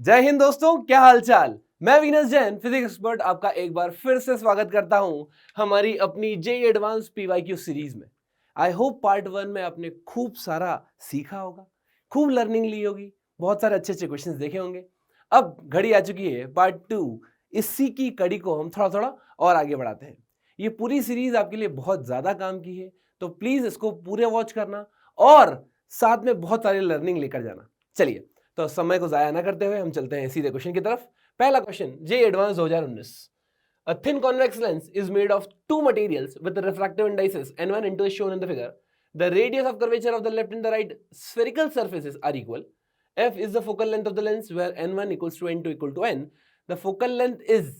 जय हिंद दोस्तों, क्या हालचाल। मैं विनस जैन, फिजिक्स एक्सपर्ट, आपका एक बार फिर से स्वागत करता हूं हमारी अपनी जेईई एडवांस पीवाईक्यू सीरीज में। आई होप पार्ट 1 में आपने खूब सारा सीखा होगा, खूब लर्निंग ली होगी, बहुत सारे अच्छे अच्छे क्वेश्चंस देखे होंगे। अब घड़ी आ चुकी है पार्ट 2। इसी की कड़ी को हम थोड़ा थोड़ा और आगे बढ़ाते हैं। ये पूरी सीरीज आपके लिए बहुत ज्यादा काम की है, तो प्लीज इसको पूरे वॉच करना और साथ में बहुत सारी लर्निंग लेकर जाना। चलिए, तो समय को जाया ना करते हुए हम चलते हैं सीधे क्वेश्चन की तरफ। पहला question, JEE advance 2019। A thin convex lens is made of two materials with refractive indices n1 n2 is shown in the figure. The radius of curvature of the left and the right spherical surfaces are equal. F is the focal length of the lens where n1 equals to n2 equal to n. The focal length is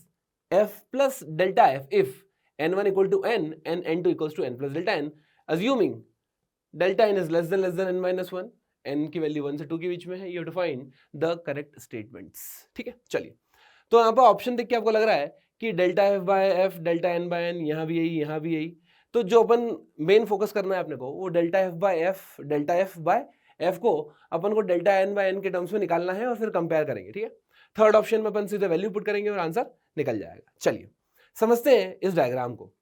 f plus delta f if n1 equal to n and n2 equals to n plus delta n, assuming delta n is less than n minus 1, n की value 1 से 2 के बीच में है। You have to find the correct statements. ठीक है, चलिए। तो यहाँ पर ऑप्शन देख के आपको लग रहा है कि delta F by F, delta N by N, यहाँ भी यही, यहाँ भी यही। तो जो अपन मेन फोकस करना है अपने को, वो delta F by F, delta F by F को अपन को डेल्टा एन बाय एन के टर्म्स में निकालना है और फिर कंपेयर करेंगे। ठीक है, थर्ड ऑप्शन में अपन सीधे वैल्यू पुट करेंगे और आंसर निकल जाएगा। चलिए समझते हैं इस डायग्राम को।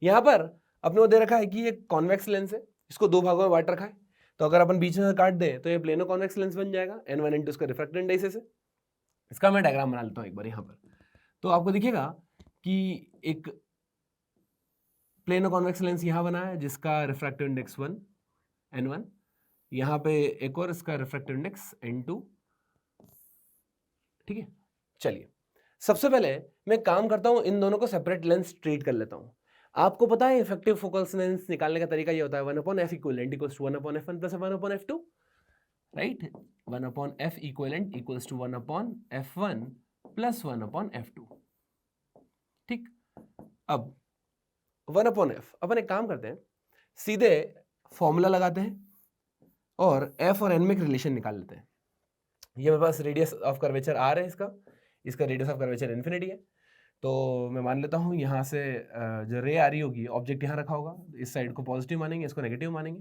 यहाँ पर अपने को दे रखा है कि ये कॉन्वेक्स लेंस है, इसको दो भागों में बांट रखा है। तो अगर अपन बीच में काट दें तो ये प्लेनो कॉन्वेक्स लेंस बन जाएगा। n1 n2 इसका रिफ्रैक्टेड इंडाइसेस है। इसका मैं डायग्राम बना लेता हूँ एक बार यहाँ पर। तो आपको दिखेगा कि एक प्लेनो कॉन्वेक्स लेंस यहाँ बना है जिसका रिफ्रैक्टिव इंडेक्स 1 n1, यहाँ पे एक और इसका रिफ्रैक्टिव इंडेक्स n2। ठीक है, चलिए सबसे पहले मैं काम करता हूँ, इन दोनों को सेपरेट लेंस ट्रीट कर लेता हूँ। आपको पता है इफेक्टिव फोकल लेंथ निकालने का तरीका ये होता है 1/f equivalent equals to 1/f1 plus 1/f2, right. 1/f equivalent equals to 1/f1 plus 1/f2। ठीक, अब 1/f अपन एक काम करते हैं, सीधे फॉर्मूला लगाते हैं और f और n में एक रिलेशन निकाल लेते हैं। ये मेरे पास रेडियस ऑफ कर्वेचर r है, इसका रेडियस ऑफ कर्वेचर इन्फिनिटी है। तो मैं मान लेता हूँ यहाँ से जो रे आ रही होगी, ऑब्जेक्ट यहाँ रखा होगा, इस साइड को पॉजिटिव मानेंगे, इसको नेगेटिव मानेंगे।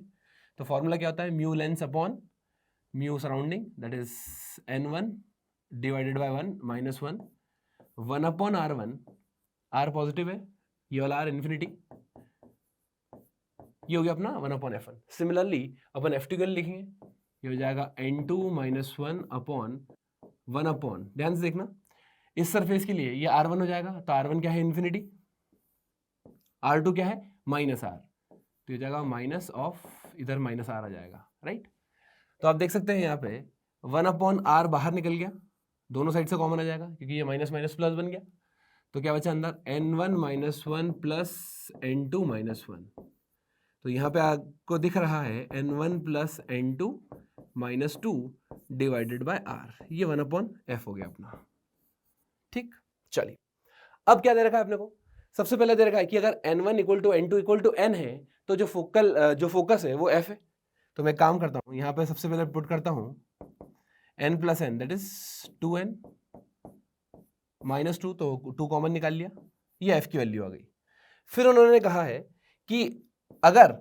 तो फॉर्मूला क्या होता है, mu lens upon mu surrounding, that is n1 divided by 1 minus 1, 1/r1, r positive है, ये वाला r इन्फिनिटी, ये हो गया अपना 1/f1। सिमिलरली अपन f2 के लिए लिखेंगे, ये हो जाएगा n2 माइनस 1 अपॉन 1/, ध्यान से देखना, इस सरफेस के लिए ये r1 हो जाएगा, तो r1 क्या है, इन्फिनिटी, r2 क्या है, माइनस r, तो ये जाएगा माइनस ऑफ, इधर माइनस r आ जाएगा, राइट। तो आप देख सकते हैं यहाँ पे 1/r बाहर निकल गया, दोनों साइड से कॉमन आ जाएगा क्योंकि ये माइनस माइनस प्लस बन गया। तो क्या बचा अंदर, n1 minus 1 plus n2 minus 1। तो यहाँ पे आपको दिख रहा है n1 plus n2 minus 2 divided by r, ये 1/f हो गया अपना। ठीक, चलिए अब क्या दे रखा है अपने को, सबसे पहले दे रखा है कि अगर n1 equal to n2 equal to n है तो जो फोकस है वो f है। तो मैं काम करता हूँ, यहाँ पे सबसे पहले पुट करता हूँ n plus n, that is 2n minus 2, तो 2 कॉमन निकाल लिया, ये f की वैल्यू आ गई। फिर उन्होंने कहा है कि अगर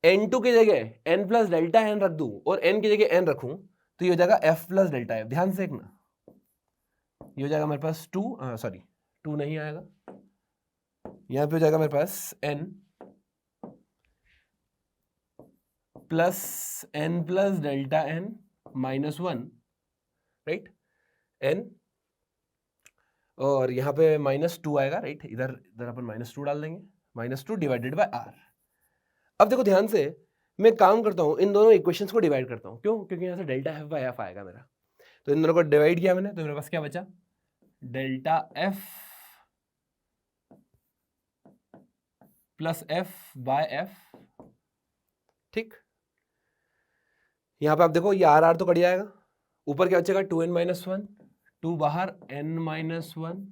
n2 की जगह n प्लस डेल्टा n रख दूं और n की जगह n रखूं तो ये हो जाएगा f प्लस डेल्टा f। ध्यान से देखना, ये हो जाएगा मेरे पास 2 नहीं आएगा, यहाँ पे हो जाएगा मेरे पास n plus delta n minus 1, right, n, और यहाँ पे माइनस 2 आएगा, राइट, इधर अपन माइनस 2 डाल देंगे, माइनस 2 डिवाइडेड बाय r। अब देखो ध्यान से, मैं काम करता हूँ, इन दोनों इक्वेशंस को डिवाइड करता हूँ। क्यों? क्योंकि यहाँ से डेल्टा f बाय f आएगा मेरा, तो इन दोनों को डिवाइड किया मैंने, तो मेरे पास क्या बचा, delta f plus f by f। ठीक, यहाँ पे आप देखो ये r तो कट जाएगा, ऊपर क्या बचेगा, 2n माइनस 1, 2 बाहर, n माइनस 1,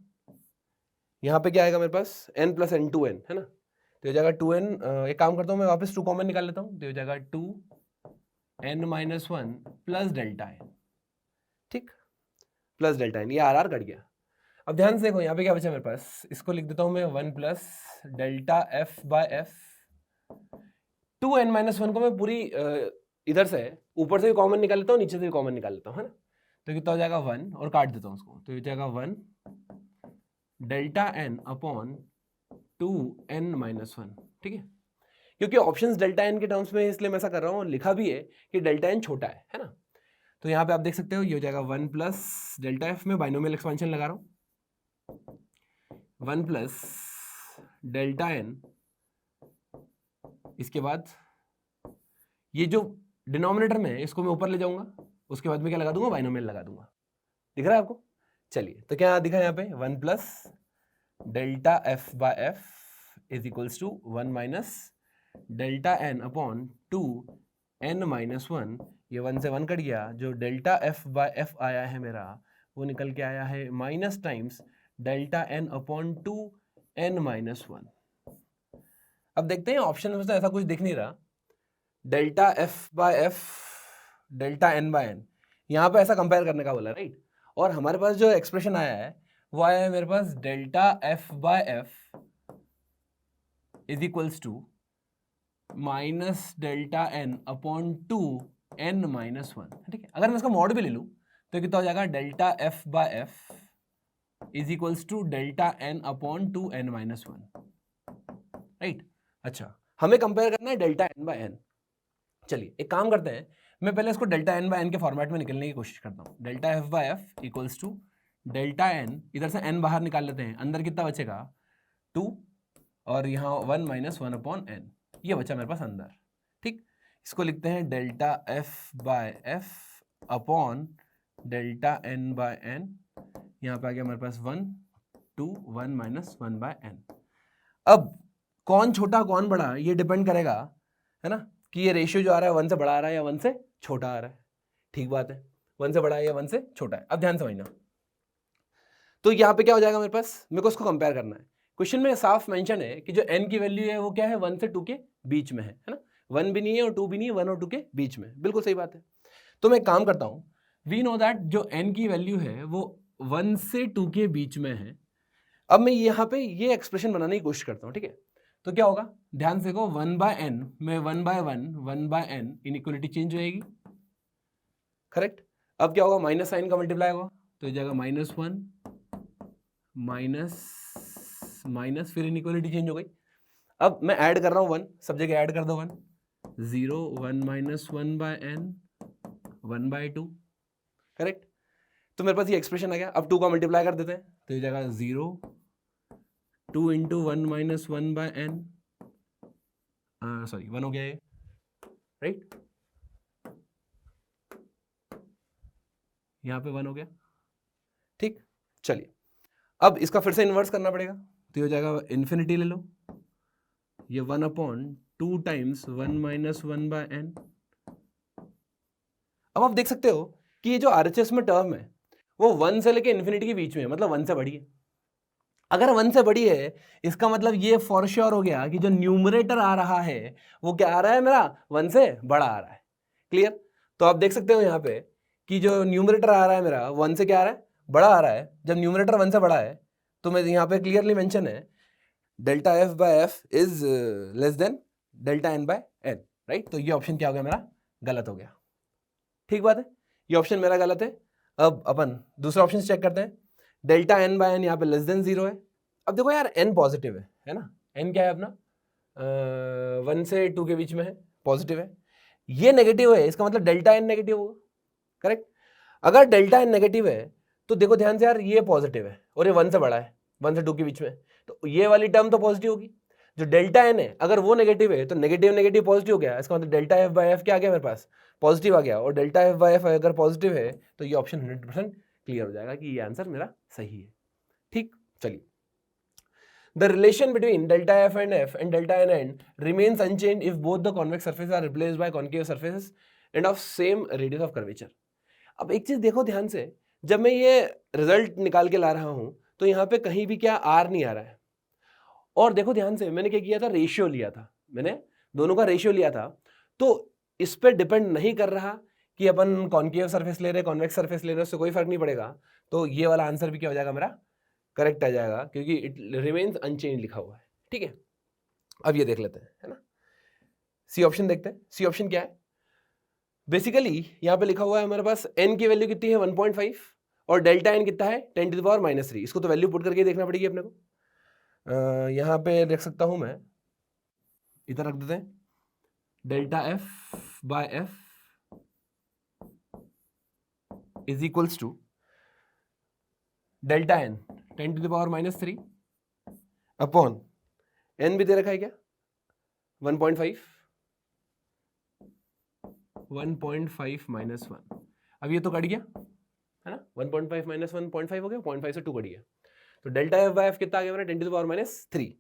यहाँ पे क्या आएगा मेरे पास, n प्लस n2n, है ना। तो हो जाएगा 2n, एक काम करता हूँ मैं, वापस 2 कॉमन निकाल लेता हूँ, तो हो जाएगा 2n minus 1 plus delta n। ठीक, प्लस डेल्टा n, ये r कट गया। अब ध्यान से देखो यहाँ पे क्या बचा मेरे पास, इसको लिख देता हूँ मैं 1 plus delta f by f। 2n minus 1 को मैं पूरी इधर से ऊपर से भी कॉमन निकाल लेता हूँ, नीचे से भी कॉमन निकाल लेता हूँ, है ना। तो कितना हो जाएगा 1, और काट देता हूँ उसको, तो ये जाएगा 1 डेल्टा एन अपॉन 2n-1, ठीक है। क्योंकि ऑप्शंस डेल्टा एन के टर्म्स में है, इसलिए मैं ऐसा कर रहा हूँ, और लिखा भी है कि डेल्टा एन छोटा है ना। तो यहाँ पे आप देख सकते हो ये हो जाएगा 1 प्लस डेल्टा एफ में बाइनोमियल एक्सपेंशन लगा रहा हूँ, 1 प्लस डेल्टा एन, इसके बाद ये जो डिनोमिनेटर में है इसको मैं ऊपर ले जाऊंगा, उसके बाद में क्या लगा दूंगा, बाइनोमियल लगा दूंगा। दिख रहा है आपको? चलिए, तो क्या दिखा यहाँ पे 1 plus delta F by F is equals to 1 minus delta N upon 2n-1, ये 1 से 1 कट गया, जो डेल्टा एफ बाय एफ आया है मेरा वो निकल के आया है minus times delta N upon 2n-1। अब देखते हैं ऑप्शन में तो ऐसा कुछ दिख नहीं रहा, delta F by F delta N by N, यहाँ पे ऐसा कंपेयर करने का बोला, राइट। और हमारे पास जो एक्सप्रेशन आया है वो आया है मेरे पास delta F by F is equals to minus delta N upon 2n-1, ठीक है। अगर मैं इसका मॉड भी ले लूँ तो कितना हो जाएगा, delta F by F is equals to delta N upon 2n-1, right. अच्छा, हमें कंपेयर करना है डेल्टा एन बाय एन। चलिए एक काम करते हैं, मैं पहले इसको डेल्टा एन बाय एन के फॉर्मेट में निकलने की कोशिश करता हूँ। Delta F by F equals to delta N, इधर से एन बाहर निकाल लेते हैं, अंदर कितना बचेगा 2, और यहाँ 1-1 अपॉन एन, ये बचा मेरे पास अंदर, ठीक। इसको लिखते हैं delta F by F upon delta N by N, यहाँ पे आ गया मेरे पास 1, 2, 1-1 बाय एन। अब कौन छोटा कौन बड़ा ये डिपेंड करेगा, है ना, कि ये रेशियो जो आ रहा है 1 से बड़ा आ रहा है या 1 से छोटा आ रहा है। ठीक बात है, 1 से बड़ा है या 1 से छोटा है। अब ध्यान समझना, तो यहाँ पे क्या हो जाएगा मेरे पास, मेरे को उसको कंपेयर करना है। क्वेश्चन में साफ मेंशन है कि जो n की वैल्यू है वो क्या है, 1 से 2 के बीच में है ना। 1 भी नहीं है और 2 भी नहीं है, 1 और 2 के बीच में, बिल्कुल सही बात है। तो मैं एक काम करता हूँ, वी नो दैट जो n की वैल्यू है वो 1 से 2 के बीच में है। अब मैं यहाँ पे ये एक्सप्रेशन बनाने की कोशिश करता हूँ, ठीक है। तो क्या होगा, ध्यान से देखो, 1/n में 1/1 1/n, इनइक्वालिटी चेंज हो जाएगी, करेक्ट। अब क्या होगा, माइनस साइन का मल्टीप्लाई होगा, तो ये जाएगा -1 माइनस, फिर इनइक्वालिटी चेंज हो गई। अब मैं ऐड कर रहा हूँ 1, सब जगह ऐड कर दो 1, 0 1 - 1/n 1/2, करेक्ट। तो मेरे पास ये एक्सप्रेशन आ गया। अब 2 का मल्टीप्लाई कर देते हैं, तो ये जाएगा 0 2 × 1 - 1/n, सॉरी 1 हो गया ये, राइट। यहाँ पे 1 हो गया, ठीक। चलिए अब इसका फिर से इन्वर्स करना पड़ेगा, तो ये हो जाएगा इन्फिनिटी ले लो, ये 1/2 टाइम्स 1 - 1/n। अब आप देख सकते हो कि ये जो RHS में टर्म है वो 1 से लेके इन्फिनिटी के बीच में है, मतलब 1 से बड़ी है। अगर 1 से बड़ी है इसका मतलब ये फॉर श्योर हो गया कि जो न्यूमरेटर आ रहा है वो क्या आ रहा है, मेरा 1 से बड़ा आ रहा है। क्लियर? तो आप देख सकते हो यहाँ पे कि जो न्यूमरेटर आ रहा है मेरा 1 से क्या आ रहा है, बड़ा आ रहा है। जब न्यूमरेटर 1 से बड़ा है तो मैं यहाँ पे क्लियरली मेंशन है delta F by F is less than delta N by N, right. तो ये ऑप्शन क्या हो गया मेरा, गलत हो गया। ठीक बात है, ये ऑप्शन मेरा गलत है। अब अपन दूसरा ऑप्शन चेक करते हैं, डेल्टा एन बाय एन यहाँ पे लेस देन 0 है। अब देखो यार एन पॉजिटिव है ना, एन क्या है अपना 1 से 2 के बीच में है, पॉजिटिव है। ये नेगेटिव है, इसका मतलब डेल्टा एन नेगेटिव होगा, करेक्ट। अगर डेल्टा एन नेगेटिव है तो देखो ध्यान से यार, ये पॉजिटिव है और ये 1 से बड़ा है, 1 से 2 के बीच में, तो ये वाली टर्म तो पॉजिटिव होगी। जो डेल्टा एन है अगर वो नेगेटिव है तो नेगेटिव नेगेटिव पॉजिटिव हो गया, इसका मतलब डेल्टा एफ बाय एफ क्या आ गया मेरे पास, पॉजिटिव आ गया। और डेल्टा एफ बाय एफ अगर पॉजिटिव है तो ये ऑप्शन 100% क्लियर हो जाएगा कि ये आंसर मेरा सही है। ठीक, चलिए। The relation between delta f and delta n remains unchanged if both the convex surfaces are replaced by concave surfaces and of same radius of curvature. अब एक चीज देखो ध्यान से, जब मैं ये रिजल्ट निकाल के ला रहा हूं तो यहाँ पे कहीं भी क्या r नहीं आ रहा है। और देखो ध्यान से, मैंने क्या किया था, रेशियो लिया था, मैंने दोनों का रेशियो लिया था। तो इस पे डिपेंड नहीं कर रहा कि अपन कॉन्केव सरफेस ले रहे कॉन्वेक्स सरफेस ले रहे, उससे कोई फर्क नहीं पड़ेगा। तो ये वाला आंसर भी क्या हो जाएगा मेरा, करेक्ट आ जाएगा, क्योंकि इट रिमेन्स अनचेंज लिखा हुआ है। ठीक है, अब ये देख लेते हैं, है ना। सी ऑप्शन देखते हैं। सी ऑप्शन क्या है, बेसिकली यहाँ पे लिखा हुआ है हमारे पास n की वैल्यू कितनी है 1.5 और डेल्टा n कितना है 10⁻³ इसको तो वैल्यू पुट करके देखना पड़ेगी अपने को। यहाँ पे देख सकता हूं मैं, इधर रख देते हैं, delta f/f is equals to delta n 10⁻³ upon n भी दे रखा है क्या 1.5 -1। अब ये तो कट गया है ना, 1.5 - 1.5 हो गया, 0.5 से 2 कट गया, तो डेल्टा f/f कितना आ गया मेरा 10⁻³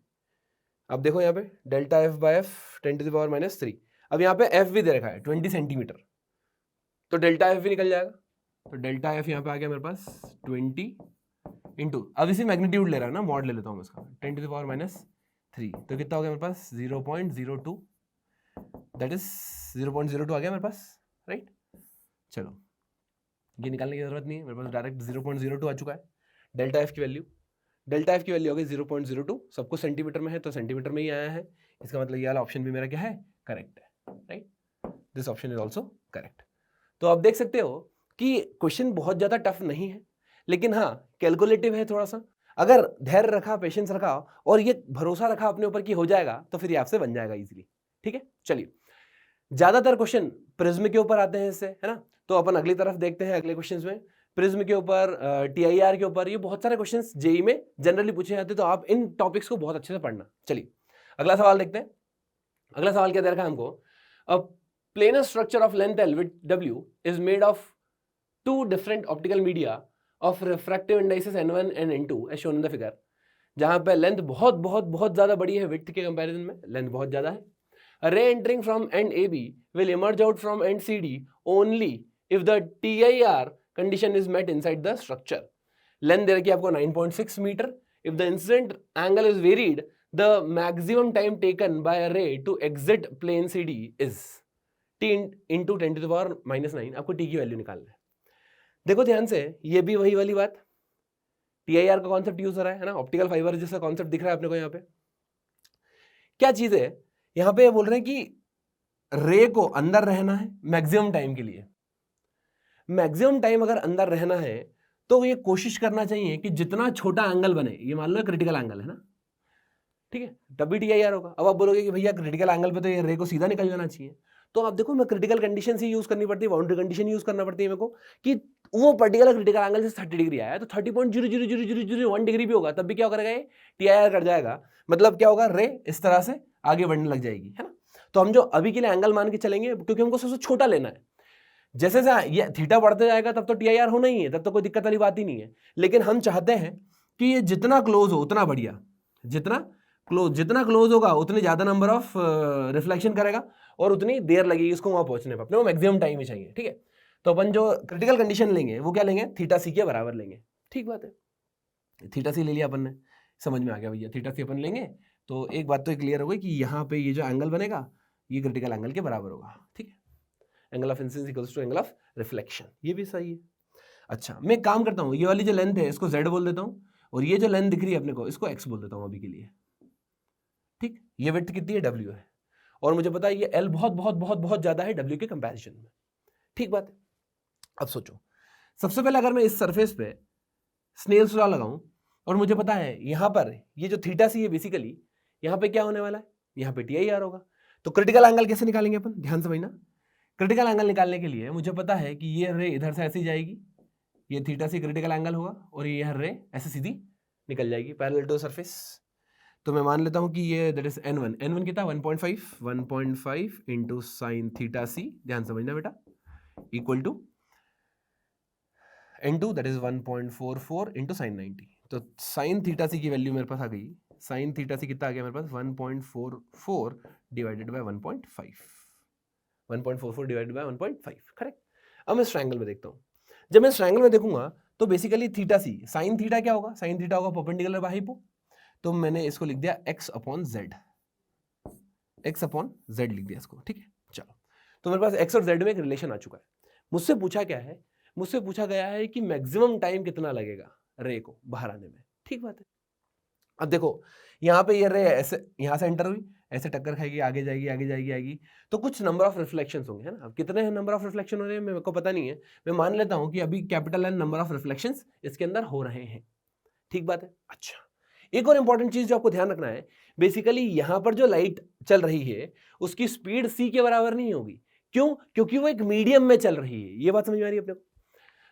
अब देखो यहाँ पे डेल्टा f/f 10⁻³। अब यहाँ पे f भी दे रखा है 20 सेंटीमीटर, तो डेल्टा f भी निकल जाएगा, तो डेल्टा f यहाँ पे आ गया मेरे पास 20 इंटू, अब इसी मैग्नीट्यूड ले रहा है ना, मॉड ले लेता हूँ इसका 10⁻³ तो कितना हो गया मेरे पास 0.02, दैट इज 0.02 आ गया मेरे पास, राइट। चलो ये निकालने की जरूरत नहीं है, मेरे पास डायरेक्ट 0.02 आ चुका है। डेल्टा एफ की वैल्यू हो गई 0.02, सब कुछ सेंटीमीटर में है तो सेंटीमीटर में ही आया है, इसका मतलब ये वाला ऑप्शन भी मेरा क्या है, करेक्ट है, right. This option is also correct. तो आप देख सकते हो कि क्वेश्चन बहुत ज्यादा टफ नहीं है, लेकिन हाँ कैलकुलेटिव है थोड़ा सा। अगर धैर्य रखा, पेशेंस रखा और ये भरोसा रखा अपने ऊपर कि हो जाएगा, तो फिर ये आपसे बन जाएगा इजीली, ठीक है। चलिए, ज्यादातर क्वेश्चन प्रिज्म के ऊपर आते हैं इससे, है ना, तो अपन अगली तरफ देखते हैं अगले क्वेश्चंस में। प्रिज्म के ऊपर, TIR के ऊपर, ये बहुत सारे क्वेश्चंस जेई में जनरली पूछे जाते हैं, तो आप इन टॉपिक्स को बहुत अच्छे से पढ़ना। चलिए अगला सवाल देखते हैं। अगला सवाल क्या दे रखा है हमको, अ planar structure of length L with W is made of 2 different optical media of refractive indices N1 and N2 as shown in the figure। जहां पे लेंथ बहुत बहुत बहुत ज्यादा बड़ी है, विड्थ के कंपैरिजन में लेंथ बहुत ज्यादा है। A ray entering from end AB will emerge out from end CD only if the TIR condition is met inside the structure। Length दे रखी है आपको 9.6 metre. If the incident angle is varied, the maximum time taken by a ray to exit plane CD is T into 10⁻⁹। आपको T की value निकालना है। देखो ध्यान से, ये भी वही वाली बात, TIR का कॉन्सेप्ट यूज हो रहा है ना, ऑप्टिकल फाइबर जैसा कॉन्सेप्ट दिख रहा है अपने को। यहाँ पे क्या चीज है, यहाँ पे बोल रहे हैं कि रे को अंदर रहना है मैक्सिमम टाइम के लिए। मैक्सिमम टाइम अगर अंदर रहना है तो ये कोशिश करना चाहिए कि जितना छोटा एंगल बने, ये मान लो क्रिटिकल एंगल है ना, ठीक है, तब भी TIR होगा। अब आप बोलोगे कि भैया क्रिटिकल एंगल पे तो ये रे को सीधा निकल जाना चाहिए, तो आप देखो मैं क्रिटिकल कंडीशन ही यूज करनी पड़ती है, बाउंड्री कंडीशन यूज करना पड़ती है मेरे को, कि वो पर्टिकुलर क्रिटिकल एंगल से 30 डिग्री आया है तो 30.00001 डिग्री भी होगा, तब भी क्या करेगा ये TIR कर जाएगा। मतलब क्या होगा, रे इस तरह से आगे बढ़ने लग जाएगी, है ना। तो हम जो अभी के लिए एंगल मान के चलेंगे, क्योंकि हमको सबसे छोटा लेना है। जैसे ये थीटा बढ़ते जाएगा तब तो TIR होना ही है, तब तो कोई दिक्कत वाली बात ही नहीं है। लेकिन हम चाहते हैं कि ये जितना क्लोज हो उतना बढ़िया, जितना क्लोज होगा उतने ज्यादा नंबर ऑफ रिफ्लेक्शन करेगा और उतनी देर लगेगी इसको वहां पहुंचने पर, अपने को मैक्सिमम टाइम ही चाहिए, ठीक है। तो अपन जो क्रिटिकल कंडीशन लेंगे वो क्या लेंगे, θc के बराबर लेंगे, ठीक बात है। θc ले लिया अपन ने, समझ में आ गया भैया, θc अपन लेंगे तो एक बात तो क्लियर हो गई कि यहाँ पे ये जो एंगल बनेगा ये क्रिटिकल एंगल के बराबर होगा, ठीक है। Angle of incidence equals to angle of reflection, ये भी सही है। अच्छा, मैं काम करता हूँ, ये वाली जो लेंथ है इसको z बोल देता हूँ, और ये जो लेंथ दिख रही है अपने को इसको x बोल देता हूँ अभी के लिए, ठीक। ये विड्थ कितनी है, W है, और मुझे पता है ये L बहुत बहुत बहुत बहुत ज्यादा है W के कंपैरिजन में, ठीक बात है। अब सोचो, सबसे पहले अगर मैं इस सरफेस पे स्नेल्स लॉ लगाऊं और मुझे पता है यहाँ पर ये जो θc है बेसिकली यहाँ पे क्या होने वाला है, यहाँ पे TIR होगा, तो क्रिटिकल एंगल कैसे निकालेंगे अपन, ध्यान से समझना। क्रिटिकल एंगल निकालने के लिए मुझे पता है कि ये रे इधर से ऐसी जाएगी, ये θc क्रिटिकल एंगल होगा, और ये रे ऐसे सीधी निकल जाएगी पैरेलल टू सरफेस। तो मैं मान लेता हूं कि ये दैट इज n1 कितना 1.5 इंटू साइन θc, ध्यान समझना बेटा, equal to n2 that is 1.44 into sine 90। तो साइन θc की वैल्यू मेरे पास आ गई, साइन θc कितना आ गया मेरे पास 1.44 divided by 1.44 divided by 1.5, correct. अब मैं इस ट्रायंगल में देखता हूँ, जब मैं इस ट्रायंगल में देखूंगा तो बेसिकली θc साइन थीटा क्या होगा, साइन थीटा होगा परपेंडिकुलर बाय हाइपो, तो मैंने इसको लिख दिया x अपॉन z लिख दिया इसको, ठीक है। चलो, तो मेरे पास x और z में एक रिलेशन आ चुका है। मुझसे पूछा क्या है, मुझसे पूछा गया है कि मैक्सिमम टाइम कितना लगेगा रे को बाहर आने में, ठीक बात है। अब देखो यहाँ पे ये रे ऐसे यहाँ से एंटर हुई, ऐसे टक्कर खाएगी, आगे जाएगी आगे जाएगी आएगी, तो कुछ नंबर ऑफ रिफ्लेक्शंस होंगे, है ना। अब कितने नंबर ऑफ रिफ्लेक्शन हो रहे हैं मेरे को पता नहीं है, मैं मान लेता हूं कि अभी capital N number of reflections इसके अंदर हो रहे हैं। ठीक बात है। अच्छा, एक और इंपॉर्टेंट चीज जो आपको ध्यान रखना है, बेसिकली यहां पर जो लाइट चल रही है उसकी स्पीड सी के बराबर नहीं होगी। क्यों? क्योंकि वो एक मीडियम में चल रही है। ये बात समझ में आ रही है अपने को?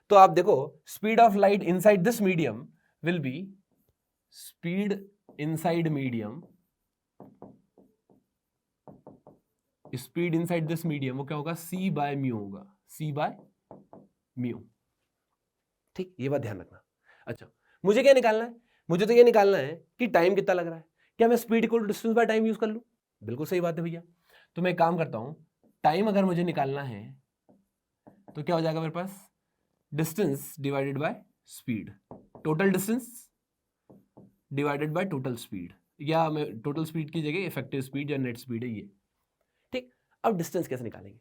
तो आप देखो, speed of light inside this medium will be speed inside medium, speed inside this medium वो क्या होगा? c बाय म्यू होगा, c बाय म्यू। ठीक, ये बात ध्यान रखना। अच्छा, मुझे क्या निकालना है? मुझे तो ये निकालना है कि टाइम कितना लग रहा है। क्या मैं speed equal to distance by time use कर लूं? बिल्कुल सही बात है भैया। तो मैं एक काम करता हूं, टाइम अगर मुझे निकालना है तो क्या हो जाएगा मेरे पास? Distance divided by speed, total distance divided by total speed, या मैं टोटल स्पीड की जगह इफेक्टिव स्पीड या नेट स्पीड है ये। ठीक, अब डिस्टेंस कैसे निकालेंगे?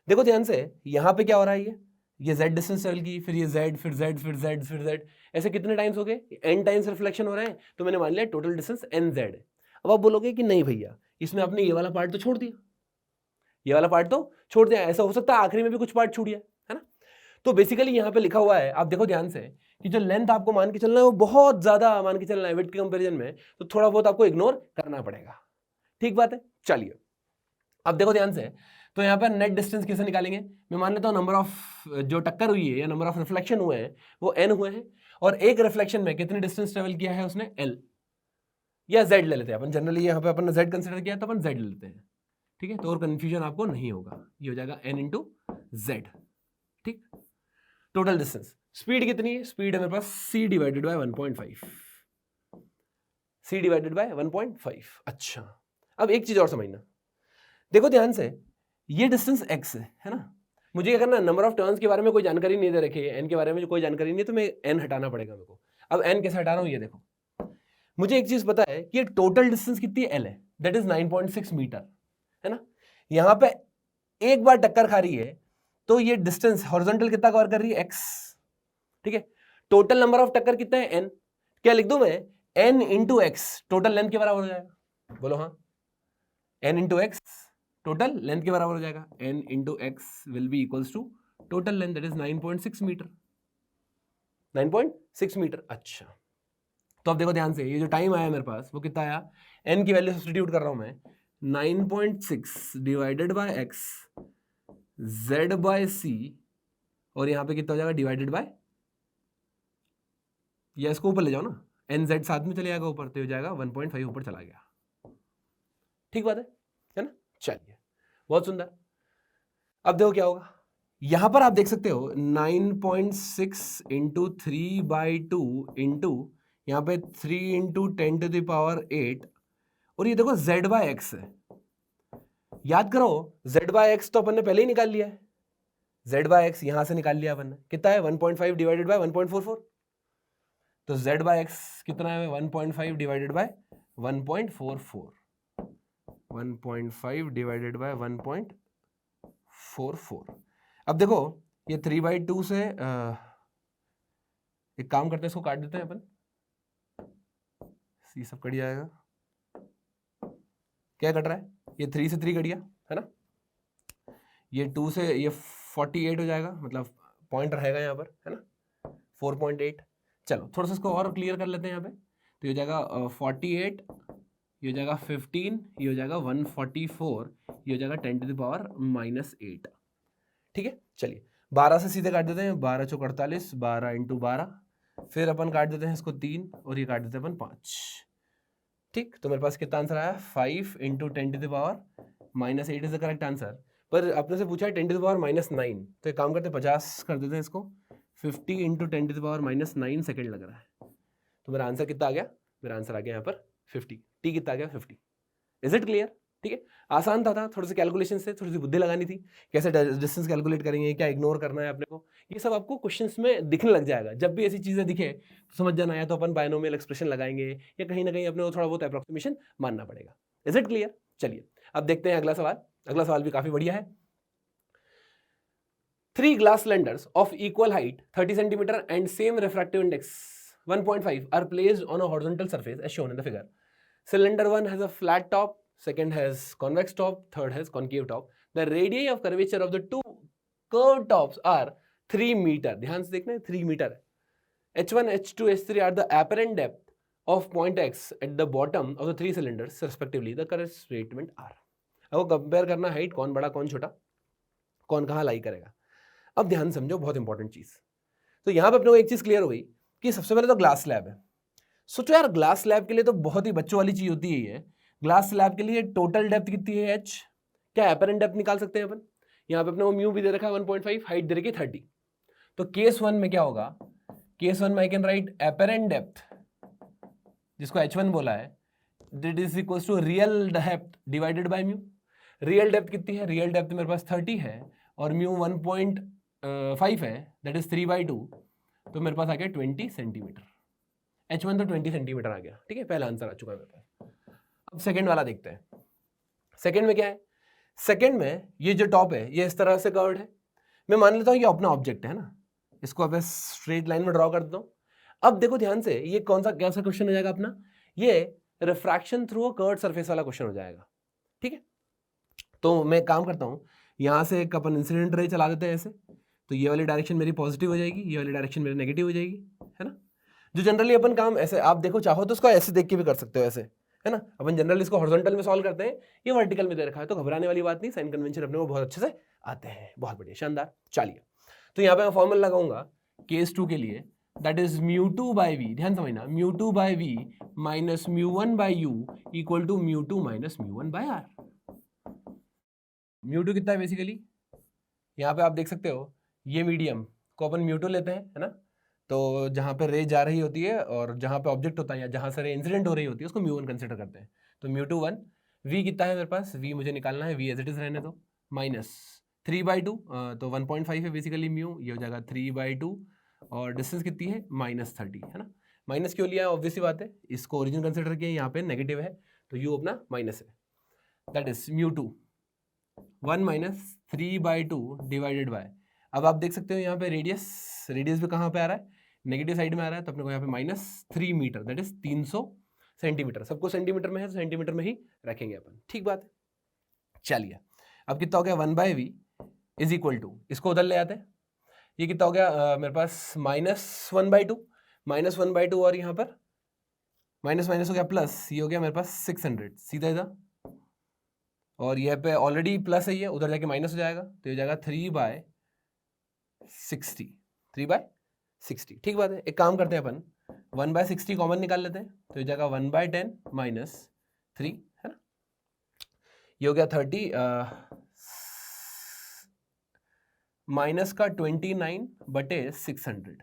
देखो ध्यान से, यहां पे क्या हो रहा है, ये z डिस्टेंस ट्रेवल की, फिर ये z, फिर z, फिर z, फिर z, ऐसे कितने टाइम्स हो गए? n टाइम्स रिफ्लेक्शन हो रहे हैं, तो मैंने मान लिया टोटल डिस्टेंस nz है। अब आप बोलोगे कि नहीं भैया, इसमें आपने ये वाला पार्ट तो छोड़ दिया, ये वाला पार्ट तो छोड़ दिया, ऐसा हो सकता है आखिरी में भी कुछ पार्ट छूट गया, है ना। तो बेसिकली यहाँ पे लिखा हुआ है, आप देखो ध्यान से, कि जो लेंथ आपको मान के चलना है वो बहुत ज्यादा मान के चलना है विड्थ के कंपेरिजन में, तो थोड़ा बहुत आपको इग्नोर करना पड़ेगा। ठीक बात है। चलिए, अब देखो ध्यान से, तो यहाँ पर नेट डिस्टेंस कैसे निकालेंगे? मैं मान लेता हूँ नंबर ऑफ जो टक्कर हुई है या नंबर ऑफ रिफ्लेक्शन हुए हैं वो n हुए हैं, और एक रिफ्लेक्शन में कितने डिस्टेंस ट्रेवल किया है उसने? l, या z ले लेते हैं अपन, जनरली यहाँ पे अपन ने z कंसिडर किया है तो अपन z ले लेते हैं। ठीक है, तो और कंफ्यूजन आपको नहीं होगा, ये हो जाएगा n इंटू z। ठीक, टोटल डिस्टेंस, स्पीड कितनी है? स्पीड है मेरे पास c divided by 1.5, c divided by 1.5। अच्छा, अब एक चीज और समझना, देखो ध्यान से, ये डिस्टेंस x है ना। मुझे क्या करना है? नंबर ऑफ टर्न्स के बारे में कोई जानकारी नहीं दे रखी है, n के बारे में जो कोई जानकारी नहीं है, तो मैं n हटाना पड़ेगा मेरे को। अब n कैसे हटा रहा हूं? ये देखो, मुझे एक चीज पता है कि ये टोटल डिस्टेंस कितनी l है, दैट इज 9.6 मीटर, है ना। यहां पे एक बार टक्कर खा रही है तो ये डिस्टेंस हॉरिजॉन्टल कितना कवर कर रही है? x। ठीक है, टोटल नंबर ऑफ टक्कर कितना है? n। क्या लिख दूं मैं? n into x, total length के बराबर हो जाएगा। बोलो हाँ, n into x total length के बराबर हो जाएगा। n into X will be equals to total length, that is 9.6 meter, 9.6 meter. अच्छा, तो अब देखो ध्यान से, ये जो टाइम आया मेरे पास वो कितना आया? n की वैल्यू सब्स्टिट्यूट कर रहा हूं मैं, 9.6 divided by x z by c, और यहां पे कितना हो जाएगा? डिवाइडेड बाय, या इसको ऊपर ले जाओ ना, nz साथ में चले जाएगा ऊपर, तो हो जाएगा 1.5 ऊपर चला गया। ठीक बात है ना। चलिए, बहुत सुंदर। अब देखो क्या होगा, यहां पर आप देख सकते हो 9.6 इंटू 3/2 इंटू यहां पे 3 इंटू 10⁸, और ये देखो z बाय एक्स है। याद करो, z बाय एक्स तो अपन ने पहले ही निकाल लिया है, z बाय एक्स यहां से निकाल लिया अपन ने, कितना है? 1.5 डिवाइडेड बाय 1.44, तो z बाय एक्स कितना है? 1.5 डिवाइडेड बाय 1.44, 1.5 डिवाइडेड बाय 1.44। अब देखो, ये 3/2 से एक काम करते हैं, इसको काट देते हैं अपन, ये सब कट जाएगा। क्या कट रहा है? ये 3 से 3 कट गया, है ना। ये 2 से ये 48 हो जाएगा, मतलब पॉइंट रहेगा यहाँ पर, है ना, 4.8। चलो थोड़ा सा इसको और क्लियर कर लेते हैं यहाँ पे, तो ये हो जाएगा 48, ये हो जाएगा 15, ये हो जाएगा 144, ये हो जाएगा 10⁻⁻8। ठीक है, चलिए 12 से सीधे काट देते हैं, 12 चौक 48, 12 इंटू 12, फिर अपन काट देते हैं इसको 3, और ये काट देते हैं अपन 5। ठीक, तो मेरे पास कितना आंसर आया? 5 into 10⁻⁻8 is the correct answer. पर अपने से पूछा है 10⁻⁹, तो एक काम करते हैं 50 कर देते हैं इसको, 50 इंटू 10⁻⁹ सेकेंड लग रहा है, तो मेरा आंसर कितना आ गया? मेरा आंसर आ गया यहाँ पर 50। टी कितना आ गया? 50। Is it clear? ठीक है, आसान था थोड़े से कैलकुलेशन से थोड़ी सी बुद्धि लगानी थी, कैसे डिस्टेंस कैलकुलेट करेंगे, क्या इग्नोर करना है अपने को, ये सब आपको क्वेश्चंस में दिखने लग जाएगा। जब भी ऐसी चीजें दिखे तो समझ जाना, या तो अपन बायनोमियल एक्सप्रेशन लगाएंगे, या कहीं ना कहीं अपने को थोड़ा बहुत अप्रोक्सीमेशन मानना पड़ेगा। Is it clear? चलिए अब देखते हैं अगला सवाल। अगला सवाल भी काफी बढ़िया है। 3 glass cylinders of equal height 30 cm and same refractive index 1.5 are placed on a horizontal surface as shown in the figure. Cylinder 1 has a flat top, second has convex top, third has concave top. The radii of curvature of the two curved tops are 3 meter. ध्यान से देखना है 3 metre है. H1, H2, H3 are the apparent depth of point X at the bottom of the three cylinders respectively. The corresponding R. अब वो compare करना height, कौन बड़ा कौन छोटा, कौन कहाँ लाई करेगा. अब ध्यान समझो, बहुत इंपॉर्टेंट चीज. तो यहाँ पे अपने को एक चीज क्लियर हो गई कि सबसे पहले तो ग्लास स्लैब है. सोचो यार, ग्लास स्लैब के लिए तो बहुत ही बच्चों वाली चीज होती है. ग्लास स्लैब के लिए टोटल डेप्थ कितनी है H. क्या एपरेंट डेप्थ निकाल सकते हैं अपन. यहाँ पे अपने को म्यू भी दे रखा है 1.5, हाइट दे रखी है 30. तो केस 1 में क्या होगा, केस 1 में I can write apparent depth जिसको H1 बोला है, that is equals to real depth divided by mu. Real depth कितनी है, रियल डेप्थ मेरे पास 30 है और म्यू 1.5 है, दैट इज 3/2. तो मेरे पास आ गया 20 सेंटीमीटर. H1 तो 20 सेंटीमीटर आ गया. ठीक है, पहला आंसर आ चुका है मेरे पास. अब सेकेंड वाला देखते हैं. सेकेंड में क्या है, सेकेंड में ये जो टॉप है ये इस तरह से कर्व्ड है. मैं मान लेता हूँ ये अपना ऑब्जेक्ट है ना, इसको अब स्ट्रेट लाइन में ड्रॉ कर देता हूँ. अब देखो ध्यान से, ये कौन सा कैसा क्वेश्चन हो जाएगा अपना, ये refraction through a curved surface वाला क्वेश्चन हो जाएगा. ठीक है, तो मैं काम करता हूँ, यहाँ से एक अपन इंसिडेंट रे चला देते हैं ऐसे. तो ये वाली डायरेक्शन मेरी पॉजिटिव हो जाएगी, ये वाली डायरेक्शन मेरी नेगेटिव हो जाएगी, है ना. जो जनरली अपन काम ऐसे, आप देखो चाहो तो उसको ऐसे देख के भी कर सकते हो ऐसे, है ना. अपन जनरली इसको हॉरिजॉन्टल में सॉल्व करते हैं, ये वर्टिकल में दे रखा है, तो घबराने वाली बात नहीं. साइन कन्वेंशन अपने को बहुत अच्छे से आते हैं. बहुत बढ़िया, शानदार. चलिए, तो यहाँ पे मैं फॉर्मूला लगाऊंगा केस 2 के लिए, दैट इज μ2 बाई वी. ध्यान समझना, μ2 by V minus μ1 by U equal to μ2 minus μ1 by R. μ2 कितना है बेसिकली, यहाँ पे आप देख सकते हो, ये मीडियम को अपन μ2 लेते हैं, है ना. तो जहाँ पे रे जा रही होती है और जहाँ पे ऑब्जेक्ट होता है या जहाँ से रे इंसिडेंट हो रही होती है उसको μ1 कंसिडर करते हैं. तो μ2 1. v कितना है मेरे पास, v मुझे निकालना है, v एज इट इज रहने दो, माइनस 3/2. तो 1.5 है बेसिकली म्यू, ये हो जाएगा 3/2 और डिस्टेंस कितनी है -30, है ना. माइनस क्यों लिया है, ऑब्वियस सी बात है, इसको ओरिजिन कंसिडर किया, यहाँ पे नेगेटिव है तो यू अपना माइनस है. That is μ2 1 minus 3/2 divided by. अब आप देख सकते हो यहाँ पे रेडियस भी कहाँ पे आ रहा है, नेगेटिव साइड में आ रहा है. तो अपने को यहाँ पे -3 मीटर, दैट इज 300 सेंटीमीटर. सबको सेंटीमीटर में है तो सेंटीमीटर में ही रखेंगे अपन. ठीक बात है. चलिए, अब कितना हो गया, 1/v इज इक्वल टू, इसको उधर ले आते हैं. ये कितना हो गया मेरे पास -1/2, -1/2 और यहाँ पर माइनस माइनस हो गया प्लस, ये हो गया मेरे पास 600 सीधा इधर. और ये पे ऑलरेडी प्लस है, ये उधर जाके माइनस हो जाएगा, तो ये हो जाएगा 3/60. 3/60. ठीक बात है. एक काम करते हैं अपन, 1/60 कॉमन निकाल लेते हैं, तो ये जाएगा 1/10 माइनस 3, है ना. ये हो गया 30 माइनस का 29/600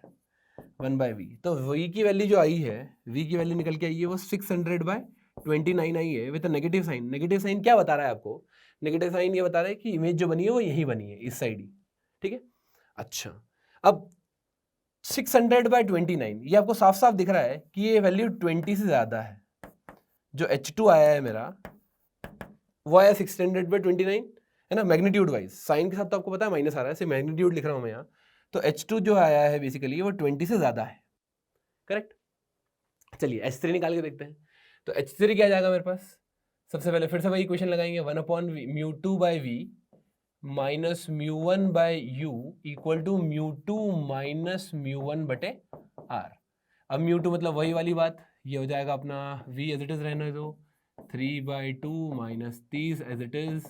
1/v. तो v की वैल्यू जो आई है, v की वैल्यू निकल के आई है वो 600/29 आई है with negative sign. Negative sign क्या बता रहा है आपको, नेगेटिव साइन ये बता रहा है कि इमेज जो बनी है वो यही बनी है, इस साइड ही. ठीक है. अच्छा, अब 600/29 ये आपको साफ साफ दिख रहा है कि ये वैल्यू 20 से ज्यादा है. जो H2 आया है मेरा वो आया 600/29, है ना, मैग्नीट्यूड वाइज. साइन के साथ तो आपको पता है माइनस आ रहा है, सिर्फ मैग्नीट्यूड लिख रहा हूं मैं यहाँ. तो H2 जो आया है बेसिकली वो 20 से ज्यादा है. करेक्ट. चलिए H3 निकाल के देखते हैं. तो H3 क्या जाएगा मेरे पास, सबसे पहले फिर से वही इक्वेशन लगाएंगे, 1/μ2/v minus μ1/u equal to μ2 minus μ1/r. अब μ2 मतलब वही वाली बात, ये हो जाएगा अपना v एज इट इज रहने दो, 3/2 minus 30 as it is,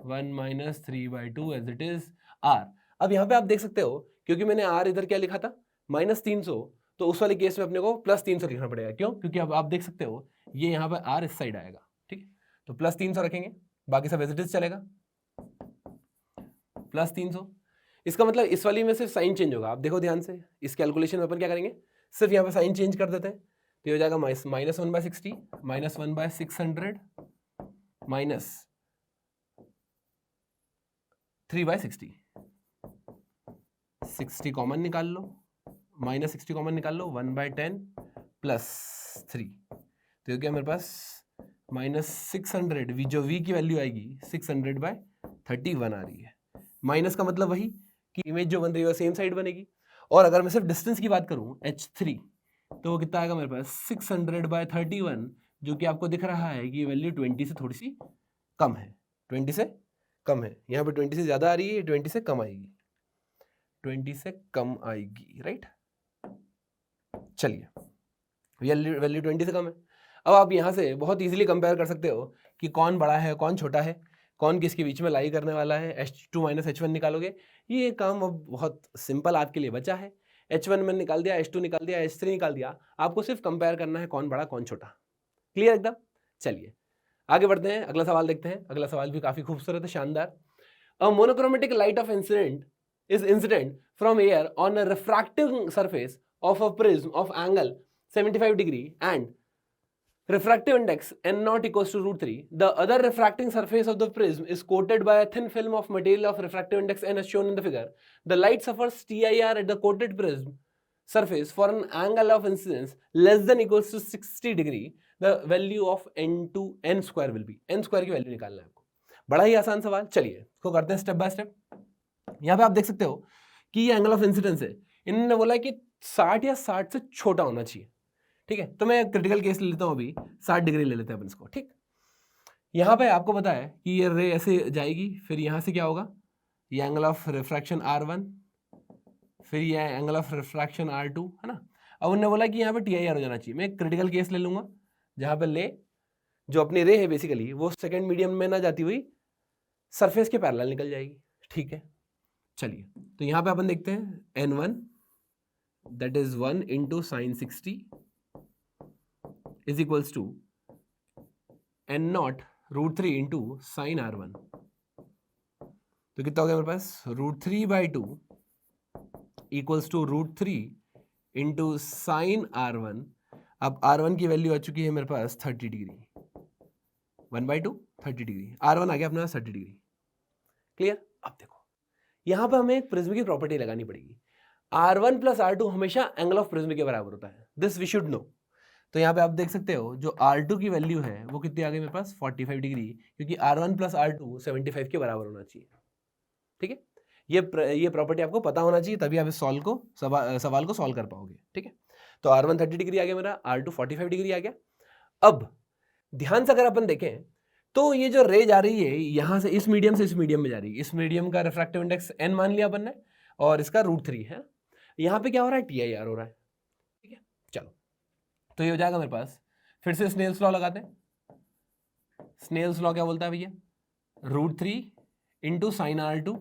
1 minus 3/2 as it is r. अब यहाँ पे आप देख सकते हो, क्योंकि मैंने r इधर क्या लिखा था -300, तो उस वाले केस में अपने को +300 लिखना पड़ेगा. क्यों, क्योंकि अब आप देख सकते हो ये यहाँ पे r इस साइड आएगा. ठीक है, तो +300 रखेंगे, बाकी सब एज इट इज चलेगा, +300. इसका मतलब इस वाली में सिर्फ साइन चेंज होगा. आप देखो ध्यान से, इस कैलकुलेशन में अपन क्या करेंगे, सिर्फ यहाँ पे साइन चेंज कर देते हैं. तो ये हो जाएगा -1/60 माइनस 1/600 माइनस 3/60. 60 कॉमन निकाल लो, -60 कॉमन निकाल लो, 1/10 प्लस 3. तो ये क्या मेरे पास -600, जो v की वैल्यू आएगी 600/31 आ रही है. माइनस का मतलब वही कि इमेज जो बन रही है सेम साइड बनेगी. और अगर मैं सिर्फ डिस्टेंस की बात करूं H3, तो वो कितना आएगा मेरे पास 600/31, जो कि आपको दिख रहा है कि ये वैल्यू 20 से थोड़ी सी कम है, 20 से कम है। यहाँ पे 20 से ज़्यादा आ रही है, 20 से कम आएगी, 20 से कम आएगी, राइट। चलिए, वैल्यू 20 से कम है। अब आप यहाँ से बहुत इजीली कंपेयर कर सकते हो कि कौन बड़ा है कौन छोटा है, कौन किसके बीच में लाई करने वाला है। H2 माइनस H1 निकालोगे, ये काम अब बहुत सिंपल आपके लिए बचा है। H1 में निकाल दिया, H2 निकाल दिया, H3 निकाल दिया, आपको सिर्फ कंपेयर करना है कौन बड़ा कौन छोटा। क्लियर एकदम। चलिए आगे बढ़ते हैं, अगला सवाल देखते हैं। अगला सवाल भी काफी खूबसूरत है, शानदार। A monochromatic light of incident from air on a refracting surface of a prism of angle 75 degree and refractive index n naught equals to √3. The other refracting surface of the prism is coated by a thin film of material of refractive index n as shown in the figure. The light suffers TIR at the coated prism surface for an angle of incidence less than equals to 60 degree. The value of n to n square will be, n square की value निकालना है आपको। बड़ा ही आसान सवाल। चलिए इसको करते हैं स्टेप बाय स्टेप। यहाँ पे आप देख सकते हो कि ये एंगल ऑफ इंसिडेंस है। इन्होंने बोला कि 60 या 60 से छोटा होना चाहिए, ठीक है। तो मैं क्रिटिकल केस ले लेता हूँ, अभी 60 डिग्री ले लेते हैं अपन इसको, ठीक। यहाँ पे आपको पता है कि ये रे ऐसे जाएगी, फिर यहाँ से क्या होगा, ये एंगल ऑफ रिफ्रैक्शन R1, फिर ये एंगल ऑफ रिफ्रैक्शन R2, है ना। अब उन्होंने बोला कि यहाँ पे TIR हो जाना चाहिए। मैं क्रिटिकल केस ले लूंगा जहाँ पे ले जो अपनी रे है बेसिकली वो सेकेंड मीडियम में ना जाती हुई सरफेस के पैरेलल निकल जाएगी, ठीक है। चलिए तो यहाँ पे अपन देखते हैं N1 that is 1 into sine 60 is equals to n0 √3 into sine R1। तो कितना हो गया मेरे पास, √3/2 equals to √3 into sine R1। अब R1 की वैल्यू आ चुकी है मेरे पास 30 डिग्री, 1/2 30 डिग्री, R1 आ गया अपना 30 डिग्री। क्लियर। अब देखो यहां पर हमें एक प्रिज्म की प्रॉपर्टी लगानी पड़ेगी। R1 प्लस R2 हमेशा एंगल ऑफ प्रिज्म के बराबर होता है, दिस वी शुड नो। तो यहाँ पे आप देख सकते हो जो R2 की वैल्यू है वो कितनी आ गई मेरे पास, 45 डिग्री, क्योंकि R1 प्लस R2 75 के बराबर होना चाहिए, ठीक है। ये प्रॉपर्टी आपको पता होना चाहिए, तभी आप इस सवाल को सॉल्व कर पाओगे, ठीक है। तो R1 30 डिग्री आ गया मेरा, R2 45 डिग्री आ गया। अब ध्यान से अगर अपन देखें तो ये जो रे जा रही है यहां से इस मीडियम में जा रही है। इस मीडियम का रिफ्रैक्टिव इंडेक्स n मान लिया अपन ने, और इसका √3 है। यहाँ पे क्या हो रहा है, TIR हो रहा है, ठीक है। चलो तो ये हो जाएगा मेरे पास। फिर से स्नेल्स लॉ लगाते हैं। स्नेल्स लॉ क्या बोलता है भैया, √3 into sine R2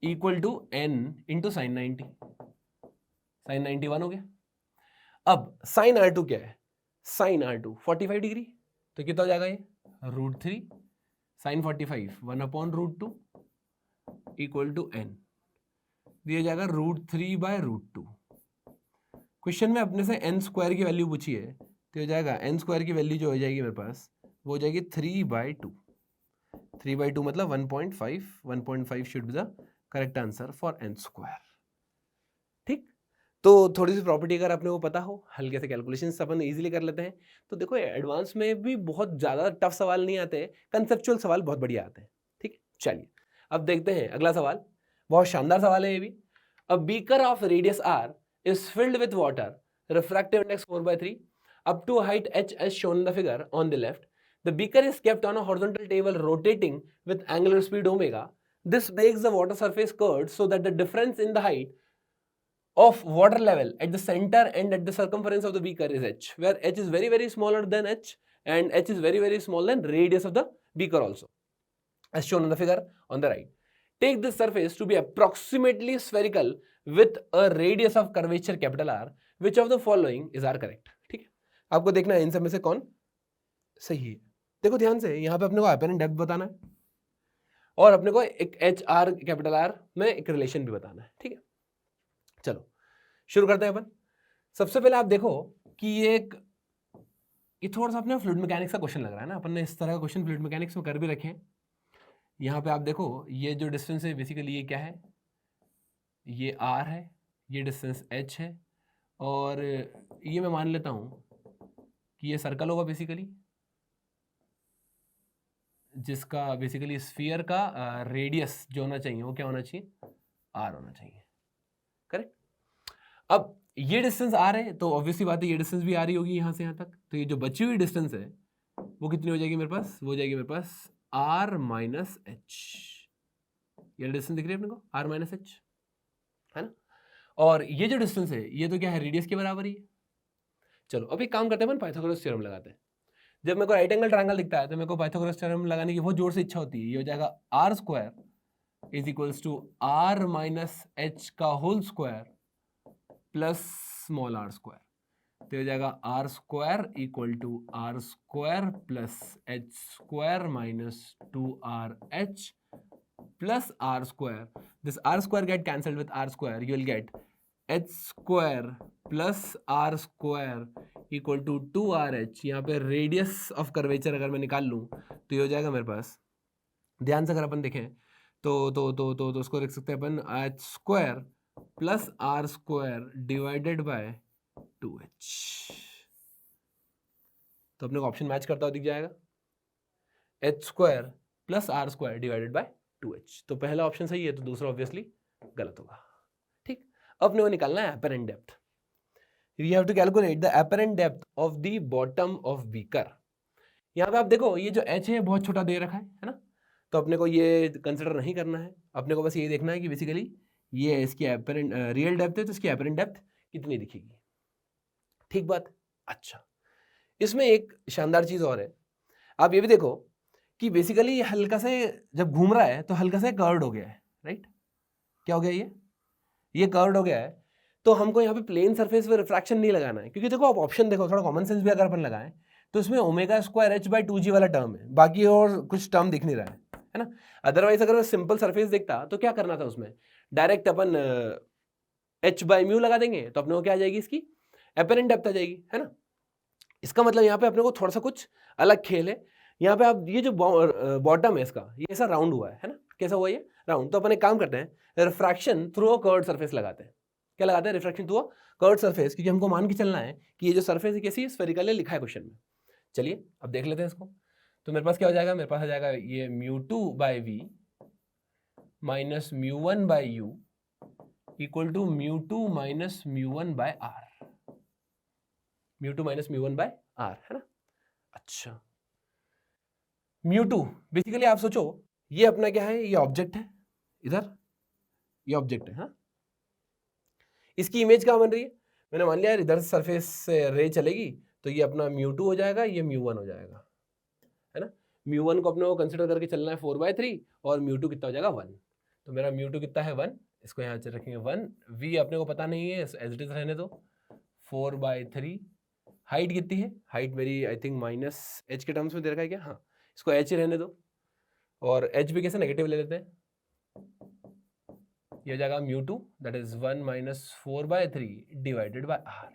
equal to n into sine 90। Sine 91 हो गया। अब साइन R2 क्या है, साइन R2 45 डिग्री, तो कितना हो जाएगा ये, √3 साइन 45 1/√2 इक्वल टू n, दिया जाएगा √3/√2। क्वेश्चन में अपने से n स्क्वायर की वैल्यू पूछी है, तो हो जाएगा n स्क्वायर की वैल्यू जो हो जाएगी मेरे पास वो हो जाएगी 3/2। 3/2 मतलब 1.5, 1.5 should be the correct answer for n square, ठीक। तो थोड़ी सी प्रॉपर्टी अगर अपने को पता हो, हल्के से कैलकुलेशंस अपन इजीली कर लेते हैं। तो देखो एडवांस में भी बहुत ज़्यादा टफ सवाल नहीं आते, कंसेप्चुअल सवाल बहुत बढ़िया आते हैं, ठीक है। चलिए अब देखते हैं अगला सवाल, बहुत शानदार सवाल है ये भी। A beaker of radius r is filled with water, refractive index 4/3, up to a height h as shown in the figure on the left. The beaker is kept on a horizontal table rotating with angular speed omega. This makes the water surface curved so that the difference in the height of water level at the center and at the circumference of the beaker is h, where h is very very smaller than h and h is very very small than radius of the beaker also, as shown in the figure on the right. Take this surface to be approximately spherical with a radius of curvature capital R. Which of the following is R correct? ठीक है, आपको देखना है इन सब में से कौन सही है। देखो ध्यान से, यहाँ पे अपने को अपैरेंट डेप्थ बताना है और अपने को एक एच आर कैपिटल आर में एक रिलेशन भी बताना है, ठीक है। चलो शुरू करते हैं अपन। सबसे पहले आप देखो कि ये थोड़ा सा अपने फ्लूइड मैकेनिक्स का क्वेश्चन लग रहा है ना, अपन ने इस तरह का क्वेश्चन फ्लूइड मैकेनिक्स में कर भी रखे हैं। यहाँ पे आप देखो ये जो डिस्टेंस है बेसिकली ये क्या है, ये r है, ये डिस्टेंस h है, और ये मैं मान लेता हूँ कि ये सर्कल होगा बेसिकली, जिसका बेसिकली स्फीयर का रेडियस जो होना चाहिए वो क्या होना चाहिए, r होना चाहिए, करेक्ट। अब ये डिस्टेंस आर है तो ऑब्वियसली बात है ये डिस्टेंस भी आ रही होगी यहाँ से यहाँ तक, तो ये जो बची हुई डिस्टेंस है वो कितनी हो जाएगी मेरे पास, वो हो जाएगी मेरे पास आर माइनस एच। ये डिस्टेंस दिख रही है अपने को, आर माइनस एच, है ना। और ये जो डिस्टेंस है ये तो क्या है, रेडियस के बराबर ही है। चलो अब एक काम करते हैं, अपन पाइथागोरस थ्योरम लगाते हैं। जब मेरे को राइट एंगल ट्रायंगल दिखता है तो मेरे को पाइथागोरस थ्योरम लगाने की बहुत जोर से इच्छा होती है। ये हो जाएगा R square is equals to R minus H का whole square plus small R square. तो हो जाएगा R square equal to R square plus H square minus 2rh plus r square. This r square get cancelled with r square. You will get h square plus r square equal to 2rh. यहाँ पे radius of curvature अगर मैं निकाल लूँ तो ये हो जाएगा मेरे पास, ध्यान से अगर अपन देखें तो उसको लिख सकते हैं अपन h square plus r square divided by 2h। तो अपने को ऑप्शन मैच करता हुआ दिख जाएगा, h square plus r square divided by 2h। तो पहला ऑप्शन सही है तो दूसरा ऑब्वियसली गलत होगा। ठीक, अपने को निकालना है apparent depth. We have to calculate the apparent depth of the bottom of beaker. यहाँ पे आप देखो ये जो h है बहुत छोटा दे रखा है ना, तो अपने को ये कंसिडर नहीं करना है। अपने को बस ये देखना है कि बेसिकली ये इसकी अपरेंट रियल डेप्थ है तो इसकी अपरेंट डेप्थ कितनी दिखेगी। ठीक बात। अच्छा, इसमें एक शानदार चीज और है, आप ये भी देखो कि बेसिकली हल्का से जब घूम रहा है तो हल्का से कर्व्ड हो गया है, राइट। क्या हो गया, ये कर्व्ड हो गया है। तो हमको यहाँ पे प्लेन सरफेस पे रिफ्रैक्शन नहीं लगाना है, क्योंकि देखो आप ऑप्शन देखो, थोड़ा कॉमन सेंस भी अगर अपन लगाएं तो इसमें omega square H by 2g वाला टर्म है, बाकी और कुछ टर्म दिख नहीं रहा है ना। अदरवाइज अगर सिंपल सरफेस देखता तो क्या करना था, उसमें direct upon h by mu लगा देंगे तो अपने को क्या आ जाएगी, इसकी अपरेंट डेप्थ आ जाएगी, है ना। इसका मतलब यहाँ पे अपने को थोड़ा सा कुछ अलग खेल है। यहाँ पे आप ये जो बॉटम है इसका ये ऐसा राउंड हुआ है ना, कैसा हुआ ये राउंड। तो अपन एक काम करते हैं, refraction through a curved surface लगाते हैं। क्या लगाते हैं, refraction through a curved surface, क्योंकि हमको मान के चलना है कि ये जो सरफेस है कैसी स्फेरिकल है, लिखा है क्वेश्चन में। चलिए अब देख लेते हैं इसको। तो मेरे पास क्या हो जाएगा, मेरे पास आ जाएगा ये μ2 by V minus μ1 by U equal to μ2 minus μ1 by R, μ2 minus μ1 by R, है ना। अच्छा, μ2 बेसिकली आप सोचो ये अपना क्या है, ये ऑब्जेक्ट है, इधर ये ऑब्जेक्ट है, हाँ। इसकी इमेज क्या बन रही है, मैंने मान लिया इधर सरफेस से रे चलेगी तो ये अपना μ2 हो जाएगा, ये μ1 हो जाएगा, है ना। μ1 को अपने को कंसिडर करके चलना है 4/3 और μ2 कितना हो जाएगा 1। तो मेरा μ2 कितना है 1, इसको यहाँ से रखेंगे 1। v अपने को पता नहीं है, एज इट इज रहने दो। 4/3 हाइट कितनी है, हाइट मेरी आई थिंक माइनस h के टर्म्स में दे रखा है क्या, हाँ, इसको h ही रहने दो। और h भी कैसे नेगेटिव ले लेते हैं, ये हो जाएगा μ2 that is 1 minus 4/3 divided by r।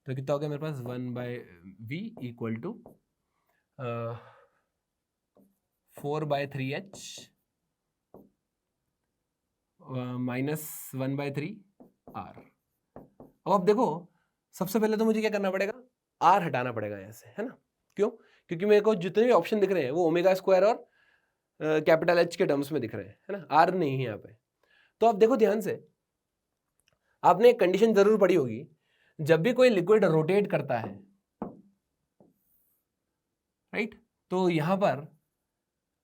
तो कितना हो गया मेरे पास 1/v equal to 4/3h minus 1/3r। अब आप देखो सबसे पहले तो मुझे क्या करना पड़ेगा, r हटाना पड़ेगा यहाँ से, है ना। क्यों, क्योंकि मेरे को जितने भी ऑप्शन दिख रहे हैं वो ओमेगा स्क्वायर और कैपिटल H के टर्म्स में दिख रहे हैं, है ना, r नहीं है यहाँ पे। तो आप देखो ध्यान से, आपने एक कंडीशन जरूर पढ़ी होगी, जब भी कोई लिक्विड रोटेट करता है, राइट, तो यहाँ पर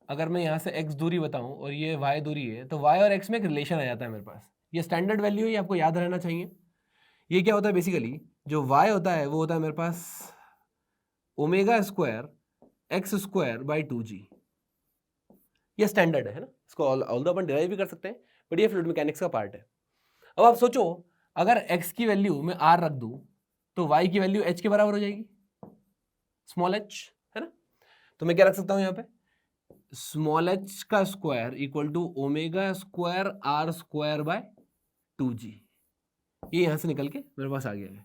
अगर मैं यहाँ से x दूरी बताऊं और ये y दूरी है तो y और x में एक रिलेशन आ जाता है मेरे पास। ये स्टैंडर्ड वैल्यू है, ये आपको याद रहना चाहिए। ये क्या होता है, बेसिकली जो y होता है वो होता है मेरे पास omega square X square by 2g। ये स्टैंडर्ड है ना, इसको ऑल्दो अपन डिराइव भी कर सकते हैं, बट ये फ्लूइड मैकेनिक्स का पार्ट है। अब आप सोचो अगर x की वैल्यू मैं r रख दूं तो y की वैल्यू h के बराबर हो जाएगी, स्मॉल h, है ना। तो मैं क्या रख सकता हूं यहाँ पे, स्मॉल h का square equal to omega square r square by 2g। ये यहां से निकल के मेरे पास आ गया है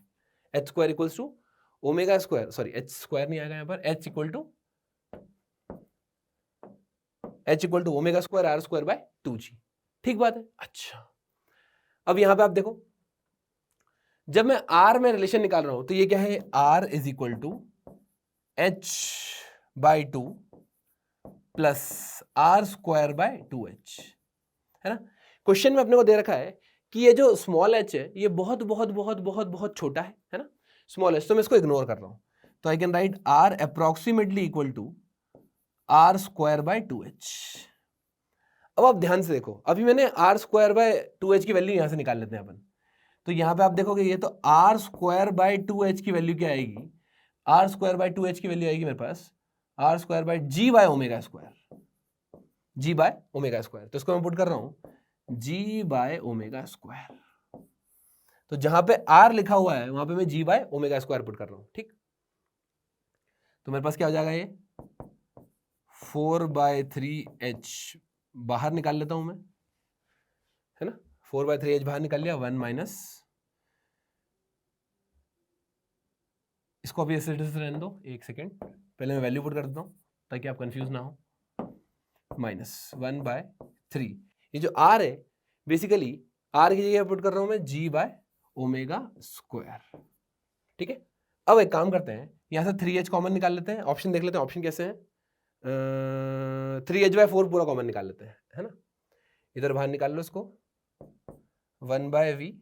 h square equals to omega square, sorry h square नहीं आएगा यहाँ पर, h equal to omega square r square by 2g। ठीक बात है। अच्छा, अब यहां पे आप देखो जब मैं r में रिलेशन निकाल रहा हूं तो ये क्या है, r is equal to h by 2 plus r square by 2h, है ना। क्वेश्चन में अपने को दे रखा है कि ये जो स्मॉल एच है ये बहुत बहुत बहुत बहुत बहुत छोटा है ना, स्मॉल एच, तो मैं इसको इग्नोर कर रहा हूं। तो I can write R approximately equal to R square by 2h। अब आप ध्यान से देखो, अभी मैंने आर स्क्वायर बाय 2h की वैल्यू यहां से निकाल लेते हैं अपन। तो यहां पे आप देखोगे ये तो आर स्क्वायर बाय 2h की वैल्यू क्या आएगी, आर स्क्वायर बाय 2h की वैल्यू आएगी मेरे पास R square by G by omega square, G by omega square. तो इसको मैं पुट कर रहा हूं जी बाय ओमेगा स्क्वायर। तो जहां पे आर लिखा हुआ है वहां पे मैं जी बाय ओमेगा स्क्वायर पुट कर रहा हूं, ठीक। तो मेरे पास क्या हो जाएगा, ये 4/3h बाहर निकाल लेता हूं मैं, है ना, 4/3h बाहर निकाल लिया, 1 माइनस, इसको अभी ऐसे रहने दो, एक सेकेंड, पहले मैं वैल्यू पुट कर देता हूं ताकि आप कंफ्यूज ना हो, -1/3। ये जो आर है बेसिकली आर की जगह पुट कर रहा हूं मैं जी बाय ओमेगा स्क्वायर, ठीक है। अब एक काम करते हैं, यहां से 3h कॉमन निकाल लेते हैं, ऑप्शन देख लेते हैं, ऑप्शन कैसे हैं, 3h/4 पूरा कॉमन निकाल लेते हैं, है ना, इधर बाहर निकाल लो इसको, 1/v,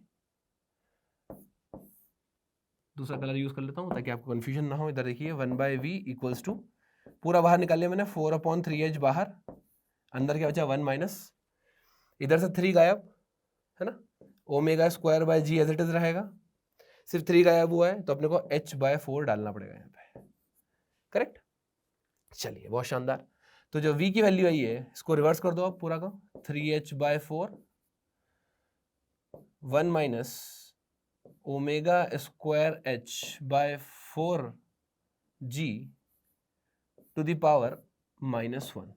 दूसरा कलर यूज कर लेता हूं ताकि आपको कंफ्यूजन ना हो। इधर देखिए 1/v इक्वल्स टू, पूरा बाहर निकाल लिया मैंने, 4/3h बाहर, अंदर क्या बचा 1 माइनस, इधर से 3 गायब, है ना, omega square by G as it is रहेगा, सिर्फ 3 गायब हुआ है तो अपने को h/4 डालना पड़ेगा यहाँ पे, करेक्ट। चलिए बहुत शानदार। तो जो v की वैल्यू आई है इसको रिवर्स कर दो आप पूरा का, 3h/4 1 minus omega square h/4 g to the power -1,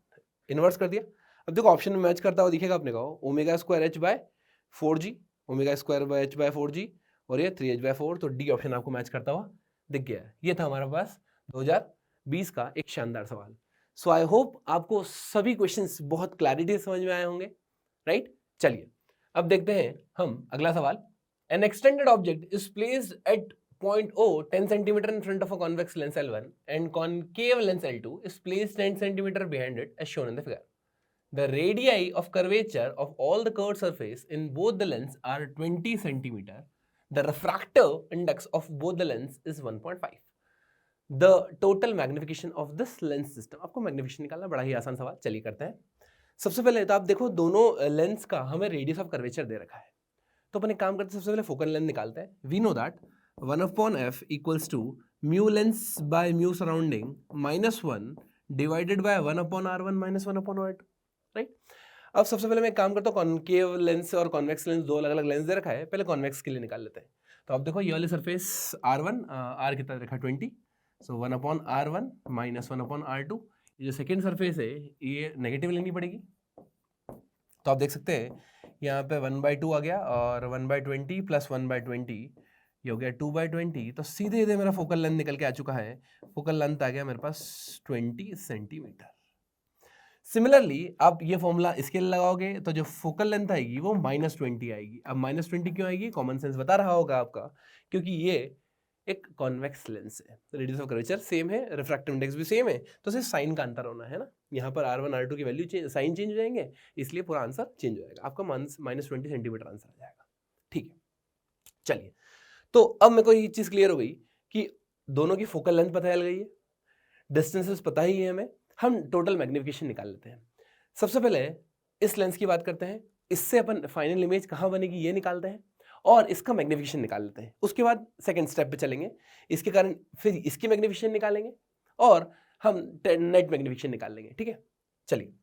inverse कर दिया। अब देखो ऑप्शन में मैच करता हुआ दिखेगा अपने को, omega square h/4g, omega square bye h/4g, और ये 3h/4, तो डी ऑप्शन आपको मैच करता हुआ दिख गया है। ये था हमारे पास 2020 का एक शानदार सवाल। सो आई होप आपको सभी क्वेश्चंस बहुत क्लैरिटी से समझ में आए होंगे, राइट। चलिए अब देखते हैं हम अगला सवाल। N extended object is placed at point O 10 cm in front of a convex lens L1 and concave lens L2 is placed 10 cm behind it as shown in the figure. The radii of curvature of all the curved surface in both the lens are 20 cm. The refractive index of both the lens is 1.5. The total magnification of this lens system. आपको magnification निकालना बड़ा ही आसान सवाल, चलिए करते हैं। सबसे पहले तो आप देखो दोनों लेंस का हमें रेडियस ऑफ कर्वेचर दे रखा है, तो अपन एक काम करते हैं, सबसे पहले फोकल लेंथ निकालते हैं। We know that 1/f equals to mu lens by mu surrounding -1 divided by 1/r1 -1/r2, right. अब सबसे पहले मैं एक काम करता हूँ, कॉन्केव लेंस और कॉन्वेक्स लेंस दो अलग अलग लेंस दे रखा है, पहले कॉन्वेक्स के लिए निकाल लेते हैं। तो आप देखो ये वाली सरफेस r1, r कितना रखा 20, सो 1/r1 -1/r2। ये जो सेकेंड सरफेस है ये नेगेटिव लेनी पड़ेगी, तो आप देख सकते हैं यहाँ पे 1/2 आ गया, और 1/20 प्लस 1/20 ये हो गया 2/20। तो सीधे सीधे मेरा फोकल लेंथ निकल के आ चुका है, फोकल लेंथ आ गया मेरे पास 20 सेंटीमीटर। सिमिलरली आप ये फॉर्मूला इसके लिए लगाओगे तो जो फोकल लेंथ आएगी वो -20 आएगी। अब -20 क्यों आएगी, कॉमन सेंस बता रहा होगा आपका, क्योंकि ये एक कॉन्वेक्स लेंस है, रेडियस ऑफ कर्वेचर सेम है, रिफ्रैक्टिव इंडेक्स भी सेम है, तो सिर्फ साइन का अंतर होना है ना, यहाँ पर r1 r2 की वैल्यू साइन चेंज हो जाएंगे, इसलिए पूरा आंसर चेंज हो जाएगा, आपका -20 सेंटीमीटर आंसर आ जाएगा, ठीक है। चलिए तो अब मेरे को ये चीज क्लियर हो गई कि दोनों की फोकल लेंथ पता चल गई है, डिस्टेंसेस पता ही है हमें, हम टोटल मैग्निफिकेशन निकाल लेते हैं। सबसे पहले इस लेंस की बात करते हैं, इससे अपन फाइनल इमेज कहाँ बनेगी ये निकालते हैं, और इसका मैग्निफिकेशन निकाल लेते हैं। उसके बाद सेकंड स्टेप पे चलेंगे, इसके कारण फिर इसकी मैग्निफिकेशन निकालेंगे, और हम नेट मैग्निफिकेशन निकाल लेंगे, ठीक है। चलिए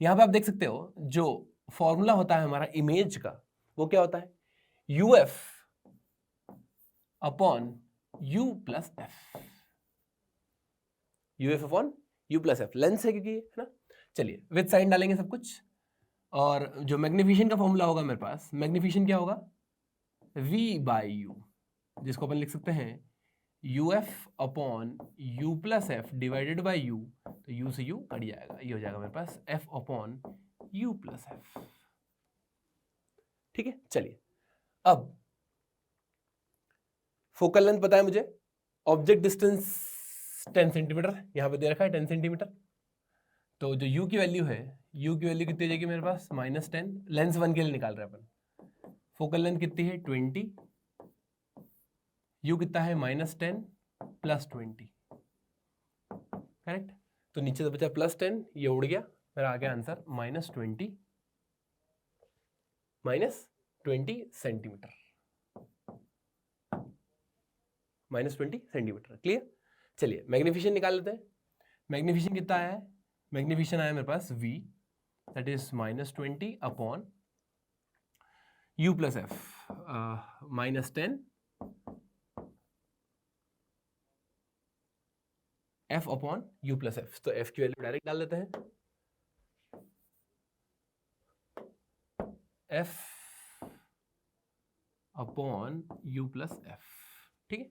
यहाँ पे आप देख सकते हो जो फॉर्मूला होता है हमारा इमेज का, वो क्या होता है, UF upon U plus F, UF upon U plus F, lens है क्योंकि, है ना। चलिए विद साइन डालेंगे सब कुछ, और जो मैग्निफिकेशन का फॉर्मूला होगा मेरे पास, मैग्निफिकेशन क्या होगा, V/U, जिसको अपन लिख सकते हैं UF upon U plus F divided by U, तो U से U कट जाएगा, ये हो जाएगा मेरे पास F upon U plus F, ठीक है। चलिए अब फोकल लेंथ पता है मुझे, ऑब्जेक्ट डिस्टेंस 10 सेंटीमीटर यहाँ पे दे रखा है 10 सेंटीमीटर, तो जो U की वैल्यू है, U की वैल्यू कितनी हो जाएगी मेरे पास, -10, लेंस 1 के लिए निकाल रहे हैं अपन, फोकल लेंथ कितनी है 20, यू कितना है -10 + 20, करेक्ट। तो नीचे से बचा +10, ये उड़ गया, मेरा आ गया आंसर -20 सेंटीमीटर, -20 सेंटीमीटर। क्लियर। चलिए मैग्नीफिकेशन निकाल लेते हैं। मैग्नीफिकेशन कितना आया है? मैग्नीफिकेशन आया मेरे पास V, that is -20 upon U + F, -10 F upon U + F। तो F की वैल्यू डायरेक्ट डाल देते हैं, F अपॉन U + F, ठीक है।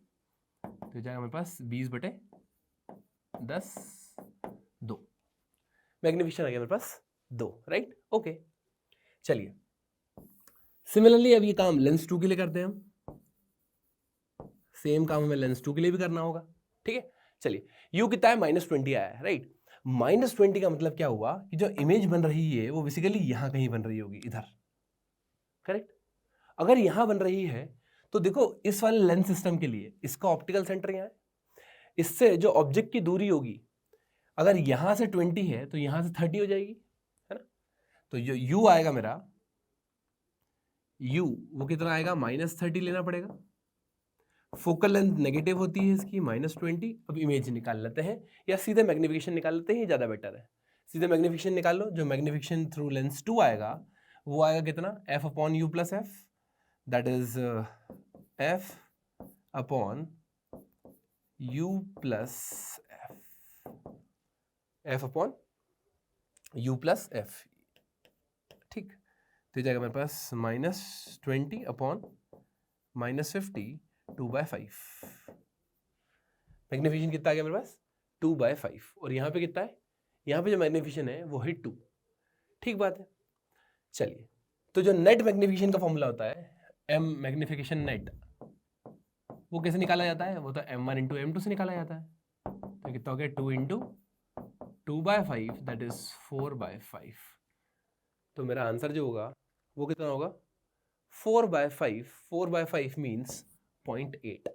तो जाएगा मेरे पास 20/10 2, मैग्नीफिकेशन आ गया मेरे पास 2, राइट। ओके, चलिए सिमिलरली अब ये काम लेंस 2 के लिए करते हैं हम। सेम काम हमें लेंस 2 के लिए भी करना होगा, ठीक है। चलिए U कितना है? -20 आया है, राइट। -20 का मतलब क्या हुआ कि जो इमेज बन रही है वो बेसिकली यहां कहीं बन रही होगी, इधर, करेक्ट। अगर यहां बन रही है तो देखो इस वाले लेंस सिस्टम के लिए इसका ऑप्टिकल सेंटर यहां है, इससे जो ऑब्जेक्ट की दूरी होगी अगर यहां से 20 है तो यहां से 30 हो जाएगी, है ना। तो जो U आएगा मेरा, U वो कितना आएगा? -30 लेना पड़ेगा। फोकल लेंथ नेगेटिव होती है इसकी -20। अब इमेज निकाल लेते हैं या सीधे मैग्नीफिकेशन निकाल लेते हैं, ये ज़्यादा बेटर है। सीधे मैग्नीफिकेशन निकाल लो। जो मैग्नीफिकेशन थ्रू लेंस 2 आएगा वो आएगा कितना? F upon U + F, that is F upon U + F, F upon U + F, ठीक। तो जाएगा मेरे पास -20 अपॉन -50 2/5। मैग्नीफिकेशन कितना आ गया मेरे पास? 2/5। और यहाँ पे कितना है? यहाँ पे जो मैग्नीफिकेशन है वो है 2, ठीक बात है। चलिए तो जो नेट मैग्नीफिकेशन का फॉर्मूला होता है M मैग्नीफिकेशन नेट, वो कैसे निकाला जाता है? वो तो M1 × M2 से निकाला जाता है। तो कितना हो गया? 2 × 2/5, दैट इज 4/5। तो मेरा आंसर जो होगा वो कितना होगा? 4/5। 4/5 means 0.8।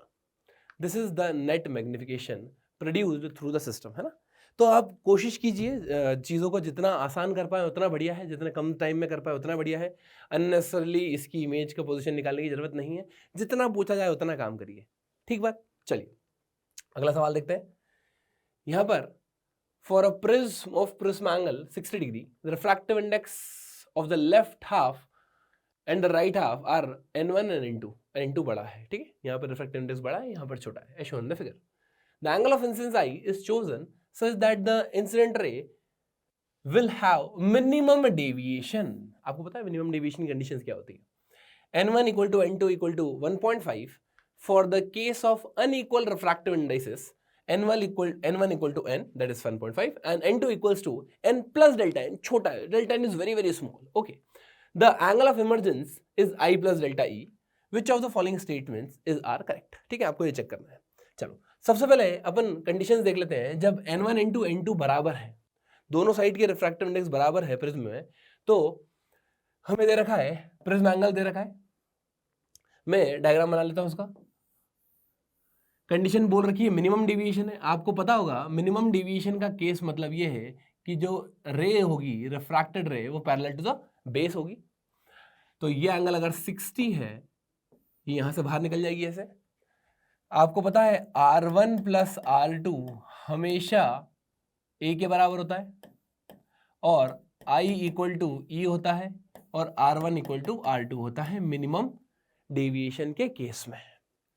This is the net magnification produced through the system, है ना। तो आप कोशिश कीजिए चीज़ों को जितना आसान कर पाए उतना बढ़िया है, जितना कम टाइम में कर पाए उतना बढ़िया है। अननेसेसरली इसकी इमेज का पोजीशन निकालने की जरूरत नहीं है, जितना पूछा जाए उतना काम करिए, ठीक बात। चलिए अगला सवाल देखते हैं। यहाँ पर for a prism of prism angle 60 degree, the refractive index of the left half and the right half are N1 and N2। N2 बड़ा है, ठीक है, यहाँ पर रिफ्रैक्टिव इंडेक्स बड़ा है, यहाँ पर छोटा है, as shown in the figure. The angle of incidence I is chosen such that the incident ray will have minimum deviation. आपको पता है minimum deviation की conditions क्या होती है? N1 = N2 = 1.5 for the case of unequal refractive indices. N1 = N, that is 1.5, and N2 = N plus delta n. छोटा है, delta n is very very small. Okay. The angle of emergence is I plus delta E. Which of the following statements is are correct? ठीक है, आपको ये check करना है। चलो सबसे पहले अपन कंडीशंस देख लेते हैं। जब N1 × N2 बराबर है, दोनों साइड के रिफ्रैक्टिव इंडेक्स बराबर है प्रिज्म में, तो हमें दे रखा है प्रिज्म एंगल दे रखा है। मैं डायग्राम बना लेता हूं उसका। कंडीशन बोल रखी है मिनिमम डेविएशन है। आपको पता होगा मिनिमम डेविएशन का केस मतलब ये है कि जो रे होगी, रिफ्रैक्टेड रे, वो पैरेलल टू द बेस होगी। तो ये एंगल अगर 60 है, ये यहां से बाहर निकल जाएगी ऐसे। आपको पता है R1 + R2 हमेशा A के बराबर होता है, और I = E होता है, और R1 = R2 होता है मिनिमम डेविएशन के केस में।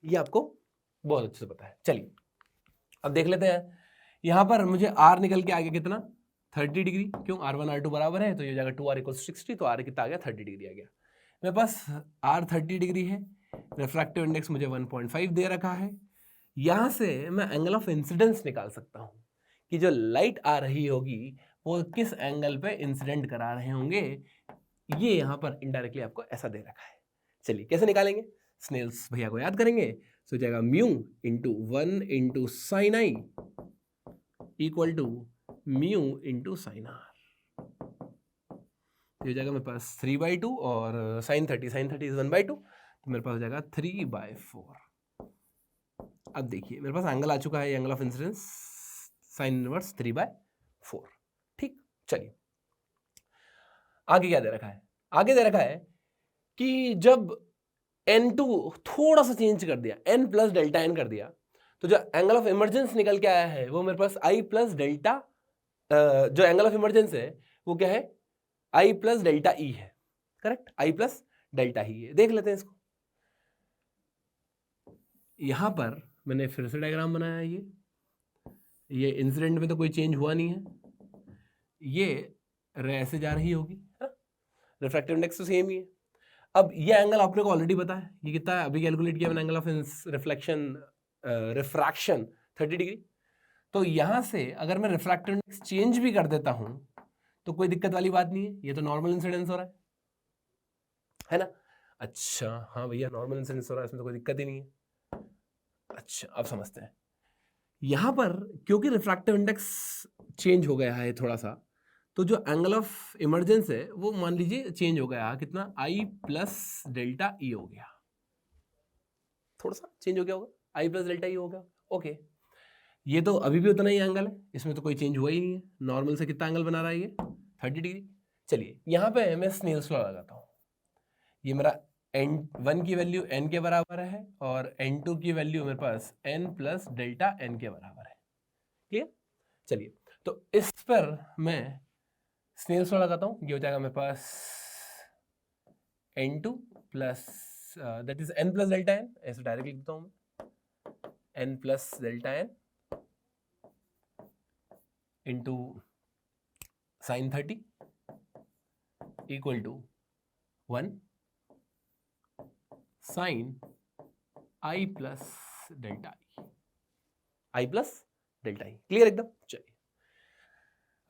ये आपको बहुत अच्छे से पता है। चलिए अब देख लेते हैं। यहां पर मुझे R निकल के आ गया कितना? 30 डिग्री। क्यों? R1 R2 बराबर है, तो ये जाएगा 2R = 60, तो R कितना आ गया? 30 डिग्री आ गया। मेरे पास R 30 डिग्री है, रिफ्रैक्टिव इंडेक्स मुझे 1.5 दे रखा है। यहां से मैं एंगल ऑफ इंसिडेंस निकाल सकता हूं कि जो लाइट आ रही होगी वो किस एंगल पे इंसिडेंट करा रहे होंगे। ये यहां पर इनडायरेक्टली आपको ऐसा दे रखा है। चलिए कैसे निकालेंगे? स्नेल्स भैया को याद करेंगे। तो जाएगा μ × 1 × sin I = μ × sin R। तो ये हो जाएगा मेरे पास 3/2 और sin 30 इज 1/2, तो मेरे पास हो जाएगा 3/4। अब देखिए मेरे पास एंगल आ चुका है, angle of incidence sine inverse 3/4। ठीक, चलिए आगे क्या दे रखा है? आगे दे रखा है कि जब n2 थोड़ा सा चेंज कर दिया, n प्लस डेल्टा n कर दिया, तो जो एंगल ऑफ इमरजेंस निकल के आया है वो मेरे पास i प्लस डेल्टा, जो एंगल ऑफ इमरजेंस है वो क्या है? i प्लस डेल्टा ई है। Correct, i plus delta E है। देख लेते हैं इसको। यहां पर मैंने फिर से डायग्राम बनाया है। ये इंसिडेंट में तो कोई चेंज हुआ नहीं है, ये रे ऐसे जा रही होगी, रिफ्रैक्टिव इंडेक्स तो सेम ही है। अब ये एंगल आपने को ऑलरेडी पता है, ये कितना है? अभी कैलकुलेट किया मैंने, एंगल ऑफ रिफ्रैक्शन 30 डिग्री। तो यहां से अगर मैं रिफ्रैक्टिव इंडेक्स चेंज भी कर देता हूं तो कोई दिक्कत वाली बात नहीं है, ये तो नॉर्मल इंसिडेंस हो रहा है ना? अच्छा हाँ भैया, नॉर्मल इंसिडेंस हो रहा है, इसमें तो कोई दिक्कत ही नहीं है। अच्छा अब समझते हैं। यहां पर क्योंकि रिफ्रैक्टिव इंडेक्स चेंज हो गया है थोड़ा सा, तो जो एंगल ऑफ इमरजेंस है वो मान लीजिए चेंज हो गया, कितना? i प्लस डेल्टा ई हो गया, थोड़ा सा चेंज हो गया होगा, i प्लस डेल्टा ई हो गया। ओके, ये तो अभी भी उतना ही एंगल है, इसमें तो कोई चेंज हुआ ही नहीं है। नॉर्मल से कितना एंगल बना रहा है ये? 30 डिग्री। चलिए यहाँ पे मैं स्नेल्स लॉ लगाता हूँ। ये मेरा n1 की वैल्यू n के बराबर है और n2 की वैल्यू मेरे पास n प्लस डेल्टा n के बराबर है। क्लियर? चलिए तो इस पर मैं स्नेल्स लॉ लगाता हूँ। ये हो जाएगा मेरे पास n2 plus that is n plus delta n, ऐसे डायरेक्ट लिख देता हूँ मैं, n plus delta n into sine 30 equal to 1 sine i plus delta i plus delta i। Clear एकदम? चलिए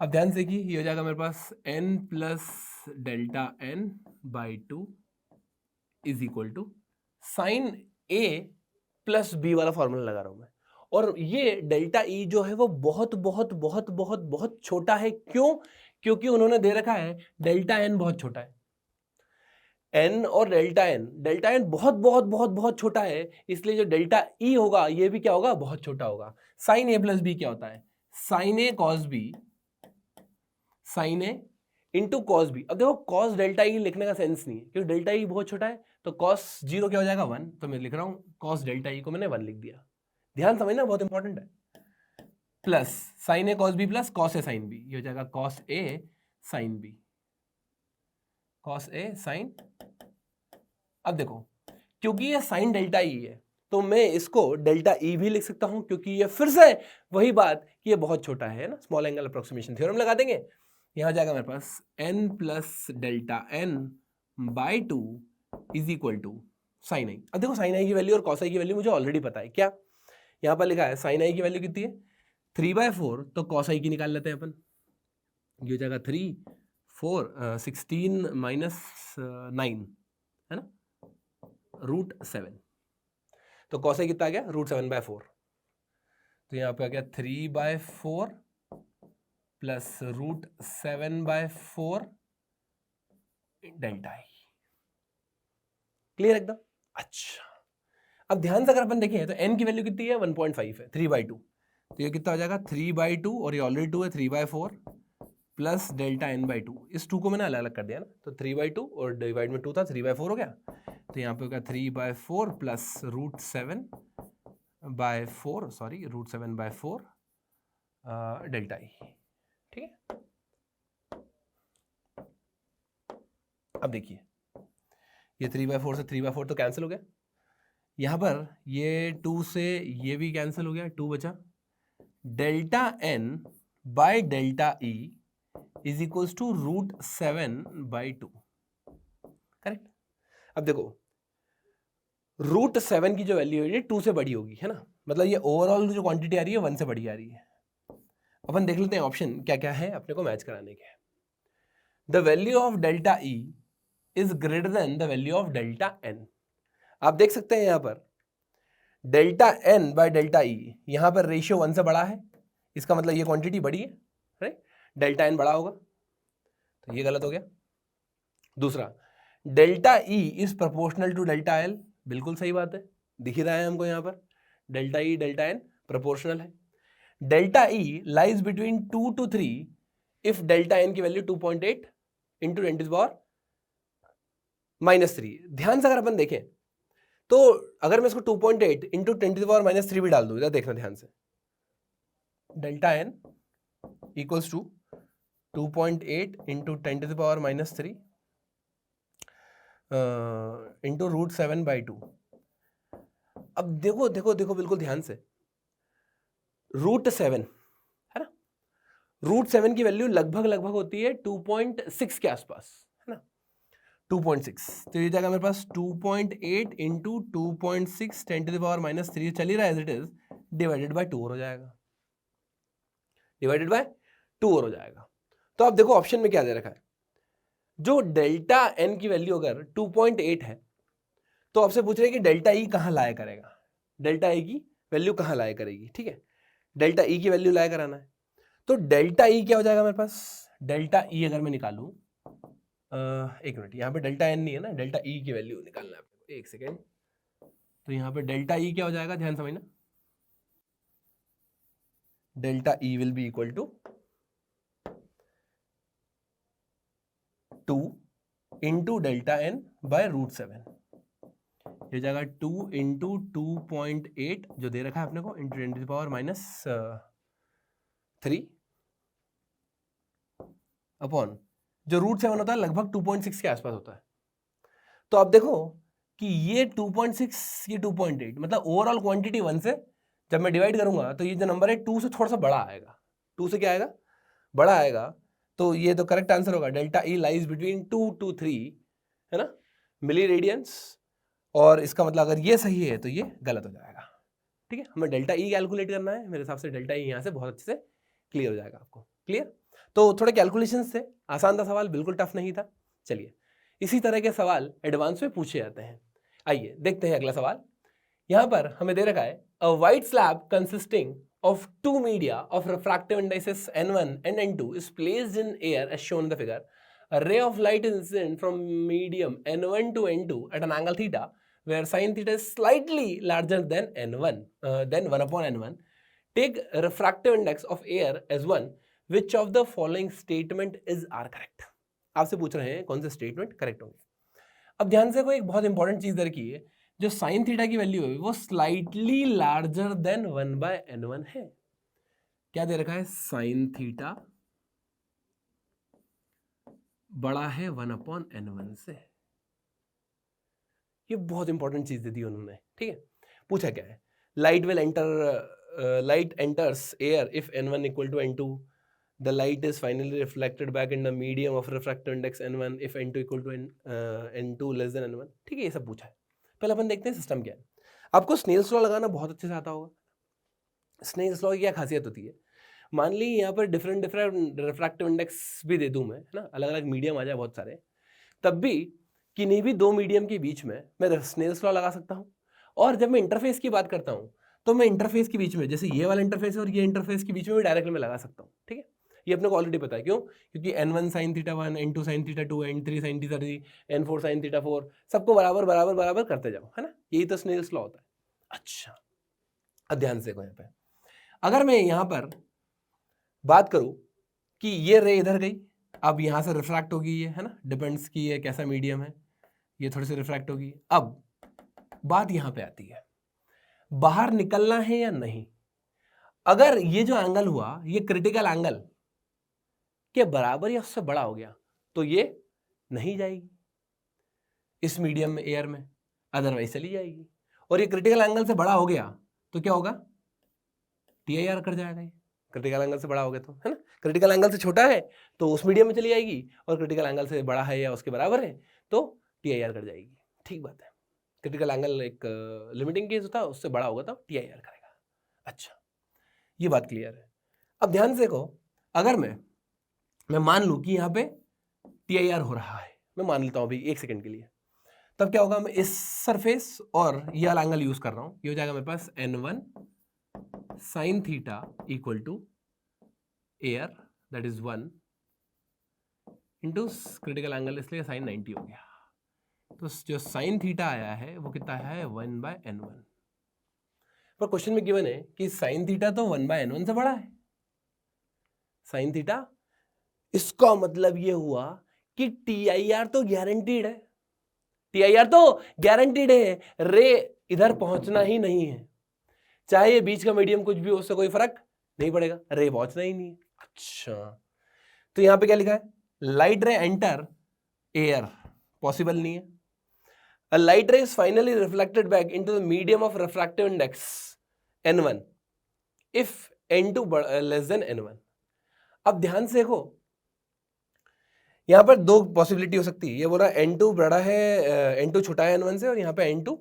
अब ध्यान से कि ये हो जाएगा मेरे पास n plus delta n by 2 is equal to sine a plus b वाला फॉर्मूला लगा रहा हूं मैं। और ये डेल्टा ई जो है वो बहुत बहुत बहुत बहुत बहुत छोटा है। क्यों? क्योंकि उन्होंने दे रखा है डेल्टा एन बहुत छोटा है। एन और डेल्टा एन बहुत बहुत बहुत बहुत छोटा है, इसलिए जो डेल्टा ई होगा ये भी क्या होगा? बहुत छोटा होगा। साइन ए प्लस बी क्या होता है? साइन ए कॉस बी, साइन ए इंटू कॉस बी। अब देखो कॉस डेल्टा ई लिखने का सेंस नहीं है क्योंकि डेल्टा ई बहुत छोटा है, तो कॉस जीरो क्या हो जाएगा? 1। तो मैं लिख रहा हूं कॉस डेल्टा ई को मैंने 1 लिख दिया। ध्यान समझना, बहुत इंपॉर्टेंट है। Plus sign A cos B plus cos A sine B, ये हो जाएगा cos A sine B, cos A sign. अब देखो क्योंकि ये साइन डेल्टा ई है तो मैं इसको डेल्टा ई भी लिख सकता हूं, क्योंकि ये फिर से वही बात कि ये बहुत छोटा है ना, स्मॉल एंगल अप्रोक्सीमेशन थ्योरम लगा देंगे। यहां जाएगा मेरे पास n plus delta n by 2 is equal to sine I. अब देखो साइन आई की वैल्यू और कॉस आई की वैल्यू मुझे ऑलरेडी पता है। क्या यहां पर लिखा है? साइन आई की वैल्यू कितनी है? 3/4, तो कॉस आई की निकाल लेते हैं अपन। ये हो जाएगा 3 4 16 माइनस 9 है ना, √7। तो कॉस आई कितना आ गया? √7/4। तो यहाँ पे आ गया 3/4 प्लस √7/4 डेल्टा आई। क्लियर एकदम? अच्छा अब ध्यान से अगर अपन देखें तो n की वैल्यू कितनी है? 1.5 है, 3/2। तो ये कितना हो जाएगा? 3/2 और ये ऑलरेडी 2 है, 3/4 प्लस डेल्टा n/2। इस 2 को मैंने अलग अलग कर दिया ना, तो 3/2 और डिवाइड में 2 था, 3/4 हो गया। तो यहाँ पे होगा 3/4 प्लस √7/4 सॉरी √7/4 डेल्टा ई। ठीक है, अब देखिए ये 3/4 से 3/4 तो कैंसिल हो गया। यहां पर ये 2 से ये भी कैंसिल हो गया, 2 बचा। Delta n by delta E is equals to √7/2। Correct? अब देखो √7 की जो वैल्यू है ये 2 से बड़ी होगी, है ना, मतलब ये ओवरऑल जो क्वांटिटी आ रही है 1 से बड़ी आ रही है। अपन देख लेते हैं ऑप्शन क्या क्या है अपने को मैच कराने के। The value of delta E is greater than the value of delta N. आप देख सकते हैं यहां पर delta N by delta E, यहां पर रेशियो 1 से बड़ा है, इसका मतलब ये क्वांटिटी बड़ी है, राइट? डेल्टा एन बड़ा होगा, तो ये गलत हो गया। दूसरा, delta E is proportional to delta L, बिल्कुल सही बात है, दिख ही रहा है हमको यहाँ पर, delta E delta N proportional है। Delta E lies between 2 to 3 if delta N की वैल्यू 2.8 इंटू 10⁻³ ध्यान से अगर अपन देखें तो अगर मैं इसको 2.8 इंटू 10⁻³ भी डाल दूं, इधर देखना ध्यान से, delta N equals to 2.8 into 10⁻³ into √7/2। अब देखो देखो देखो बिल्कुल ध्यान से, √7 है ना, √7 की वैल्यू लगभग लगभग होती है 2.6 के आसपास, है ना, 2.6। तो ये जाएगा मेरे पास 2.8 इंटू 2.6 10⁻³ चल ही रहा है as it is, divided by 2 हो जाएगा, डिवाइडेड बाय 2 हो जाएगा। तो आप देखो ऑप्शन में क्या दे रखा है, जो डेल्टा एन की वैल्यू अगर 2.8 है तो आपसे पूछ रहे हैं कि डेल्टा ई कहां लाया करेगा, डेल्टा ई की वैल्यू कहां लाया करेगी, ठीक है, डेल्टा ई की वैल्यू लाया कराना है। तो डेल्टा ई क्या हो जाएगा मेरे पास, डेल्टा ई अगर मैं निकालूं, एक मिनट, यहाँ पे डेल्टा एन नहीं है ना, डेल्टा ई की वैल्यू निकालना है, एक सेकेंड। तो यहाँ पे डेल्टा ई क्या हो जाएगा, ध्यान समझना, delta E will be equal to 2 into delta N by √7, ये जाएगा 2 इंटू 2.8 जो दे रखा है अपने को इंटू 10⁻³ अपॉन जो √7 होता है लगभग 2.6 के आसपास होता है। तो आप देखो कि ये 2.6 ये 2.8 मतलब ओवरऑल क्वांटिटी 1 से जब मैं डिवाइड करूंगा तो ये जो नंबर है 2 से थोड़ा सा बड़ा आएगा, 2 से क्या आएगा, बड़ा आएगा। तो ये तो करेक्ट आंसर होगा, delta E lies between 2 to 3 है ना मिली रेडियंस, और इसका मतलब अगर ये सही है तो ये गलत हो जाएगा, ठीक है। हमें डेल्टा ई कैलकुलेट करना है, मेरे हिसाब से डेल्टा ई यहाँ से बहुत अच्छे से क्लियर हो जाएगा आपको, क्लियर। तो थोड़े कैलकुलेशंस थे, आसान था सवाल, बिल्कुल टफ नहीं था। चलिए इसी तरह के सवाल एडवांस में पूछे जाते हैं, आइए देखते हैं अगला सवाल। यहाँ पर हमें दे रखा है अ white slab consisting of two media of refractive indices n1 and n2 is placed in air as shown in the figure. A ray of light is incident from medium n1 to n2 at an angle theta where sin theta is slightly larger than n1 then 1 upon n1. Take refractive index of air as 1. Which of the following statement is are correct? आपसे पूछ रहे हैं कौन से statement correct होंगे। अब ध्यान से कोई एक बहुत इंपॉर्टेंट चीज दर की है, जो साइन थीटा की वैल्यू है वो स्लाइटली लार्जर देन 1/n1 है। क्या दे रखा है, साइन थीटा बड़ा है 1/n1 से, ये बहुत इंपॉर्टेंट चीज दे दी उन्होंने, ठीक है। पूछा क्या है, light enters air if n1 equal to n2, the light is finally reflected back in the medium of refractive index n1 if n2 equal to n2 less than n1, ठीक है। ये सब पूछा है। पहले अपन देखते हैं सिस्टम क्या है। आपको स्नेल्स लॉ लगाना बहुत अच्छे से आता होगा। स्नेल्स लॉ की क्या खासियत होती है, मान ली यहाँ पर डिफरेंट रिफ्रैक्टिव इंडेक्स भी दे दूं मैं, है ना, अलग अलग मीडियम आ जाए बहुत सारे, तब भी किन्हीं भी दो मीडियम के बीच में मैं स्नेल्स लॉ लगा सकता हूँ। और जब मैं इंटरफेस की बात करता हूँ तो मैं इंटरफेस के बीच में, जैसे ये वाला इंटरफेस है और ये इंटरफेस के बीच में भी डायरेक्टली मैं लगा सकता हूँ, ठीक है। ये अपने को ऑलरेडी पता है, क्यों, क्योंकि n1 sin theta 1, n2 sin theta 2, n3 sin theta 3, n4 sin theta 4, सबको बराबर बराबर बराबर करते जाओ, है ना, यही तो स्नेल्स लॉ होता है। अच्छा, अब ध्यान से देखो यहाँ पे, अगर मैं यहाँ पर बात करूं कि ये रे इधर गई, अब यहाँ से रिफ्रैक्ट होगी ये, है ना, डिपेंड्स की ये कैसा मीडियम है, ये थोड़ी सी रिफ्रैक्ट होगी। अब बात यहाँ पे आती है, बाहर निकलना है या नहीं। अगर ये जो एंगल हुआ ये क्रिटिकल एंगल के बराबर या उससे बड़ा हो गया तो ये नहीं जाएगी इस मीडियम में, एयर में, अदरवाइज चली जाएगी। और ये क्रिटिकल एंगल से बड़ा हो गया तो क्या होगा, TIR कर जाएगा। ये क्रिटिकल एंगल से बड़ा हो गया तो, है ना, क्रिटिकल एंगल से छोटा है तो उस मीडियम में चली जाएगी, और क्रिटिकल एंगल से बड़ा है या उसके बराबर है तो TIR कर जाएगी। ठीक बात है, क्रिटिकल एंगल एक लिमिटिंग केस होता है, उससे बड़ा होगा तो TIR करेगा। अच्छा, ये बात क्लियर है। अब ध्यान से देखो, अगर मैं मान लूं कि यहाँ पे TIR हो रहा है, मैं मान लेता हूँ अभी 1 सेकंड के लिए, तब क्या होगा, मैं इस सरफेस और ये वाला एंगल यूज कर रहा हूँ, ये हो जाएगा मेरे पास n1 sin theta equal to air that is 1 into critical angle, इसलिए साइन 90 हो गया। तो जो साइन थीटा आया है वो कितना है 1/n1। पर क्वेश्चन में गिवन है कि साइन थीटा तो 1/n1 से बड़ा है। साइन थीटा, इसका मतलब ये हुआ कि TIR तो गारंटीड है, TIR तो गारंटीड है, रे इधर पहुंचना ही नहीं है, चाहे ये बीच का मीडियम कुछ भी हो, उससे कोई फर्क नहीं पड़ेगा, रे पहुंचना ही नहीं है। अच्छा, तो यहां पे क्या लिखा है, लाइट रे एंटर एयर, पॉसिबल नहीं है। A light ray is finally reflected back into the medium of refractive index n1 if n2 less than n1। अब ध्यान से देखो, यहां पर दो पॉसिबिलिटी हो सकती है। ये बोल रहा है n2 बड़ा है, n2 छोटा है n1 से, और यहां पे n2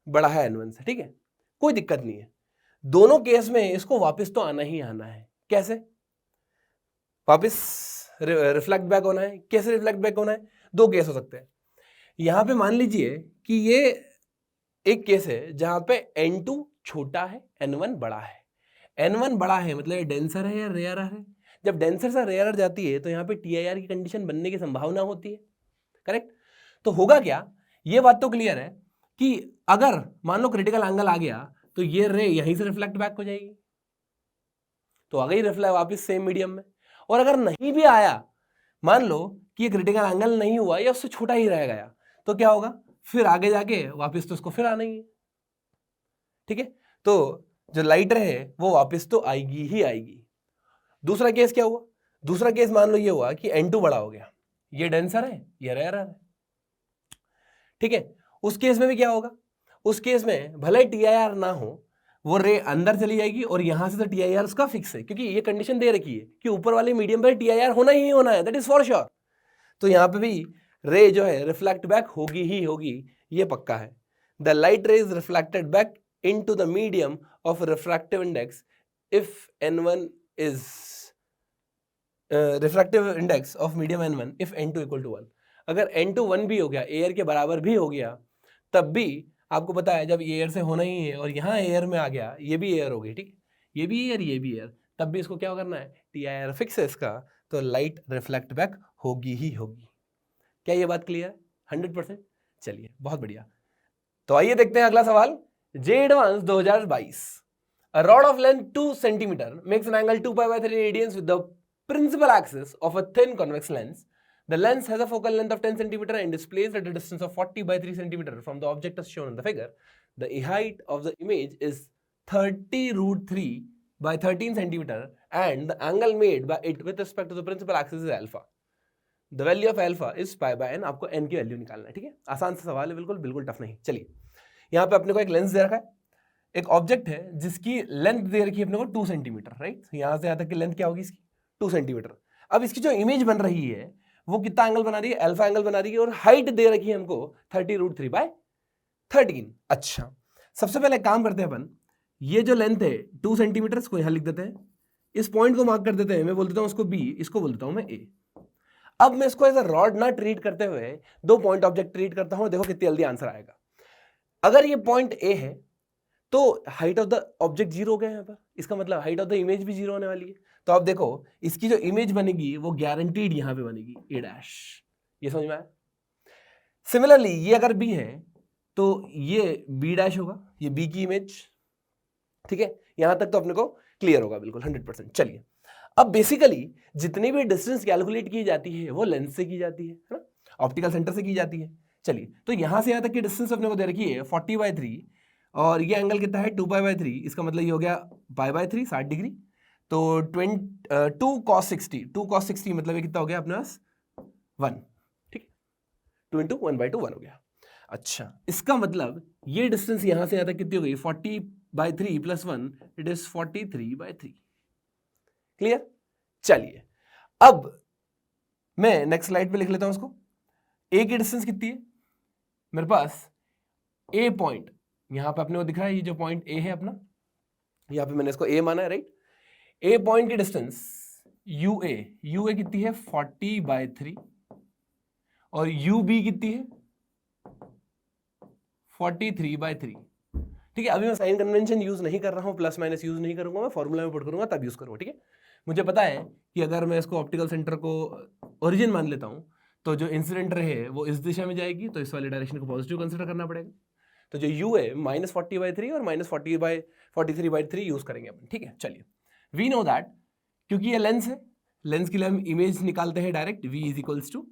बड़ा है n1 से, ठीक है, कोई दिक्कत नहीं है। दोनों केस में इसको वापस तो आना ही आना है। कैसे वापस रिफ्लेक्ट बैक होना है? कैसे रिफ्लेक्ट बैक होना है? दो केस हो सकते हैं। यहां पे मान लीजिए कि ये एक केस है जहां पे n2 छोटा है, n1 बड़ा है। n1 बड़ा है मतलब ये डेंसर है या रेयर है? जब डेंसर से रेयर जाती है तो यहाँ पे TIR की कंडीशन बनने की संभावना होती है, करेक्ट? तो होगा क्या, ये बात तो क्लियर है कि अगर मान लो क्रिटिकल एंगल आ गया तो ये रे यहीं से रिफ्लेक्ट बैक हो जाएगी, तो आ गई रिफ्लेक्ट वापस सेम मीडियम में। और अगर नहीं भी आया, मान लो कि ये क्रिटिकल एंगल नहीं हुआ या उससे छोटा ही रह गया, तो क्या होगा, फिर आगे जाके वापस तो उसको फिर आना ही है, ठीक है? तो जो लाइट रे है वो वापस तो आएगी ही आएगी। दूसरा केस क्या हुआ? दूसरा केस मान लो ये हुआ कि n2 बड़ा हो गया, ये डेंसर है, ये रेयर है, ठीक है? उस केस में भी क्या होगा? उस केस में भले TIR ना हो, वो रे अंदर चली जाएगी और यहां से तो TIR उसका फिक्स है, क्योंकि ये कंडीशन दे रखी है कि ऊपर वाले मीडियम पर TIR होना ही होना है, दैट इज फॉर श्योर। तो यहां पे भी रे जो है रिफ्लेक्ट बैक होगी ही होगी, ये पक्का है। The light ray is reflected back into the medium of refractive index if n1 is refractive index of medium n1 if n2 equal to 1। अगर n2 1 भी हो गया, एयर के बराबर भी हो गया, तब भी आपको पता है जब एयर से होना ही है और यहाँ एयर में आ गया, ये भी एयर हो गई, ठीक, ये भी एयर, ये भी एयर, तब भी इसको क्या करना है, TIR फिक्स है इसका, तो लाइट रिफ्लेक्ट बैक होगी ही होगी। क्या ये बात क्लियर है 100%? चलिए बहुत बढ़िया। तो आइए देखते हैं अगला सवाल। जे advance 2022, a rod of length 2 centimeter makes an angle 2π/3 radians with the principal axis of a thin convex lens. The lens has a focal length of 10 centimeter and is placed at a distance of 40/3 centimeter from the object as shown in the figure. The height of the image is 30√3/13 centimeter and the angle made by it with respect to the principal axis is alpha. The value of alpha is π/n, आपको n की value निकालना है, ठीक है? आसान सा सवाल है, बिल्कुल बिल्कुल टफ नहीं। चलिए, यहाँ पे अपने को एक लेंस दे रखा है, एक ऑब्जेक्ट है जिसकी लेंथ दे रखी है अपने को 2 सेंटीमीटर, राइट? यहाँ से यहाँ तक की लेंथ क्या होगी इसकी 2 सेंटीमीटर। अब इसकी जो इमेज बन रही है वो कितना एंगल बना रही है, अल्फा एंगल बना रही है, और हाइट दे रखी है हमको 30√3/13। अच्छा, सबसे पहले काम करते हैं अपन, ये जो लेंथ है 2 सेंटीमीटर, इसको यहाँ लिख देते हैं, इस पॉइंट को मार्क कर देते हैं, मैं बोल देता हूँ उसको B, इसको बोल देता हूँ मैं A। अब मैं इसको एज अ रॉड ना ट्रीट करते हुए दो पॉइंट ऑब्जेक्ट ट्रीट करता हूं, देखो कितनी जल्दी आंसर आएगा। अगर ये पॉइंट ए है तो हाइट ऑफ द ऑब्जेक्ट 0 हो गया यहां पर, इसका मतलब हाइट ऑफ द इमेज भी 0 होने वाली है। तो आप देखो इसकी जो इमेज बनेगी वो गारंटीड यहां पे बनेगी A डैश, ये समझ में आया? सिमिलरली ये अगर B है तो ये B डैश होगा, ये B की इमेज, ठीक है? यहां तक तो अपने को क्लियर होगा बिल्कुल 100%। चलिए, अब बेसिकली जितनी भी डिस्टेंस कैलकुलेट की जाती है वो लेंस से की जाती है ना, ऑप्टिकल सेंटर से की जाती है। चलिए, तो यहां से यहां तक की डिस्टेंस अपने को दे रखी है 40/3, और ये एंगल कितना है 2π/3, इसका मतलब ये हो गया π/3 60 डिग्री। तो 2 cos 60 मतलब ये कितना हो गया अपने पास 1, ठीक है? 2 × 1/2 1 हो गया। अच्छा, इसका मतलब ये डिस्टेंस यहां से यहां तक कितनी हो गई 40/3 + 1, इट इज 43/3। क्लियर? चलिए, अब मैं नेक्स्ट स्लाइड पे लिख लेता हूं उसको। ए की डिस्टेंस कितनी है मेरे पास, ए पॉइंट यहां पे अपने को दिख रहा है, ये जो पॉइंट ए है अपना, यहां पे मैंने इसको ए माना है, राइट? ए पॉइंट की डिस्टेंस यूए कितनी है 40/3, और यूबी कितनी है 43/3, ठीक है? अभी मैं साइन कन्वेंशन यूज नहीं कर रहा हूं, प्लस माइनस यूज नहीं करूंगा, मैं फॉर्मूला में पुट करूंगा तब यूज करूंगा, ठीक है? मुझे पता है कि अगर मैं इसको ऑप्टिकल सेंटर को ओरिजिन मान लेता हूँ तो जो इंसिडेंट रे है वो इस दिशा में जाएगी, तो इस वाले डायरेक्शन को पॉजिटिव कंसिडर करना पड़ेगा। तो जो u है -40/3 और -43/3 यूज करेंगे अपन, ठीक है। चलिए, वी नो दैट क्योंकि ये लेंस है, लेंस के लिए हम इमेज निकालते हैं direct, v is equals to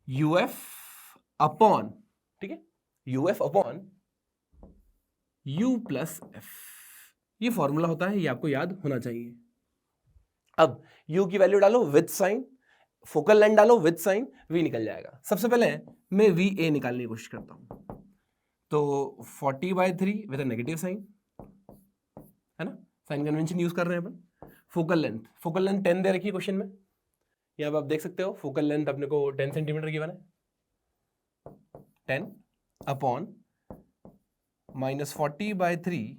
uf upon, ठीक है, uf upon u plus f। ये फॉर्मूला होता है, ये आपको याद होना चाहिए। अब u की वैल्यू डालो विद साइन, फोकल लेंथ डालो विद साइन, v निकल जाएगा। सबसे पहले मैं va निकालने की कोशिश करता हूं, तो 40/3 विद नेगेटिव साइन, है ना, साइन कन्वेंशन यूज कर रहे हैं अपन। फोकल लेंथ 10 दे रखी है क्वेश्चन में, यहाँ पे आप देख सकते हो फोकल लेंथ अपने को 10 सेंटीमीटर गिवन है, 10 अपॉन -40/3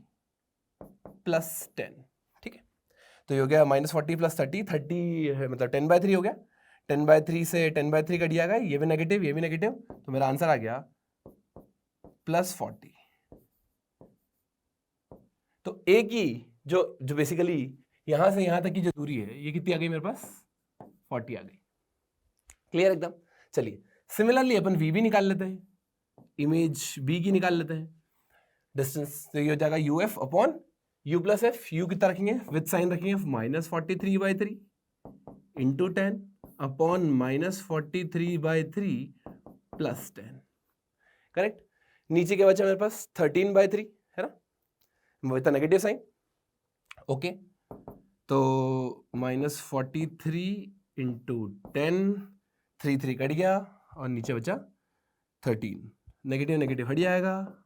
प्लस 10, ठीक है। तो ये हो गया -40 प्लस 30 है, मतलब 10/3 हो गया। 10/3 से 10/3 कट जाएगा, ये भी नेगेटिव ये भी नेगेटिव, तो मेरा आंसर आ गया +40। तो ए की जो बेसिकली यहां से यहां तक की जो दूरी है, ये कितनी आ गई मेरे पास, 40 आ गई। क्लियर एकदम। चलिए, सिमिलरली अपन v भी निकाल लेते हैं, इमेज b की निकाल लेते हैं। डिस्टेंस तो ये हो जाएगा uf upon u plus f, u कितना रखेंगे विद साइन रखेंगे, -43/3 इंटू 10 अपॉन -43/3 प्लस 10, करेक्ट। नीचे क्या बचा मेरे पास 13/3, है ना, वो इतना नेगेटिव साइन, ओके। तो -43 इंटू 10, 3 कट गया और नीचे बचा 13, नेगेटिव नेगेटिव हट जाएगा,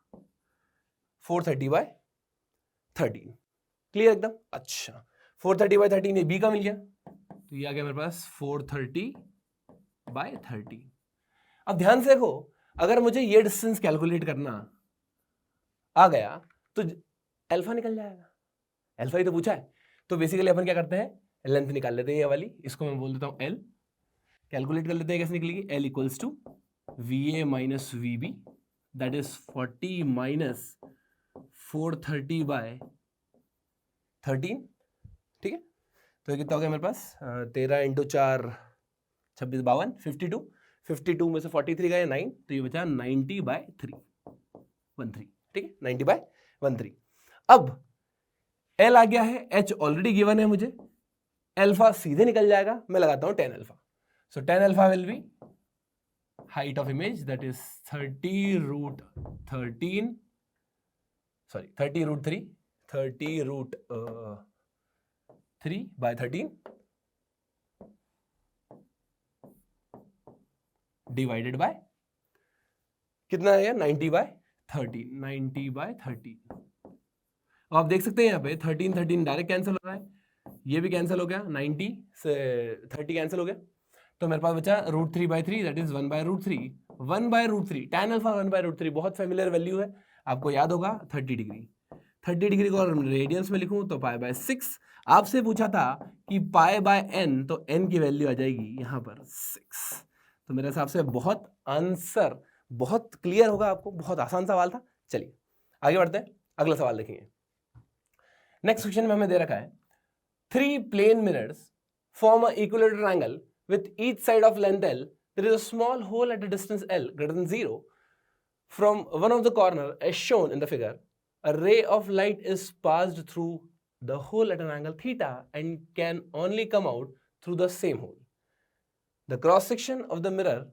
430/13। क्लियर एकदम। अच्छा, 430/13 ये बी का मिल गया, तो ये आ गया मेरे पास 430/13। अब ध्यान से देखो, अगर मुझे ये डिस्टेंस कैलकुलेट करना आ गया तो अल्फा निकल जाएगा, अल्फा ही तो पूछा है। तो बेसिकली अपन क्या करते हैं, लेंथ निकाल लेते हैं, ये वाली, इसको मैं बोल देता हूं एल। कैलकुलेट कर लेते हैं, कैसे निकलेगी, L equals to VA minus VB, that is 40 minus 430/13, ठीक है। तो ये कितना हो गया मेरे पास, 13 इंटू 4 26 52, 52 में से 43 गए 9, तो ये बचा 90/3, 13, ठीक है, 90/13। अब L आ गया है, H ऑलरेडी गिवन है मुझे, अल्फा सीधे निकल जाएगा, मैं लगाता हूं 10 alpha. So 10 alpha will be height of image, that is 30√3 30√3/13 divided by कितना है, 90/13, 90/13। अब आप देख सकते हैं यहाँ पे 13 डायरेक्ट कैंसिल हो रहा है, ये भी कैंसिल हो गया, 90 से 30 कैंसिल हो गया, तो मेरे पास बचा √3/3, दैट इज 1/√3, 1/√3 tan अल्फा 1/√3, बहुत फेमिलियर वैल्यू है, आपको याद होगा 30 डिग्री। 30 डिग्री को अगर रेडियंस में लिखूं तो π/6। आपसे पूछा था कि π/n, तो n की वैल्यू आ जाएगी यहाँ पर 6। तो मेरे हिसाब से बहुत आंसर बहुत क्लियर होगा आपको, बहुत आसान सवाल था। चलिए आगे बढ़ते हैं, अगला सवाल देखेंगे। नेक्स्ट क्वेश्चन में हमें दे रखा है 3 plane mirrors form a equilateral angle with each side of length L, there is a small hole at a distance L greater than 0 from one of the corner as shown in the figure. A ray of light is passed through the hole at an angle theta and can only come out through the same hole. The cross section of the mirror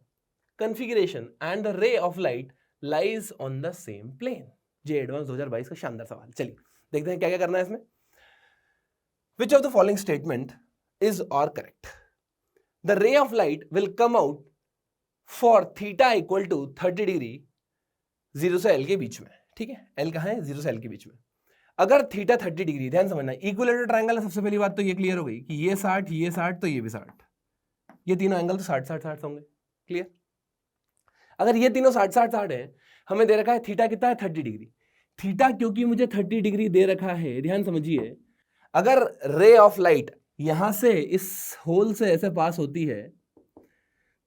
configuration and the ray of light lies on the same plane. J advance 2022 का शानदार सवाल। चलिए देखते हैं क्या क्या करना है इसमें। Which of the following statement is or correct? The ray of light will come out for theta equal to 30 degree 0 से L के बीच में, ठीक है। L कहाँ है, 0 से L के बीच में। अगर थीटा 30 डिग्री, ध्यान समझना, इक्विलेटरल ट्रायंगल है, सबसे पहली बात तो ये क्लियर हो गई कि ये 60 ये 60 तो ये भी 60, ये तीनों एंगल तो 60 60 60 होंगे, क्लियर। अगर ये तीनों 60 60 60 है, हमें दे रखा है थीटा कितना है 30 डिग्री। थीटा क्योंकि मुझे 30 डिग्री दे रखा है, ध्यान समझिए, अगर रे ऑफ लाइट यहां से इस होल से ऐसे पास होती है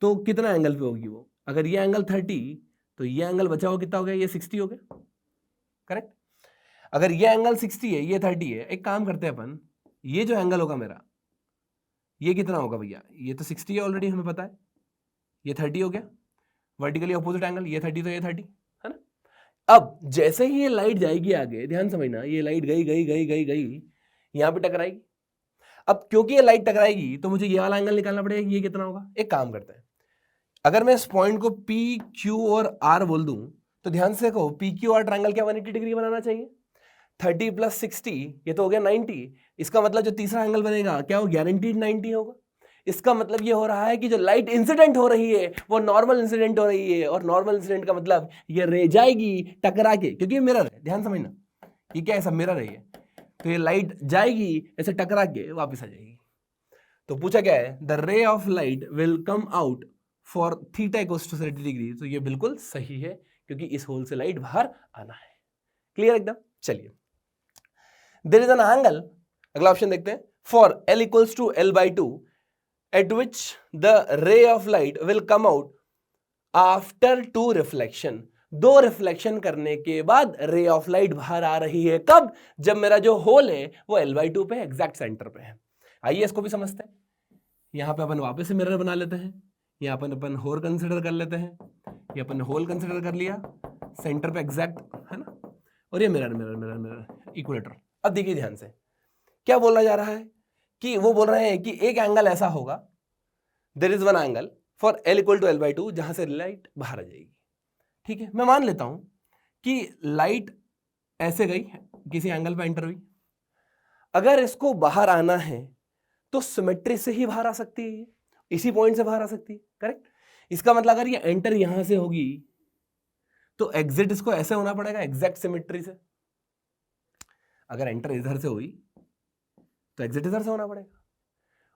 तो कितना एंगल पे होगी वो, अगर ये एंगल 30 तो ये एंगल बचा हुआ कितना हो गया, ये 60 हो गया, करेक्ट। अगर ये एंगल 60 है, ये 30 है, एक काम करते हैं अपन, ये जो एंगल होगा मेरा, ये कितना होगा भैया, ये तो 60 है ऑलरेडी हमें पता है, ये 30 हो गया, वर्टिकली अपोजिट एंगल, ये 30 तो ये 30 है ना। अब जैसे ही ये लाइट जाएगी आगे, ध्यान समझना, ये लाइट गई गई गई गई गई, यहां पे टकराएगी। अब क्योंकि ये लाइट टकराएगी तो मुझे ये वाला एंगल निकालना पड़ेगा, ये कितना होगा। एक काम करते हैं, अगर मैं इस पॉइंट को पी क्यू और आर बोल दूं तो ध्यान से देखो, पी क्यू आर ट्रायंगल क्या 180 डिग्री बनाना चाहिए। 30 + 60 ये तो हो गया 90। इसका मतलब जो तीसरा एंगल बनेगा क्या हो, गारंटीड 90 होगा। इसका मतलब ये हो रहा है कि जो लाइट इंसिडेंट हो रही है वो नॉर्मल इंसिडेंट हो रही है, और नॉर्मल इंसिडेंट का मतलब ये रे जाएगी टकरा के, क्योंकि ये मिरर है, ध्यान समझना, ये क्या है, सब मिरर है ये, तो ये लाइट जाएगी ऐसे टकरा के वापस आ जाएगी। तो पूछा क्या है, the ray of light will come out for theta equals to 30 degree. तो ये बिल्कुल सही है, क्योंकि इस होल से लाइट बाहर आना है। क्लियर एकदम। चलिए, देयर इज एन एंगल, अगला ऑप्शन देखते हैं, for L equals to L/2 at which the ray of light will come out after 2 reflection. 2 reflection करने के बाद रे ऑफ लाइट बाहर आ रही है। कब, जब मेरा जो होल है वो L/2 पे एग्जैक्ट सेंटर पे है। आइए इसको भी समझते हैं। यहां पे अपन वापस से मिरर बना लेते हैं, यहाँ अपन होल कंसिडर कर लेते हैं, ये अपन होल कंसिडर कर लिया, सेंटर पे एग्जैक्ट है ना, और ये mirror mirror mirror mirror equator. अब देखिए ध्यान से, क्या बोला जा रहा है कि वो बोल रहे हैं कि एक एंगल ऐसा होगा, there is one angle for L equal to L/2 जहां से लाइट बाहर आ जाएगी। ठीक है, मैं मान लेता हूं कि लाइट ऐसे गई, किसी एंगल पे एंटर हुई, अगर इसको बाहर आना है तो सिमेट्री से ही बाहर आ सकती है, इसी पॉइंट से बाहर आ सकती है, करेक्ट। इसका मतलब अगर ये एंटर यहां से होगी तो एग्जिट इसको ऐसे होना पड़ेगा, एग्जैक्ट सिमेट्री से। अगर एंटर इधर से हुई तो एग्जिट इधर से होना पड़ेगा।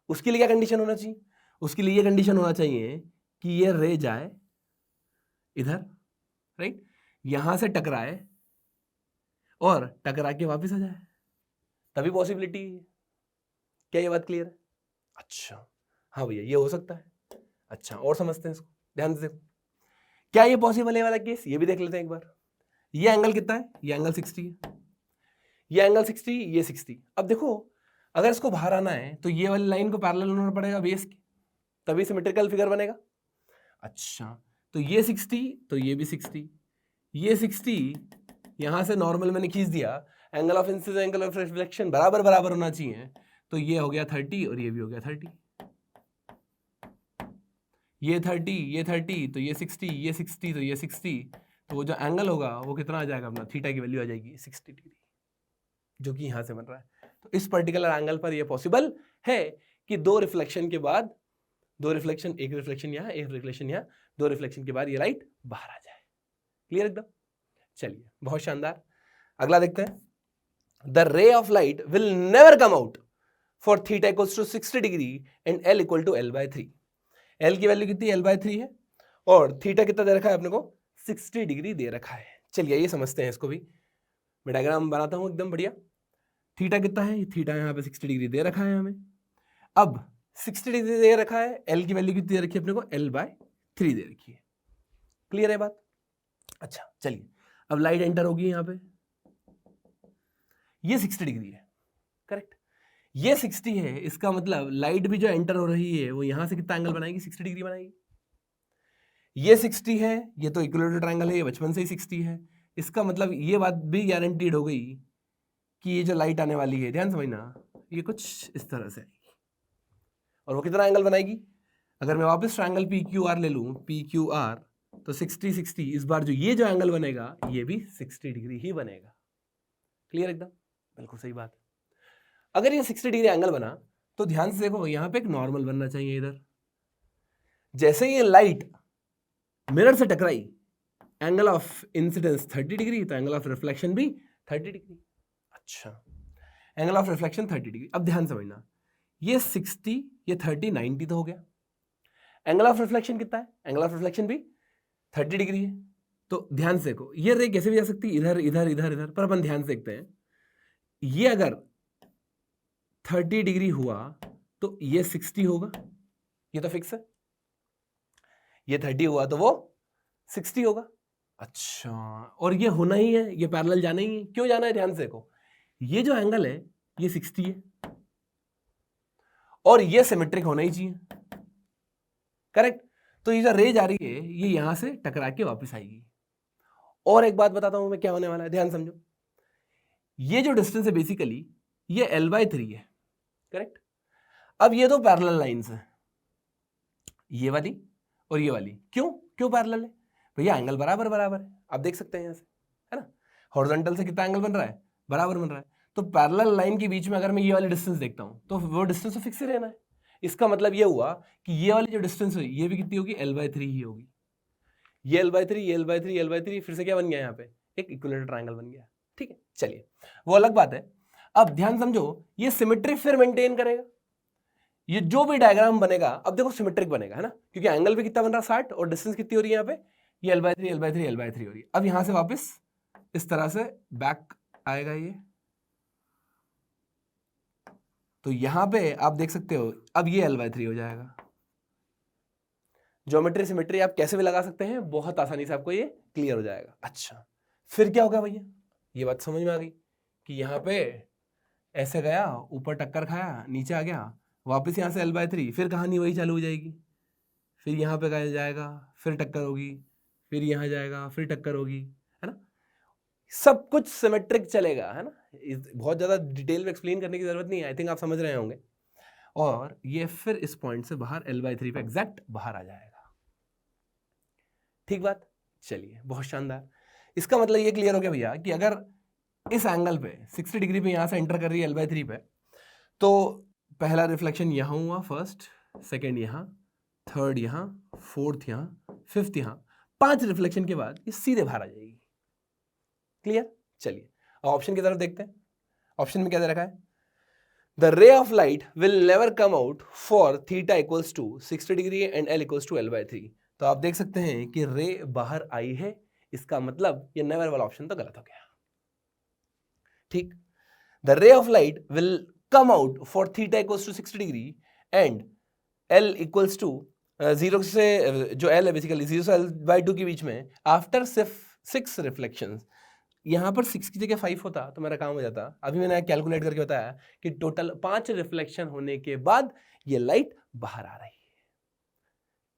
उसके लिए क्या कंडीशन होना चाहिए, उसके लिए ये कंडीशन होना चाहिए कि ये रे जाए इधर, राइट, यहां से टकराए और टकरा के वापस आ जाए, तभी पॉसिबिलिटी है। क्या ये बात क्लियर है? अच्छा, हाँ भैया ये हो सकता है। अच्छा, और समझते हैं इसको, ध्यान से देखो, क्या ये पॉसिबल है वाला केस, ये भी देख लेते हैं एक बार। ये एंगल कितना है, ये एंगल 60 है, ये एंगल 60, ये 60। अब देखो, अगर इसको बाहर आना है तो ये वाली लाइन को पैरेलल होना पड़ेगा बेस की, तभी सिमेट्रिकल फिगर बनेगा। अच्छा, तो ये 60 तो ये भी 60, ये 60 यहां से नॉर्मल मैंने खींच दिया, angle of incidence angle of reflection बराबर बराबर होना चाहिए, तो ये हो गया 30 और ये भी हो गया 30, ये 30 ये 30 तो ये 60, ये 60 तो ये 60, तो वो जो एंगल होगा वो कितना आ जाएगा अपना, थीटा की वैल्यू आ जाएगी 60 डिग्री, जो कि यहां से बन रहा है। तो इस पर्टिकुलर एंगल पर ये पॉसिबल है कि 2 रिफ्लेक्शन के बाद, 2 रिफ्लेक्शन, एक रिफ्लेक्शन यहां एक रिफ्लेक्शन यहां, 2 रिफ्लेक्शन के बाद ये लाइट बाहर आ जाए। क्लियर एकदम। चलिए, बहुत शानदार। अगला देखते हैं, the ray of light will never come out for theta equals to 60 degree and L equal to L/3। L की वैल्यू कितनी, L/3 है, और थीटा कितना दे रखा है अपने को, 60 डिग्री दे रखा है। चलिए ये समझते हैं इसको भी, मैं डायग्राम बनाता हूं एकदम बढ़िया। थीटा कितना है, थीटा यहाँ पे 60 डिग्री दे रखा है हमें। अब 60 डिग्री दे रखा है, L की वैल्यू कितनी दे रखी है अपने को, L/3 दे रखी है। क्लियर है बात। अच्छा चलिए, अब लाइट एंटर होगी यहाँ पे, ये 60 डिग्री है, करेक्ट, ये 60 है, इसका मतलब लाइट भी जो एंटर हो रही है वो यहां से कितना एंगल बनाएगी, 60 डिग्री बनाएगी। ये 60 है, ये तो इक्विलेटरल ट्रायंगल है, ये बचपन से ही 60 है, इसका मतलब ये बात भी गारंटीड हो गई कि ये जो लाइट आने वाली है, ध्यान समझना, ये कुछ इस तरह से आएगी, और वो कितना एंगल बनाएगी। अगर मैं वापस ट्रायंगल PQR ले लूं, PQR, तो 60 60, इस बार जो ये जो एंगल बनेगा ये भी 60 डिग्री ही बनेगा। क्लियर एकदम, बिल्कुल सही बात है। अगर ये 60 डिग्री एंगल बना तो ध्यान से देखो, यहां पे एक नॉर्मल बनना चाहिए इधर। जैसे ये लाइट मिरर से टकराई, एंगल ऑफ इंसिडेंस 30 डिग्री, तो एंगल ऑफ रिफ्लेक्शन भी 30 डिग्री। अच्छा, एंगल ऑफ रिफ्लेक्शन 30 डिग्री। अब ध्यान समझना, ये 60 ये 30 90 तो हो गया। एंगल ऑफ रिफ्लेक्शन कितना है, एंगल ऑफ रिफ्लेक्शन भी 30 डिग्री है। तो ध्यान से देखो, ये रे कैसे भी जा सकती है, इधर इधर इधर इधर, पर अपन ध्यान से देखते हैं, ये अगर 30 डिग्री हुआ तो ये 60 होगा, ये तो फिक्स है। ये 30 हुआ तो वो 60 होगा। अच्छा, और ये होना ही है, ये पैरेलल जाना ही है। क्यों जाना है, ध्यान से देखो, ये जो एंगल है ये 60 है, और ये सिमेट्रिक होना ही चाहिए, करेक्ट। तो ये जो रे जा रही है ये यहां से टकरा के वापस आएगी। और एक बात बताता हूं मैं क्या होने वाला है, ध्यान समझो। ये जो डिस्टेंस है बेसिकली ये L/3 है, करेक्ट। अब ये दो पैरेलल लाइंस है, ये वाली और ये वाली। क्यों क्यों पैरेलल है भैया? एंगल बराबर बराबर है, आप देख सकते हैं यहां से, है ना। हॉरिजॉन्टल से कितना एंगल बन रहा है? बराबर बन रहा है। तो पैरेलल लाइन के बीच में अगर मैं ये वाली डिस्टेंस देखता हूं तो वो डिस्टेंस तो फिक्स ही रहना है। इसका मतलब ये हुआ कि ये वाली जो डिस्टेंस हुई ये भी कितनी होगी? L/3 ही होगी। ये L/3, ये L/3, ये L/3, फिर से क्या बन गया यहाँ पे? एक इक्विलेटरल ट्रायंगल बन गया, ठीक है। चलिए वो अलग बात है। अब ध्यान समझो, ये सिमेट्री फिर मेंटेन करेगा। ये जो भी डायग्राम बनेगा अब देखो सिमेट्रिक बनेगा, है ना, क्योंकि एंगल भी कितना बन रहा है 60 और डिस्टेंस कितनी हो रही है यहाँ पे? ये L/3, L/3, L/3 हो रही है। अब यहां से वापस इस तरह से बैक आएगा ये, तो यहां पे आप देख सकते हो अब ये L/3 हो जाएगा। ज्योमेट्री सिमेट्री आप कैसे भी लगा सकते हैं, बहुत आसानी से आपको ये क्लियर हो जाएगा। अच्छा फिर क्या होगा भैया? ये बात समझ में आ गई कि यहाँ पे ऐसे गया, ऊपर टक्कर खाया, नीचे आ गया, वापस यहाँ से L/3, फिर कहानी वही चालू हो जाएगी। फिर यहाँ पे गया जाएगा, फिर टक्कर होगी, फिर यहाँ जाएगा, फिर टक्कर होगी, है ना। सब कुछ सिमेट्रिक चलेगा, है ना। बहुत ज्यादा डिटेल में एक्सप्लेन करने की जरूरत नहीं है, आई थिंक आप समझ रहे होंगे। और ये फिर इस पॉइंट से बाहर L/3 पे एग्जैक्ट बाहर आ जाएगा। ठीक बात, चलिए बहुत शानदार। इसका मतलब ये क्लियर हो गया भैया कि अगर इस एंगल पे 60 डिग्री पे यहां से एंटर कर रही है L/3 पे, तो पहला रिफ्लेक्शन यहां हुआ, फर्स्ट, सेकेंड यहां, थर्ड यहां, फोर्थ यहां, फिफ्थ यहां, 5 रिफ्लेक्शन के बाद ये सीधे बाहर आ जाएगी। क्लियर? चलिए अब ऑप्शन की तरफ देखते हैं। ऑप्शन में क्या दे रखा है? The ray of light will never come out for theta equals to 60 degree and L equals to L/3। तो आप देख सकते हैं कि रे बाहर आई है, इसका मतलब ये नेवर वाला ऑप्शन तो गलत हो गया। ठीक, the ray of light will come out for theta equals to 60 degree and L equals to 0 से जो L है बेसिकली 0 से L/2 के बीच में आफ्टर सिर्फ 6 रिफ्लेक्शंस। यहां पर 6 की जगह 5 होता तो मेरा काम हो जाता। अभी मैंने कैलकुलेट करके बताया कि टोटल 5 रिफ्लेक्शन होने के बाद ये लाइट बाहर आ रही है।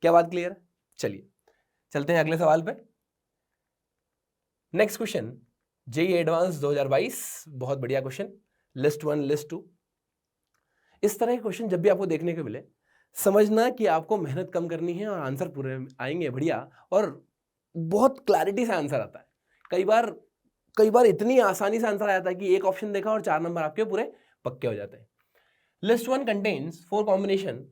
क्या बात क्लियर है? चलिए चलते हैं अगले सवाल पे। नेक्स्ट क्वेश्चन, जेईई एडवांस 2022, बहुत बढ़िया क्वेश्चन, लिस्ट 1 लिस्ट 2। इस तरह के क्वेश्चन जब भी आपको देखने को मिले, समझना कि आपको मेहनत कम करनी है और आंसर पूरे आएंगे बढ़िया, और बहुत क्लैरिटी से आंसर आता है। कई बार इतनी आसानी से आंसर आ जाता है कि एक ऑप्शन देखा और 4 नंबर आपके पूरे पक्के हो जाते हैं। List 1 contains 4 combination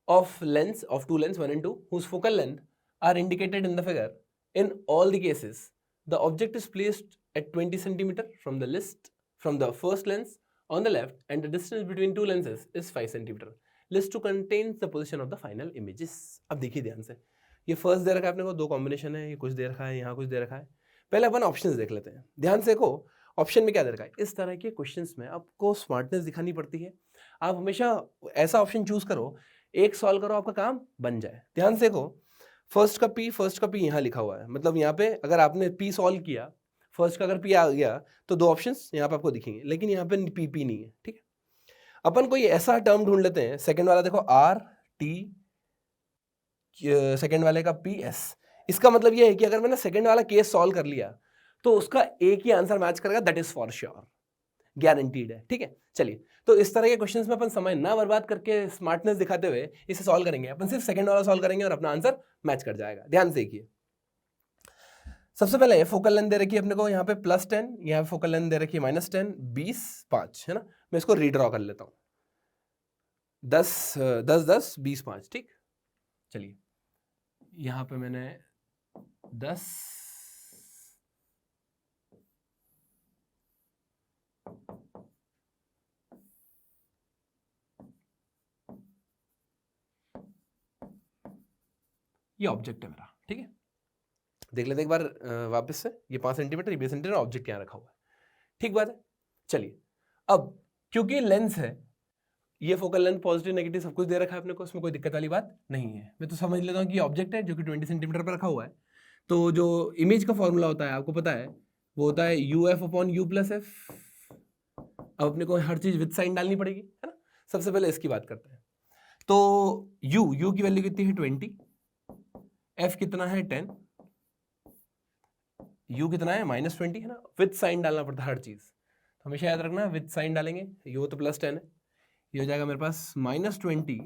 of lengths of two lengths 1 and 2 whose focal length are indicated in the figure. In all the cases, the object is placed at 20 centimeter from the first lens on the left, and the distance between two lenses is 5 centimeter. List 2 contains the position of the final images. अब देखिए ध्यान से, ये first they रखा है अपने को, 2 combination है, ये कुछ दे रखा है, यहाँ कुछ दे रखा है। पहले अपन ऑप्शंस देख लेते हैं। ध्यान से देखो ऑप्शन में क्या दे रखा है। इस तरह के क्वेश्चंस में आपको स्मार्टनेस दिखानी पड़ती है। आप हमेशा ऐसा ऑप्शन चूज करो, एक सॉल्व करो, आपका काम बन जाए। ध्यान से देखो, फर्स्ट का पी यहाँ लिखा हुआ है, मतलब यहाँ पे अगर आपने पी सॉल्व किया, फर्स्ट का अगर पी आ गया तो 2 ऑप्शंस यहाँ पे आपको दिखेंगे, लेकिन यहाँ पे पी नहीं है। ठीक है, अपन कोई ऐसा टर्म ढूंढ लेते हैं। सेकंड वाला देखो RT, सेकंड वाले का PS। इसका मतलब ये है कि अगर मैंने सेकंड वाला केस सॉल्व कर लिया तो उसका एक ही आंसर मैच करेगा, that is for sure, guaranteed है। ठीक है, चलिए तो इस तरह के क्वेश्चंस में अपन समय ना बर्बाद करके स्मार्टनेस दिखाते हुए इसे सॉल्व करेंगे। अपन सिर्फ सेकंड वाला सॉल्व करेंगे और अपना आंसर मैच कर जाएगा। ध्यान से देखिए, सबसे पहले फोकल लेंथ दे रखी है अपने को यहाँ पे +10, यहाँ फोकल लेंथ दे रखी है -10, 20, 5, है ना। मैं इसको रीड्रॉ कर लेता हूँ, 10, 10, 10, 20, 5। ठीक, चलिए यहाँ पे मैंने 10, ये ऑब्जेक्ट है मेरा। ठीक है, देख लेते एक बार वापस से, ये 5 सेंटीमीटर, ये 20 सेंटीमीटर, ऑब्जेक्ट यहाँ रखा हुआ है। ठीक बात है, चलिए अब क्योंकि लेंस है, ये फोकल लेंथ पॉजिटिव नेगेटिव सब कुछ दे रखा है अपने को, इसमें कोई दिक्कत वाली बात नहीं है। मैं तो समझ लेता हूँ कि ऑब्जेक्ट है जो कि 20 सेंटीमीटर पर रखा हुआ है। तो जो इमेज का फॉर्मूला होता है आपको पता है, वो होता है UF/U+F। अब अपने को हर चीज विद साइन डालनी पड़ेगी, है ना। सबसे पहले इसकी बात करते हैं। तो u की वैल्यू कितनी है 20, f कितना है 10, u कितना है -20 है ना, विद साइन डालना पड़ता है हर चीज, तो हमेशा याद रखना विद साइन डालेंगे, u तो +10 है, ये हो जाएगा मेरे पास -20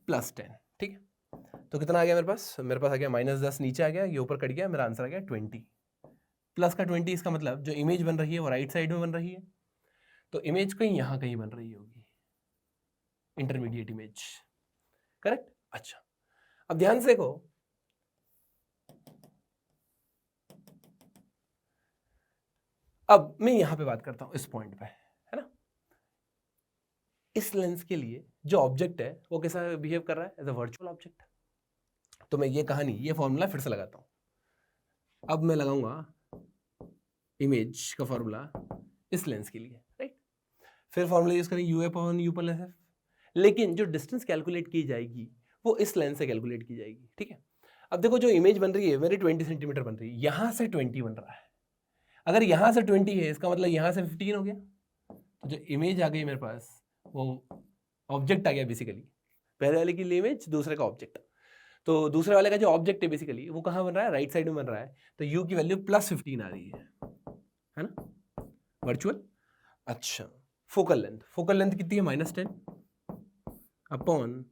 + 10, ठीक है। तो कितना आ गया मेरे पास आ गया -10, नीचे आ गया, ये ऊपर कट गया, मेरा आंसर आ गया 20, प्लस का 20, इसका मतलब जो इमेज बन रही है वो राइट साइड में बन रही है, तो इमेज कहीं यहाँ कहीं बन रही होगी, इंटरमीडिएट इमेज, करेक्ट। अच्छा, अब ध्यान से देखो, अब मैं यहां पे बात करता हूं इस पॉइंट पे, है ना। इस लेंस के लिए जो ऑब्जेक्ट है वो कैसा बिहेव कर रहा है, एज अ वर्चुअल ऑब्जेक्ट। तो मैं ये फॉर्मूला फिर से लगाता हूं। अब मैं लगाऊंगा इमेज का फॉर्मूला इस लेंस के लिए, राइट। फिर फॉर्मूला यूज करेंगे u/u+f, लेकिन जो डिस्टेंस कैलकुलेट की जाएगी वो इस लेंस से कैलकुलेट की जाएगी, ठीक है। अब देखो जो इमेज बन रही है मेरी 20 सेंटीमीटर बन रही है, यहां से 20 बन रहा है, अगर यहां से 20 है इसका मतलब यहां से 15 हो गया, तो जो इमेज आ गई मेरे पास वो ऑब्जेक्ट आ गया बेसिकली, पहले वाले की इमेज, दूसरे का ऑब्जेक्ट। तो दूसरे वाले का जो ऑब्जेक्ट है बेसिकली वो कहाँ बन रहा है, राइट साइड में बन रहा है, तो u की वैल्यू +15 आ रही है ना, वर्चुअल। अच्छा, फोकल लेंथ कितनी है, -10 अपॉन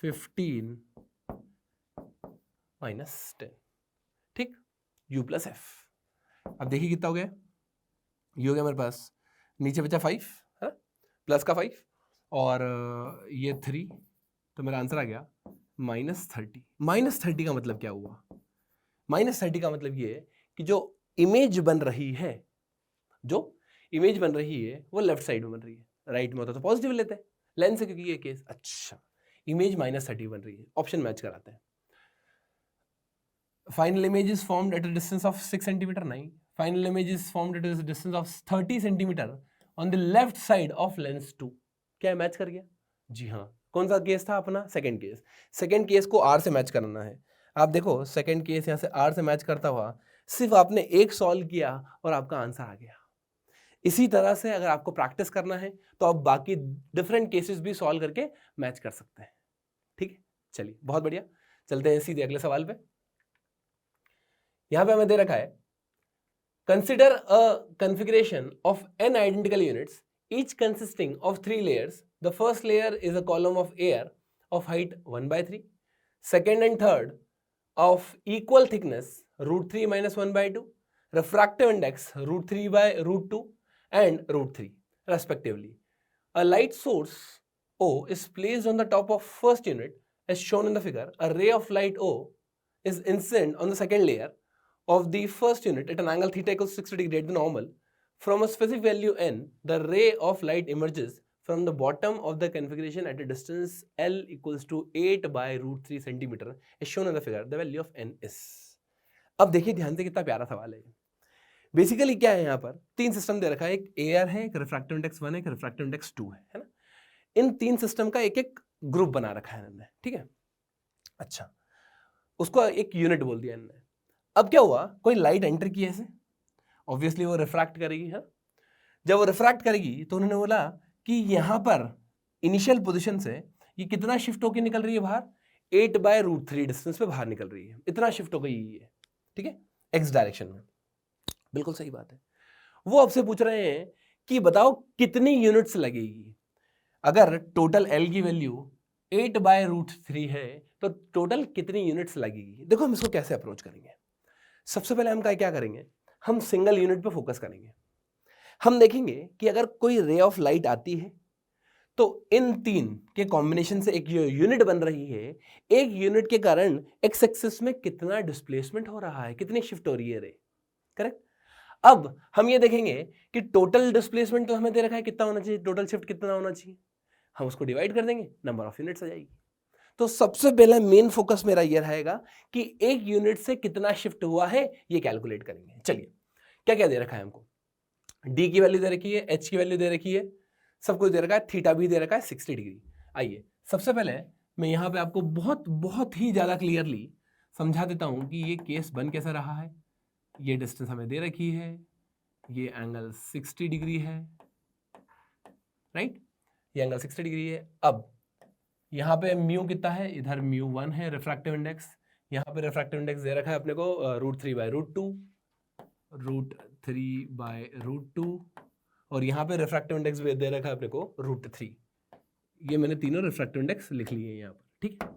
15 -10, ठीक, u+f। अब देखिए कितना हो गया, ये हो गया मेरे पास, नीचे बचा 5 है ना, प्लस का 5 और ये 3, तो मेरा आंसर आ गया -30। -30 का मतलब क्या हुआ, -30 का मतलब ये है कि जो इमेज बन रही है वो लेफ्ट साइड में बन रही है, राइट में होता तो पॉजिटिव लेते हैं लेंस से, क्योंकि ये केस। अच्छा, इमेज -30 बन रही है, ऑप्शन मैच कराते हैं। Final image is formed at a distance of 6 centimetre, नहीं, final image is formed at a distance of 30 centimetre on the left side of lens 2। क्या मैच कर गया, जी हाँ। कौन सा केस था अपना, सेकंड केस को आर से मैच करना है। आप देखो सेकंड केस यहाँ से आर से मैच करता हुआ, सिर्फ आपने एक सॉल्व किया और आपका आंसर आ गया। इसी तरह से अगर आपको प्रैक्टिस करना है तो आप बाकी डिफरेंट केसेस भी सॉल्व करके मैच कर सकते हैं, ठीक है। चलिए बहुत बढ़िया, चलते हैं सीधे अगले सवाल पे। यहां पे हमें दे रखा है, consider a configuration of n identical units each consisting of 3 layers. The first layer is a column of air of height 1/3, second and third of equal thickness √3 - 1/2, refractive index √3/√2 and √3 respectively. A light source O is placed on the top of first unit as shown in the figure. A ray of light O is incident on the second layer of the first unit at an angle theta equals 60 degree at the normal. From a specific value n, the ray of light emerges from the bottom of the configuration at a distance L equals to 8/√3 centimeter as shown in the figure. The value of n is. अब देखिए ध्यान से कितना प्यारा सवाल है। Basically क्या है, यहाँ पर 3 सिस्टम दे रखा है, एक एयर है, एक रिफ्रैक्टिव इंडेक्स 1 है, एक रिफ्रैक्टिव इंडेक्स 2 है ना। इन 3 सिस्टम का एक एक ग्रुप बना रखा है इन्होंने, ठीक है। अच्छा, उसको एक यूनिट बोल दिया इन्होंने। अब क्या हुआ, कोई लाइट एंटर की ऐसे, ऑब्वियसली वो रिफ्रैक्ट करेगी, है। जब वो रिफ्रैक्ट करेगी तो उन्होंने बोला कि यहां पर इनिशियल पोजीशन से ये कितना शिफ्ट होकर निकल रही है बाहर, 8/√3 डिस्टेंस पे बाहर निकल रही है, इतना शिफ्ट हो गई है, ठीक है, एक्स डायरेक्शन में। बिल्कुल सही बात है। वो आपसे पूछ रहे हैं कि बताओ कितनी यूनिट्स लगेगी। अगर टोटल एल की वैल्यू 8/√3 है तो टोटल कितनी यूनिट्स लगेगी। देखो हम इसको कैसे अप्रोच करेंगे। सबसे पहले हम क्या करेंगे, हम सिंगल यूनिट पे फोकस करेंगे। हम देखेंगे कि अगर कोई रे ऑफ लाइट आती है तो इन 3 के कॉम्बिनेशन से एक यूनिट बन रही है, एक यूनिट के कारण एक्स एक्सिस में कितना डिस्प्लेसमेंट हो रहा है, कितनी शिफ्ट हो रही है रे, करेक्ट। अब हम ये देखेंगे कि टोटल डिस्प्लेसमेंट तो हमें दे रखा है कितना होना चाहिए, टोटल शिफ्ट कितना होना चाहिए, हम उसको डिवाइड कर देंगे, नंबर ऑफ यूनिट्स आ जाएगी। तो सबसे पहले मेन फोकस मेरा ये रहेगा कि एक यूनिट से कितना शिफ्ट हुआ है ये कैलकुलेट करेंगे। चलिए क्या क्या दे रखा है हमको, डी की वैल्यू दे रखी है, एच की वैल्यू दे रखी है, सब कुछ दे रखा है, थीटा भी दे रखा है 60 डिग्री। आइए सबसे पहले मैं यहाँ पे आपको बहुत ही ज्यादा क्लियरली समझा देता हूं कि ये केस बन कैसा रहा है। ये डिस्टेंस हमें दे रखी है, ये एंगल 60 डिग्री है, राइट। ये एंगल 60 डिग्री है। अब यहाँ पे म्यू कितना है, इधर म्यू 1 है रिफ्रैक्टिव इंडेक्स, यहाँ पे रिफ्रैक्टिव इंडेक्स दे रखा है अपने को √3/√2, √3/√2, और यहाँ पे रिफ्रैक्टिव इंडेक्स दे रखा है अपने को √3। ये मैंने तीनों रिफ्रैक्टिव इंडेक्स लिख लिए हैं यहाँ पर, ठीक है।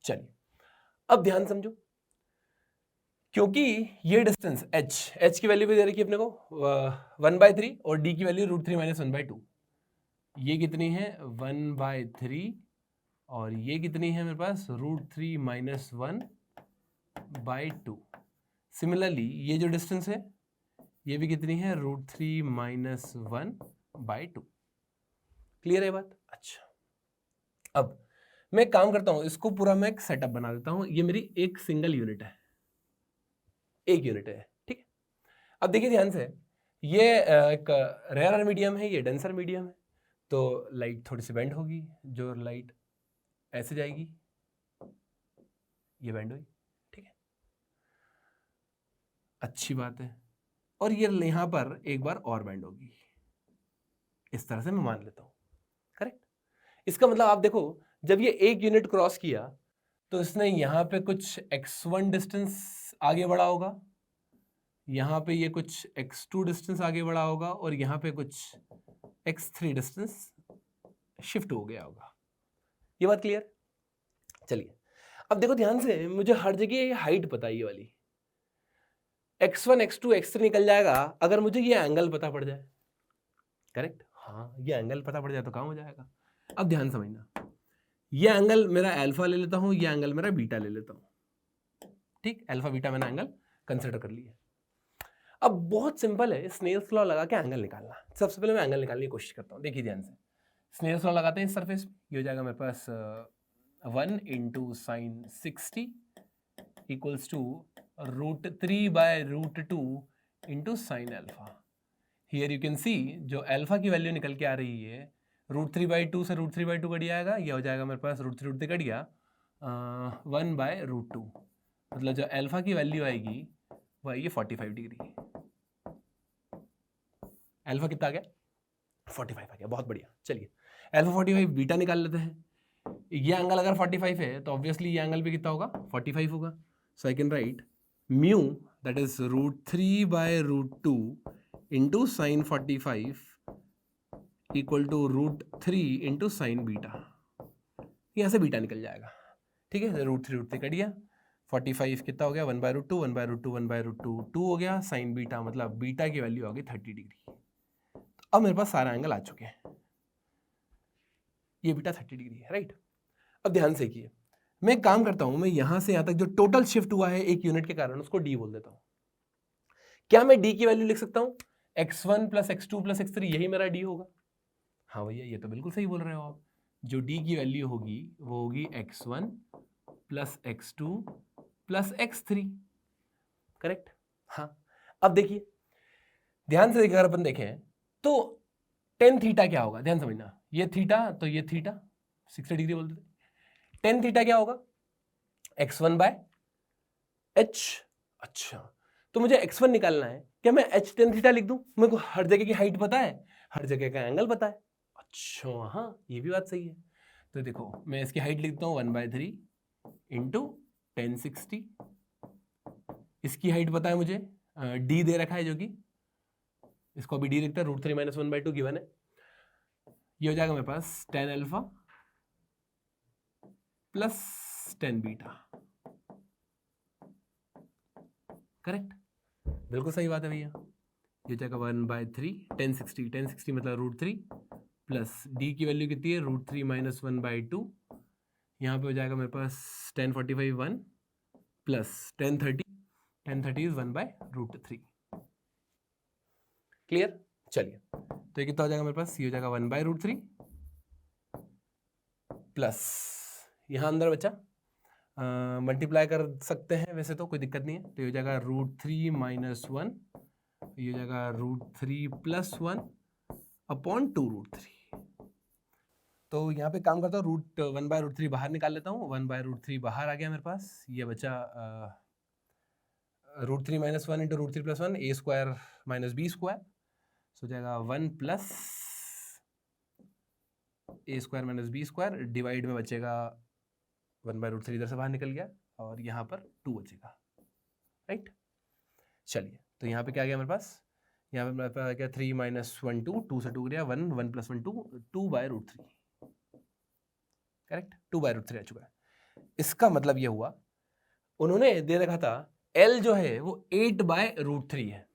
चलिए अब ध्यान समझो, क्योंकि ये डिस्टेंस h की वैल्यू भी दे रखी है अपने को 1/3 और d की वैल्यू √3 - 1/2। ये कितनी है 1/3 और ये कितनी है मेरे पास √3 - 1/2। सिमिलरली ये जो डिस्टेंस है ये भी कितनी है √3 - 1/2। क्लियर है बात? अच्छा, अब मैं एक काम करता हूं, इसको पूरा मैं एक सेटअप बना देता हूं। ये मेरी एक सिंगल यूनिट है, एक यूनिट है, ठीक है। अब देखिए ध्यान से, ये एक रेयर मीडियम है, ये डेंसर मीडियम है, तो लाइट थोड़ी सी बेंड होगी। जो लाइट ऐसे जाएगी ये बेंड होगी, ठीक है, अच्छी बात है। और ये यहां पर एक बार और बेंड होगी, इस तरह से मैं मान लेता हूं, करेक्ट। इसका मतलब आप देखो, जब ये एक यूनिट क्रॉस किया तो इसने यहां पे कुछ x1 डिस्टेंस आगे बढ़ा होगा, यहां पे ये कुछ x2 डिस्टेंस आगे बढ़ा होगा, और यहां पे कुछ x3 डिस्टेंस शिफ्ट हो गया होगा। ये बात क्लियर? चलिए अब देखो ध्यान से, मुझे हर जगह ये हाइट पता है, ये वाली x1 x2 x3 निकल जाएगा अगर मुझे ये एंगल पता पड़ जाए, करेक्ट। हाँ, ये एंगल पता पड़ जाए तो काम हो जाएगा। अब ध्यान समझना, ये एंगल मेरा अल्फा ले लेता हूं, ये एंगल मेरा बीटा ले लेता हूं, ठीक। अल्फा बीटा मैंने एंगल कंसिडर कर लिया। अब बहुत सिंपल है, स्नेल्स लॉ लगा के एंगल निकालना। सबसे पहले मैं एंगल निकालने की कोशिश करता हूँ। देखिए ध्यान से, स्नेल्स लॉ लगाते हैं इस सरफेस पे, ये हो जाएगा मेरे पास 1 × sin 60 equals to √3/√2 × sin alpha. Here you can see, जो अल्फा की वैल्यू निकल के आ रही है √3/2 से √3/2 कट जाएगा, ये हो जाएगा मेरे पास √3 कट गया 1/√2, मतलब जो अल्फा की वैल्यू आएगी वो आएगी 45 डिग्री। अल्फा कितना आ गया 45 आ गया, बहुत बढ़िया। चलिए अल्फा 45, बीटा निकाल लेते हैं। ये एंगल अगर 45 है तो ऑब्वियसली ये एंगल भी कितना होगा 45 होगा। So I can write mu that is √3/√2 × sin 45 equal to √3 × sin beta. यहाँ से बीटा निकल जाएगा, ठीक है। √3 कट गया, 45 कितना हो गया 1/√2 1/√2 1/√2 2 हो गया, साइन बीटा मतलब बीटा की वैल्यू आ गई 30 डिग्री। अब मेरे पास सारा एंगल आ चुके हैं, ये बीटा 30 डिग्री है, राइट। अब ध्यान से किए, मैं एक काम करता हूं, मैं यहां से यहां तक जो टोटल शिफ्ट हुआ है एक यूनिट के कारण, उसको डी बोल देता हूं। क्या मैं डी की वैल्यू लिख सकता हूं x1 + x2 + x3, यही मेरा डी होगा। हाँ भैया, ये तो बिल्कुल सही बोल रहे हो आप। जो डी की वैल्यू होगी वो होगी x1 + x2 + x3, करेक्ट। हाँ, अब देखिए ध्यान से, अगर अपन देखें तो tan थीटा क्या होगा, ध्यान समझना। ये थीटा तो ये थीटा 60 डिग्री बोलते थे। tan थीटा क्या होगा x1/h। अच्छा, तो मुझे x1 निकालना है, क्या मैं h tan थीटा लिख दूं? मेरे को हर जगह की हाइट पता है, हर जगह का एंगल पता है। अच्छा हाँ, ये भी बात सही है। तो देखो मैं इसकी हाइट लिखता हूँ 1/3 × tan 60। इसकी हाइट पता है मुझे, d दे रखा है, जो कि इसको अभी d लिखता है, √3 - 1/2 गिवन है। ये हो जाएगा मेरे पास tan alpha plus tan beta, correct, बिल्कुल सही बात है भैया। ये हो जाएगा 1/3 tan 60 मतलब √3 प्लस d की वैल्यू कितनी है √3 - 1/2। यहाँ पे हो जाएगा मेरे पास tan 45 1 plus tan 30 is 1/√3। Clear? चलिए, तो ये कितना हो जाएगा मेरे पास, ये हो जाएगा 1/√3 प्लस यहाँ अंदर बचा, मल्टीप्लाई कर सकते हैं वैसे तो कोई दिक्कत नहीं है। तो ये हो जाएगा √3 - 1, ये हो जाएगा √3 + 1 अपॉन 2√3। तो यहाँ पे काम करता हूँ, 1/√3 बाहर निकाल लेता हूँ, 1/√3 बाहर आ गया मेरे पास। ये बचा √3 - 1 × √3 + 1 a² - b², सो हो जाएगा 1 + A square minus B square, divide में बचेगा 1/√3 इधर से बाहर निकल गया और यहाँ पर 2 बचेगा, राइट। चलिए तो यहाँ पे क्या आ गया मेरे पास, यहाँ पे मेरे पास आ गया 3 - 1 2, 2 से 2 गया 1, 1 + 1 2, 2/√3, करेक्ट, 2/√3 आ चुका है। इसका मतलब ये हुआ उन्होंने दे रखा था L जो है वो 8/√3 है।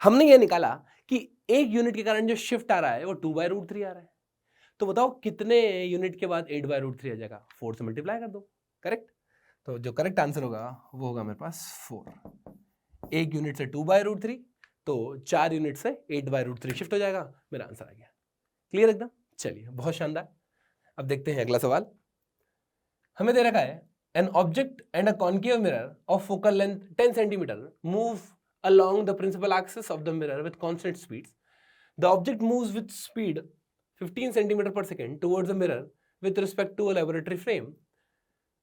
हमने ये निकाला कि एक यूनिट के कारण जो शिफ्ट आ रहा है वो 2/√3 आ रहा है। तो बताओ कितने यूनिट के बाद 8/√3 आ जाएगा, 4 से मल्टीप्लाई कर दो, करेक्ट। तो जो करेक्ट आंसर होगा वो होगा मेरे पास 4। एक यूनिट से 2/√3, तो 4 यूनिट से 8/√3 शिफ्ट हो जाएगा, मेरा आंसर आ गया। क्लियर एकदम। चलिए बहुत शानदार। अब देखते हैं अगला सवाल। हमें दे रखा है an object and a concave mirror of focal length 10 centimetre move along the principal axis of the mirror with constant speeds. The object moves with speed 15 centimeter per second towards the mirror with respect to a laboratory frame.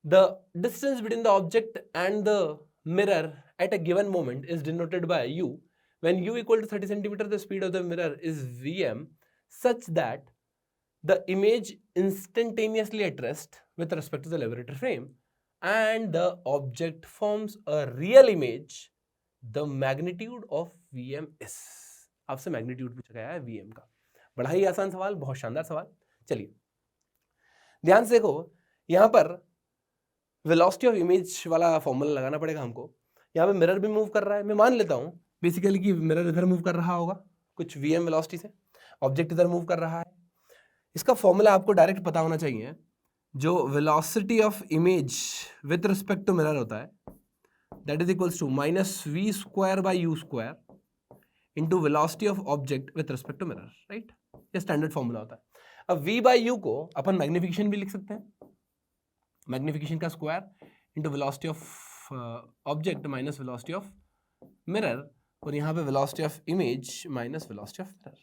The distance between the object and the mirror at a given moment is denoted by u. When u equal to 30 centimeter, the speed of the mirror is vm such that the image instantaneously at rest with respect to the laboratory frame and the object forms a real image. The magnitude of Vm is. आपसे magnitude पूछा गया है Vm का। बड़ा ही आसान सवाल, बहुत शानदार सवाल। चलिए ध्यान से देखो, यहां पर वेलोसिटी ऑफ इमेज वाला फॉर्मूला लगाना पड़ेगा हमको। यहाँ पे मिरर भी मूव कर रहा है, मैं मान लेता हूं बेसिकली कि मिरर इधर मूव कर रहा होगा कुछ Vm वेलोसिटी से, ऑब्जेक्ट इधर मूव कर रहा है। इसका फॉर्मूला आपको डायरेक्ट पता होना चाहिए। जो velocity of image with respect to mirror होता है that is equals to -v²/u² into velocity of object with respect to mirror, right? ये स्टैंडर्ड फॉर्मूला होता है। अब v/u को अपन मैग्निफिकेशन भी लिख सकते हैं, मैग्निफिकेशन का square into velocity of object minus velocity of mirror, और यहाँ पे velocity of image minus velocity of mirror.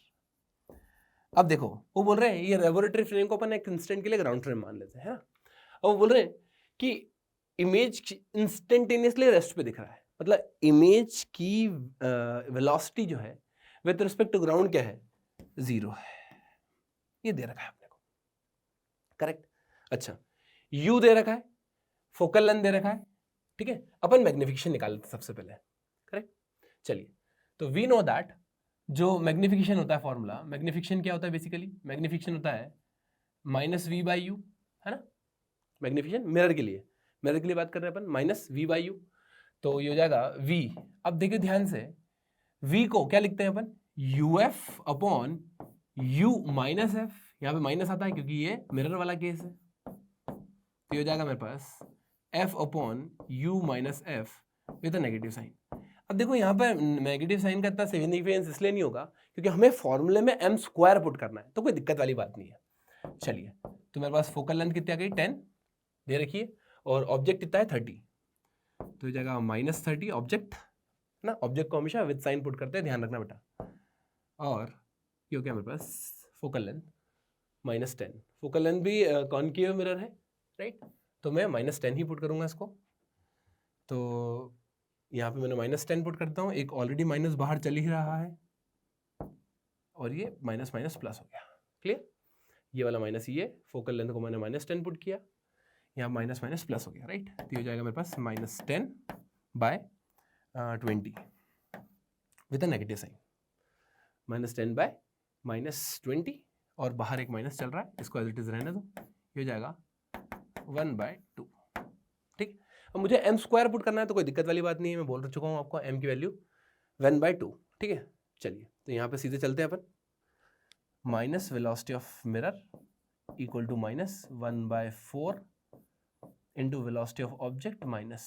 अब देखो वो बोल रहे हैं ये लेबोरेटरी फ्रेम को अपन एक इंस्टेंट के लिए ग्राउंड फ्रेम मान लेते हैं, है ना। अब वो बोल रहे हैं कि इमेज इंस्टेंटेनियसली रेस्ट पे दिख रहा है, मतलब इमेज की वेलोसिटी जो है विद रिस्पेक्ट टू ग्राउंड क्या है, 0 है। ये दे रखा है अपने को, करेक्ट। अच्छा u दे रखा है, फोकल लेंथ दे रखा है, ठीक है। अपन मैग्निफिकेशन निकाल लेते सबसे पहले, करेक्ट। चलिए तो वी नो दैट जो मैग्निफिकेशन होता है फॉर्मूला, मैग्निफिकेशन क्या होता है बेसिकली, मैग्निफिकेशन होता है -v/u, है ना। मैग्निफिकेशन मिरर के लिए, मिरर के लिए बात कर रहे हैं अपन, -v/u, तो ये हो जाएगा v। अब देखिए ध्यान से, v को क्या लिखते हैं अपन, uf/u-f। यहाँ पे माइनस आता है क्योंकि ये मिरर वाला केस है, तो ये हो जाएगा मेरे पास f/u-f with a negative sign. अब देखो यहाँ पर नेगेटिव साइन का इतना सिग्निफिकेंस इसलिए नहीं होगा क्योंकि हमें फॉर्मूले में m² पुट करना है, तो कोई दिक्कत वाली बात नहीं है। चलिए तो मेरे पास फोकल लेंथ कितनी आ गई, 10 दे रखिए, और ऑब्जेक्ट कितना है 30, तो ये जाएगा -30 ऑब्जेक्ट ना। ऑब्जेक्ट को हमेशा विद साइन पुट करते हैं, ध्यान रखना बेटा। और ये हो गया मेरे पास फोकल लेंथ -10। फोकल लेंथ भी कॉन्केव मिरर है, राइट, तो मैं -10 ही पुट करूंगा इसको। तो यहाँ पे मैंने -10 पुट करता हूँ, एक ऑलरेडी माइनस बाहर चल ही रहा है और ये माइनस माइनस प्लस हो गया, क्लियर। ये वाला माइनस, ये फोकल लेंथ को मैंने -10 पुट किया, यहाँ माइनस माइनस प्लस हो गया, राइट। तो हो जाएगा मेरे पास -10/20 विद अ नेगेटिव साइन, -10/-20, और बाहर एक माइनस चल रहा है, इसको एज इट इज रहने दो। ये हो जाएगा 1/2, ठीक। अब मुझे m² पुट करना है, तो कोई दिक्कत वाली बात नहीं है, मैं बोल चुका हूँ आपको m की वैल्यू 1/2, ठीक है। चलिए तो यहाँ पे सीधे चलते हैं अपन, minus velocity of mirror equal to -1/4 into velocity of object minus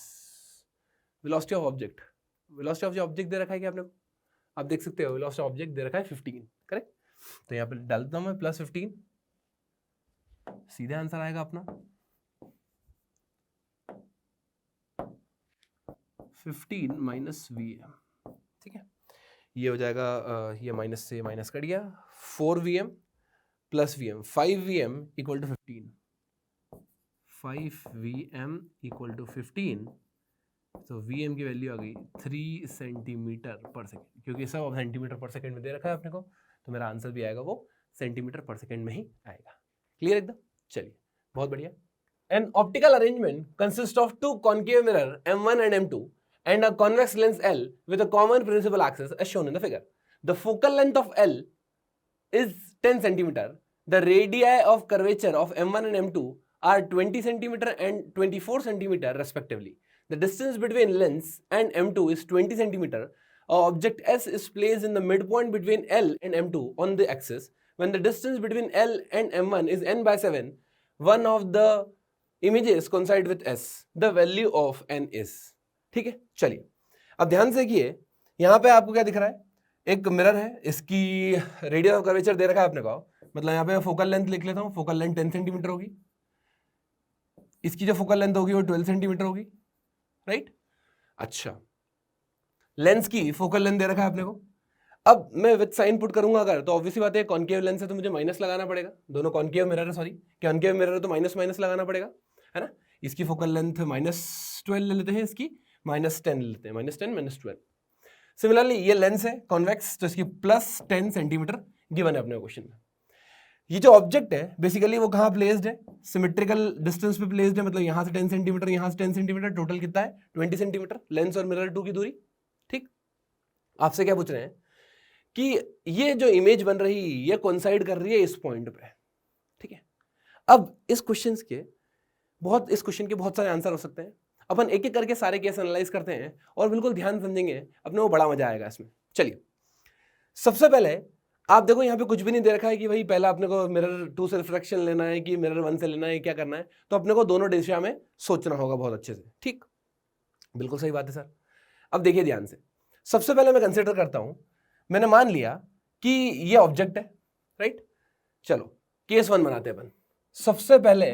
velocity of object. Velocity of जो ऑब्जेक्ट दे रखा है कि आपने, आप देख सकते हो वेलोसिटी ऑफ ऑब्जेक्ट दे रखा है 15, करेक्ट। तो यहाँ पे डालता हूँ मैं +15, सीधे आंसर आएगा अपना 15 - Vm, ठीक है। ये हो जाएगा ये माइनस से माइनस कट गया, 4Vm + Vm, 5Vm equal to 15, 5Vm equal to 15। तो Vm की वैल्यू आ गई 3 सेंटीमीटर पर सेकेंड, क्योंकि सब सेंटीमीटर पर सेकेंड में दे रखा है अपने को, तो मेरा आंसर भी आएगा वो सेंटीमीटर पर सेकेंड में ही आएगा। क्लियर एकदम? चलिए बहुत बढ़िया। An optical arrangement consists of two concave mirror M1 and M2 and a convex lens L with a common principal axis as shown in the figure. The focal length of L is 10 cm. The radii of curvature of M1 and M2 are 20 cm and 24 cm respectively. The distance between lens and M2 is 20 cm. Object S is placed in the midpoint between L and M2 on the axis. When the distance between L and M1 is n by 7, one of the images coincide with S. The value of n is. ठीक है, चलिए अब ध्यान से देखिए, यहां पे आपको क्या दिख रहा है, एक मिरर है, इसकी रेडियस ऑफ कर्वेचर दे रखा है अपने को, मतलब यहां पे फोकल लेंथ लिख लेता हूं, फोकल लेंथ 10 सेंटीमीटर होगी, इसकी जो फोकल लेंथ होगी वो 12 सेंटीमीटर होगी, राइट। अच्छा, लेंस की फोकल लेंथ दे रखा है अपने को। अब मैं विद साइन पुट करूंगा अगर, तो ऑब्वियसली बात है कॉन्केव लेंस है तो मुझे माइनस लगाना पड़ेगा, दोनों कॉन्केव मिरर है, सॉरी कॉन्केव मिरर है तो माइनस माइनस लगाना पड़ेगा, है ना। इसकी फोकल लेंथ -12 ले लेते हैं, इसकी -10 ले लेते हैं, -10 -12। सिमिलरली ये लेंस है कॉन्वेक्स, तो इसकी +10 सेंटीमीटर गिवन है अपने क्वेश्चन में। ये जो ऑब्जेक्ट है बेसिकली वो कहाँ प्लेस्ड है, सिमेट्रिकल डिस्टेंस पे प्लेस्ड है, मतलब यहाँ से 10 सेंटीमीटर, यहाँ से 10 सेंटीमीटर, टोटल कितना है 20 सेंटीमीटर लेंस और मिरर 2 की दूरी। ठीक, आपसे क्या पूछ रहे हैं कि ये जो इमेज बन रही है ये कोइंसाइड कर रही है इस पॉइंट पे। ठीक है, अब इस क्वेश्चन के बहुत सारे आंसर हो सकते हैं, अपन एक एक करके सारे केस एनालाइज करते हैं और बिल्कुल ध्यान समझेंगे, अपने को बड़ा मजा आएगा इसमें। चलिए सबसे पहले आप देखो, यहाँ पे कुछ भी नहीं दे रखा है कि भाई पहला अपने को मिरर 2 से रिफ्लेक्शन लेना है कि मिरर 1 से लेना है, क्या करना है, तो अपने को दोनों दिशा में सोचना होगा बहुत अच्छे से। ठीक, बिल्कुल सही बात है सर। अब देखिए ध्यान से, सबसे पहले मैं कंसिडर करता हूं, मैंने मान लिया कि ये ऑब्जेक्ट है, राइट। चलो केस 1 बनाते हैं अपन। सबसे पहले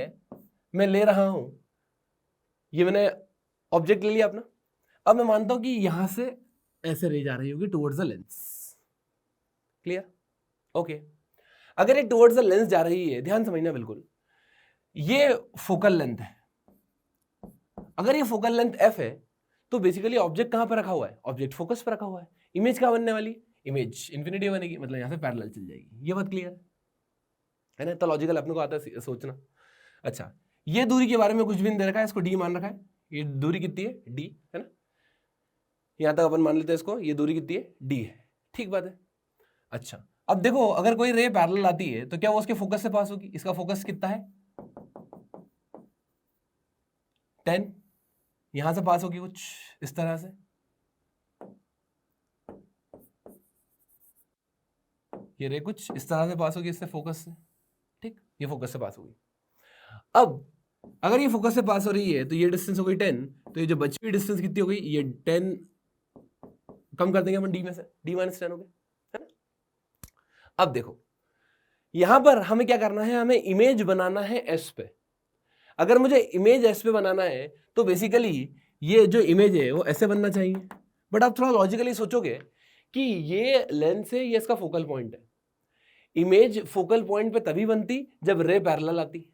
मैं ले रहा हूं, ये मैंने ऑब्जेक्ट ले लिया अपना। अब मैं मानता हूं कि यहां से ऐसे रे जा रही होगी towards the lens. Clear? Okay, अगर ये टुवर्ड्स द लेंस जा रही है, ध्यान समझना बिल्कुल, ये फोकल लेंथ है। अगर ये फोकल लेंथ f है तो बेसिकली ऑब्जेक्ट कहां पर रखा हुआ है, ऑब्जेक्ट फोकस पर रखा हुआ है। इमेज क्या बनने वाली, इमेज इन्फिनिटी बनेगी, मतलब यहां से पैरेलल चल जाएगी। ये बात क्लियर है ना, तो लॉजिकल अपने को आता है सोचना। अच्छा, ये दूरी के बारे में कुछ भी नहीं दे रखा है, इसको d मान रखा है। ये दूरी कितनी है, d है ना, यहां तक अपन मान लेते हैं इसको, ये दूरी कितनी है, d है। ठीक बात है। अच्छा, अब देखो अगर कोई रे पैरेलल आती है तो क्या वो उसके फोकस से पास होगी, इसका फोकस कितना है 10, यहां से पास होगी कुछ इस तरह से, ये रे कुछ इस तरह से पास होगी इससे फोकस से। ठीक, ये फोकस से पास होगी। अब अगर ये फोकस से पास हो रही है तो ये डिस्टेंस हो गई 10, तो ये जो बची हुई डिस्टेंस कितनी हो गई, ये 10 कम कर देंगे अपन d में से, d -10 हो गया, है ना। अब देखो यहां पर हमें क्या करना है, हमें इमेज बनाना है s पे। अगर मुझे इमेज s पे बनाना है तो बेसिकली ये जो इमेज है वो ऐसे बनना चाहिए, बट आप थोड़ा लॉजिकली सोचोगे कि ये लेंस है, ये इसका फोकल पॉइंट है। इमेज फोकल पॉइंट पे तभी बनती जब रे पैरेलल आती।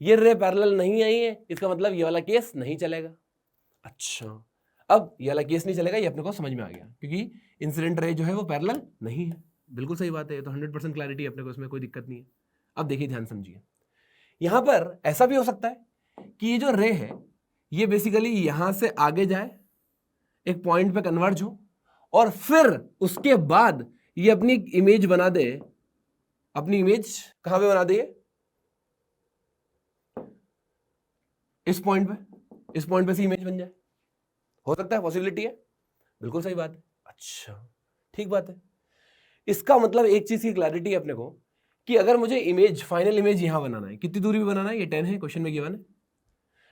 ये रे पैरेलल नहीं आई है, इसका मतलब ये वाला केस नहीं चलेगा। अच्छा, अब ये वाला केस नहीं चलेगा, ये अपने को समझ में आ गया, क्योंकि इंसिडेंट रे जो है वो पैरेलल नहीं है। बिल्कुल सही बात है, तो 100% क्लैरिटी अपने को, इसमें कोई दिक्कत नहीं है। अब देखिए ध्यान समझिए, यहां पर ऐसा भी हो सकता है कि ये जो रे है ये बेसिकली यहां से आगे जाए, एक पॉइंट पे कन्वर्ज हो, और फिर उसके बाद ये अपनी इमेज बना दे। अपनी इमेज कहां पे बना दे, इस पॉइंट पे से इमेज बन जाए। हो सकता है, पॉसिबिलिटी है, बिल्कुल सही बात है। अच्छा, ठीक बात है। इसका मतलब एक चीज की क्लैरिटी है अपने को कि अगर मुझे इमेज, फाइनल इमेज यहां बनाना है, कितनी दूरी पे बनाना है, ये 10 है, क्वेश्चन में गिवन है।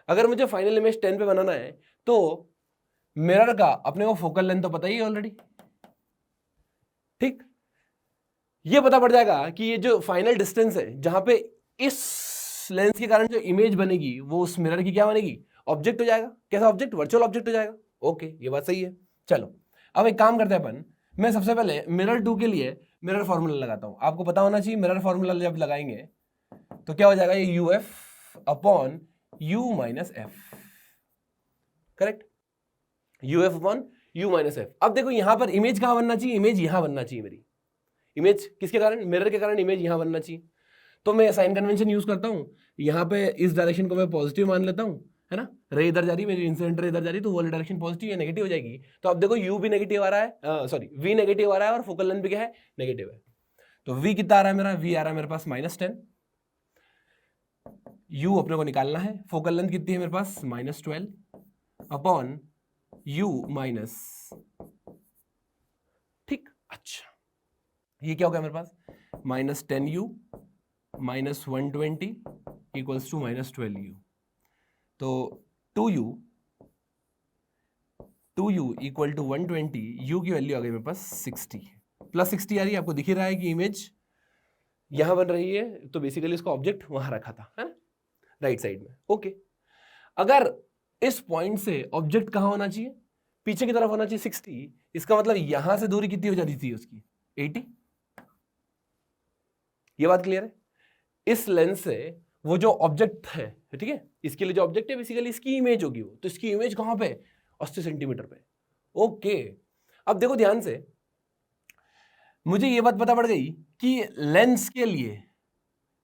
अगर मुझे फाइनल इमेज 10 पे बनाना है तो मिरर का अपने को फोकल लेंथ तो पता ही है ऑलरेडी। ठीक, ये पता पड़ जाएगा कि ये जो फाइनल डिस्टेंस है जहां पे इस लेंस के कारण जो इमेज बनेगी वो उस मिरर की क्या बनेगी, ऑब्जेक्ट हो जाएगा। कैसा ऑब्जेक्ट, वर्चुअल ऑब्जेक्ट हो जाएगा। ओके, ये बात सही है। चलो अब एक काम करते हैं अपन, मैं सबसे पहले मिरर 2 के लिए मिरर फॉर्मूला लगाता हूं। आपको पता होना चाहिए मिरर फॉर्मूला जब लगाएंगे तो क्या हो जाएगा, ये UF upon U minus F, correct, UF upon U minus F। अब देखो यहां पर इमेज कहां बनना चाहिए, इमेज यहां बनना चाहिए मेरी, इमेज किसके कारण, मिरर के कारण इमेज यहाँ बनना चाहिए। तो मैं साइन कन्वेंशन यूज करता हूँ, यहाँ पे इस डायरेक्शन को मैं पॉजिटिव मान लेता हूँ, है ना, रे इधर जा रही है, मेरी इंसिडेंट रे इधर जा रही है, तो वो डायरेक्शन पॉजिटिव या नेगेटिव हो जाएगी। तो अब देखो यू भी नेगेटिव आ रहा है, सॉरी वी नेगेटिव आ रहा है और फोकल लेंथ भी क्या है, नेगेटिव है। तो वी कितना आ रहा है मेरा, वी आ रहा है मेरे पास -10, यू अपने को निकालना है, फोकल लेंथ कितनी है मेरे पास -12 अपॉन यू माइनस, ठीक। अच्छा ये क्या हो गया मेरे पास, -10u -120 इक्वल्स टू -12u। तो 2u इक्वल टू 120, u की वैल्यू आ गई मेरे पास 60 +60 आ रही है, आपको दिख ही रहा है कि इमेज यहां बन रही है, तो बेसिकली इसका ऑब्जेक्ट वहां रखा था, है ना, राइट साइड में। ओके, अगर इस पॉइंट से ऑब्जेक्ट कहां होना चाहिए, पीछे की तरफ होना चाहिए 60, इसका मतलब यहां से दूरी कितनी हो जाती थी उसकी 80। ये बात क्लियर है। इस लेंस से वो जो ऑब्जेक्ट है, ठीक है, इसके लिए जो ऑब्जेक्ट है बेसिकली इसकी इमेज होगी वो, तो इसकी इमेज कहां पे, 80 सेंटीमीटर पे। ओके, अब देखो ध्यान से, मुझे ये बात पता पड़ गई कि लेंस के लिए,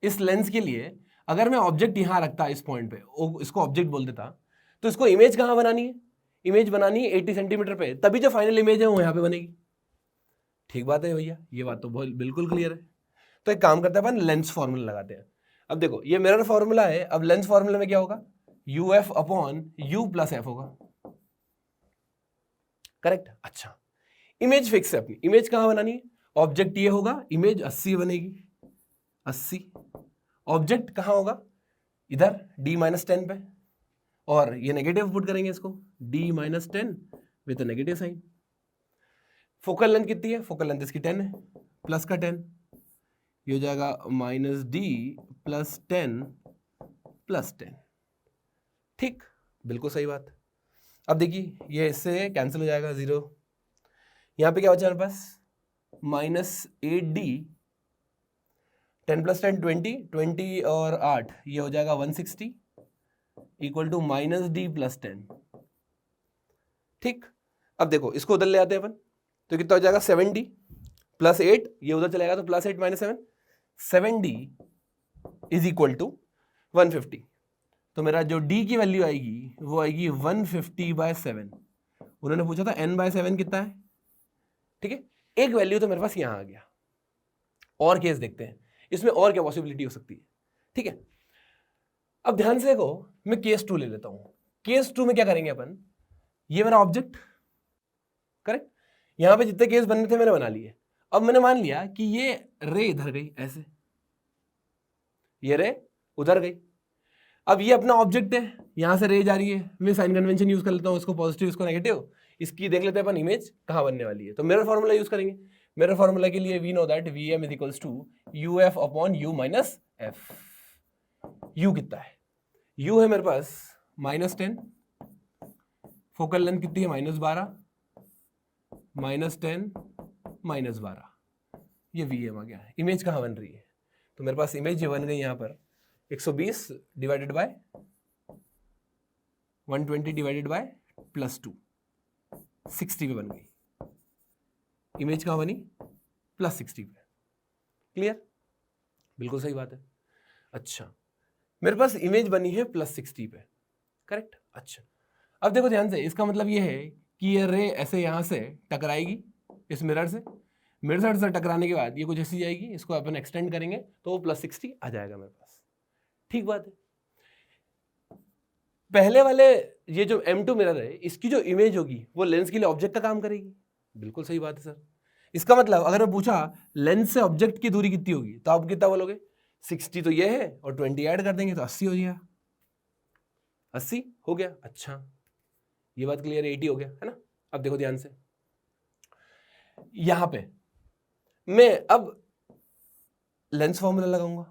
इस लेंस के लिए अगर मैं ऑब्जेक्ट यहां रखता इस पॉइंट पे, इसको ऑब्जेक्ट बोल देता, तो इसको इमेज कहां बनानी है, इमेज बनानी है 80 सेंटीमीटर पे, तभी जो फाइनल इमेज है वो यहां पे बनेगी। ठीक बात है भैया, ये बात तो बिल्कुल क्लियर है। तो एक काम करते हैं अपन, लेंस फॉर्मूला लगाते हैं। अब देखो ये मिरर फॉर्मूला है, अब लेंस फॉर्मूला में क्या होगा, uf upon u plus F होगा, करेक्ट। अच्छा इमेज फिक्स है अपनी, इमेज कहां बनानी है, ऑब्जेक्ट ये होगा, इमेज 80 बनेगी, 80। ऑब्जेक्ट कहां होगा, इधर d-10 पे, और ये नेगेटिव पुट करेंगे इसको, d-10 with negative sign. Focal length कितनी है, फोकल लेंथ इसकी 10 है, प्लस का 10, ये हो जाएगा -d + 10 + 10, ठीक, बिल्कुल सही बात। अब देखिए ये इससे कैंसिल हो जाएगा, 0, यहां पे क्या बचा मेरे पास, -8d, 10 + 10 20, 20 और 8 ये हो जाएगा 160 इक्वल टू -d + 10, ठीक। अब देखो इसको उधर ले आते हैं अपन, तो कितना हो जाएगा 7d + 8, ये उधर चलेगा तो +8 - 7, 7d इज इक्वल टू 150। तो मेरा जो d की वैल्यू आएगी वो आएगी 150/7। उन्होंने पूछा था n/7 कितना है, ठीक है, एक वैल्यू तो मेरे पास यहां आ गया। और केस देखते हैं, इसमें और क्या पॉसिबिलिटी हो सकती है, ठीक है। अब ध्यान से देखो, मैं केस 2 ले लेता हूं। केस 2 में क्या करेंगे अपन, ये मेरा ऑब्जेक्ट, करेक्ट, यहां पे जितने केस बनने थे मैंने बना लिए। अब मैंने मान लिया कि ये रे इधर गई, ऐसे ये रे उधर गई। अब ये अपना ऑब्जेक्ट है, यहां से रे जा रही है, मैं साइन कन्वेंशन यूज कर लेता हूं, इसको पॉजिटिव इसको नेगेटिव, इसकी देख लेते हैं अपन इमेज कहां बनने वाली है। तो मिरर फॉर्मूला यूज करेंगे। मिरर फॉर्मूला के लिए we know that Vm = uf upon u minus F. u कितना है, u है मेरे पास -10, फोकल लेंथ कितनी है -12, -10 -12, ये Vm आ गया है। इमेज कहां बन रही है, तो मेरे पास इमेज ये बन गई यहां पर 120 डिवाइडेड बाय 120 डिवाइडेड बाय +2, 60 पे बन गई। इमेज कहां बनी, +60 पे। क्लियर, बिल्कुल सही बात है। अच्छा मेरे पास इमेज बनी है +60 पे, करेक्ट। अच्छा अब देखो ध्यान से, इसका मतलब ये है कि ये रे ऐसे यहां से टकराएगी इस मिरर से, मिरर से टकराने के बाद ये कुछ ऐसी जाएगी, इसको अपन एक्सटेंड करेंगे तो वो +60 आ जाएगा मेरे पास। ठीक बात है। पहले वाले ये जो M2 मिरर है, इसकी जो इमेज होगी वो लेंस के लिए ऑब्जेक्ट का काम करेगी। बिल्कुल सही बात है सर। इसका मतलब अगर मैं पूछा लेंस से ऑब्जेक्ट की दूरी कितनी होगी, तो आप कितना बोलोगे, 60 तो ये है और 20 ऐड कर देंगे तो 80 हो गया, 80 हो गया। अच्छा ये बात क्लियर है, 80 हो गया, है ना। अब देखो ध्यान से, यहां पे मैं अब लेंस फॉर्मूला लगाऊंगा,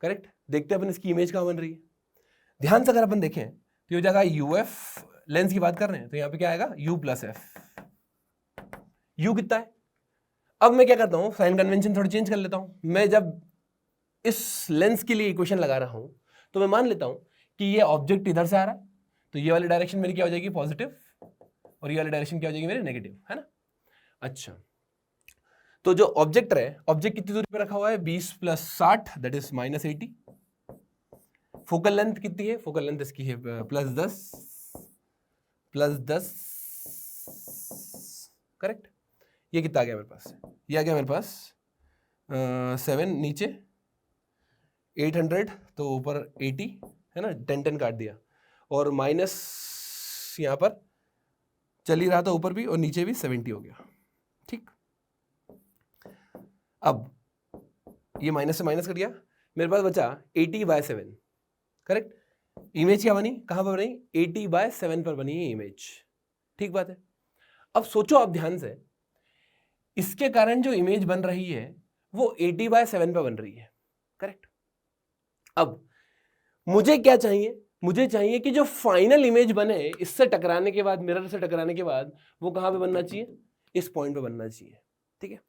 करेक्ट। देखते हैं अपन इसकी इमेज कहां बन रही है। ध्यान से अगर अपन देखें तो ये जाएगा uf, लेंस की बात कर रहे हैं तो यहां पे क्या आएगा u + f। u कितना है, अब मैं क्या करता हूं, साइन कन्वेंशन थोड़ा चेंज कर लेता हूं। मैं जब इस लेंस के लिए इक्वेशन लगा रहा हूं तो मैं मान लेता हूं कि ये ऑब्जेक्ट इधर से आ रहा है, तो ये वाली डायरेक्शन मेरी क्या हो जाएगी, पॉजिटिव, और ये वाली डायरेक्शन क्या हो जाएगी मेरी, नेगेटिव, है ना। अच्छा तो जो ऑब्जेक्ट है, ऑब्जेक्ट कितनी दूरी पे रखा हुआ है, 20 + 60 दैट इज -80। फोकल लेंथ कितनी है, फोकल लेंथ इसकी है +10 करेक्ट। ये कितना आ गया मेरे पास, ये आ गया मेरे पास 7 नीचे 800 तो ऊपर 80 है ना, 10 काट दिया और माइनस यहाँ पर चल ही रहा था ऊपर भी और नीचे भी 70 हो गया। ठीक, अब ये माइनस से माइनस कट गया, मेरे पास बचा 80/7 करेक्ट। इमेज क्या बनी, कहां पर बनी, 80/7 पर बनी है इमेज। ठीक बात है। अब सोचो आप ध्यान से, इसके कारण जो इमेज बन रही है वो 80/7 पर बन रही है करेक्ट। अब मुझे क्या चाहिए, मुझे चाहिए कि जो फाइनल इमेज बने इससे टकराने के बाद, मिरर से टकराने के बाद, वो कहां पे बनना चाहिए, इस पॉइंट पे बनना चाहिए। ठीक है,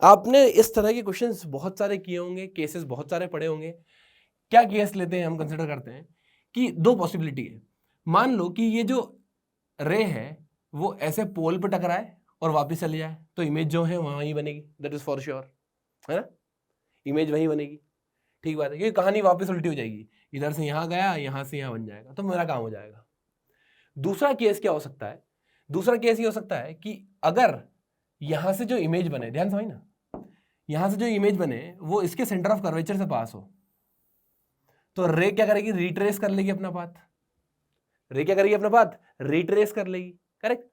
आपने इस तरह के क्वेश्चंस बहुत सारे किए होंगे, केसेस बहुत सारे पढ़े होंगे। क्या केस लेते हैं हम, कंसिडर करते हैं कि दो पॉसिबिलिटी है। मान लो कि ये जो रे है वो ऐसे पोल पे टकराए और वापस चले जाए, तो इमेज जो है वहीं बनेगी, दैट इज फॉर श्योर, है ना, इमेज वहीं बनेगी। ठीक बात है, ये कहानी वापस उल्टी हो जाएगी, इधर से यहाँ गया, यहाँ से यहाँ बन जाएगा, तो मेरा काम हो जाएगा। दूसरा केस क्या हो सकता है, दूसरा केस ये हो सकता है कि अगर यहां से जो इमेज बने, ध्यान समझना, यहां से जो इमेज बने वो इसके सेंटर ऑफ कर्वेचर से पास हो, तो रे क्या करेगी, रिट्रेस कर लेगी अपना पाथ। रे क्या करेगी, अपना पाथ रिट्रेस कर लेगी करेक्ट।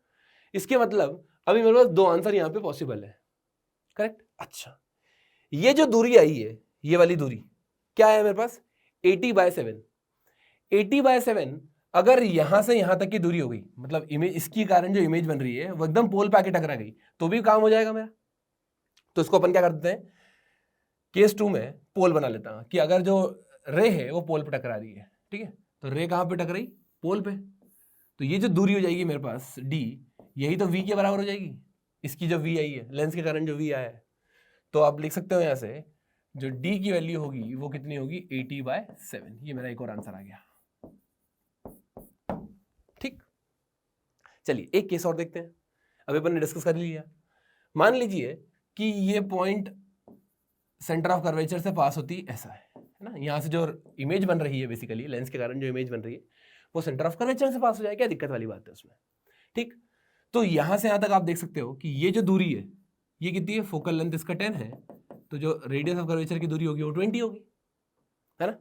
इसके मतलब अभी मेरे पास दो आंसर यहां पे पॉसिबल है करेक्ट। अच्छा, ये जो दूरी आई है, ये वाली दूरी क्या है मेरे पास, 80/7। 80/7 अगर यहां से यहां तक की दूरी हो गई, मतलब इमेज, इसकी कारण जो इमेज बन रही है वो एकदम पोल पे आके टकरा गई, तो भी काम हो जाएगा मेरा। तो इसको अपन क्या करते हैं, केस 2 में पोल बना लेता हूं कि अगर जो रे है वो पोल पे टकरा रही है, ठीक है, तो रे कहां पे टकराई, पोल पे, तो ये जो दूरी हो जाएगी मेरे पास d, यही तो v के बराबर हो जाएगी, इसकी जो v आई है, लेंस के कारण जो v आया है। तो आप लिख सकते हो यहां से जो d की वैल्यू होगी वो कितनी होगी, 80/7। ये मेरा एक और आंसर आ गया। ठीक, चलिए एक केस और देखते हैं। अभी अपन ने डिस्कस कर लिया, मान लीजिए कि ये पॉइंट सेंटर ऑफ कर्वेचर से पास होती ऐसा है ना, यहां से जो इमेज बन रही है, बेसिकली लेंस के कारण जो इमेज बन रही है वो सेंटर ऑफ कर्वेचर से पास हो जाए, क्या दिक्कत वाली बात है उसमें। ठीक, तो यहां से यहां तक आप देख सकते हो कि ये जो दूरी है ये कितनी है, फोकल लेंथ इसका 10 है, तो जो रेडियस ऑफ कर्वेचर की दूरी होगी वो 20 होगी, है ना।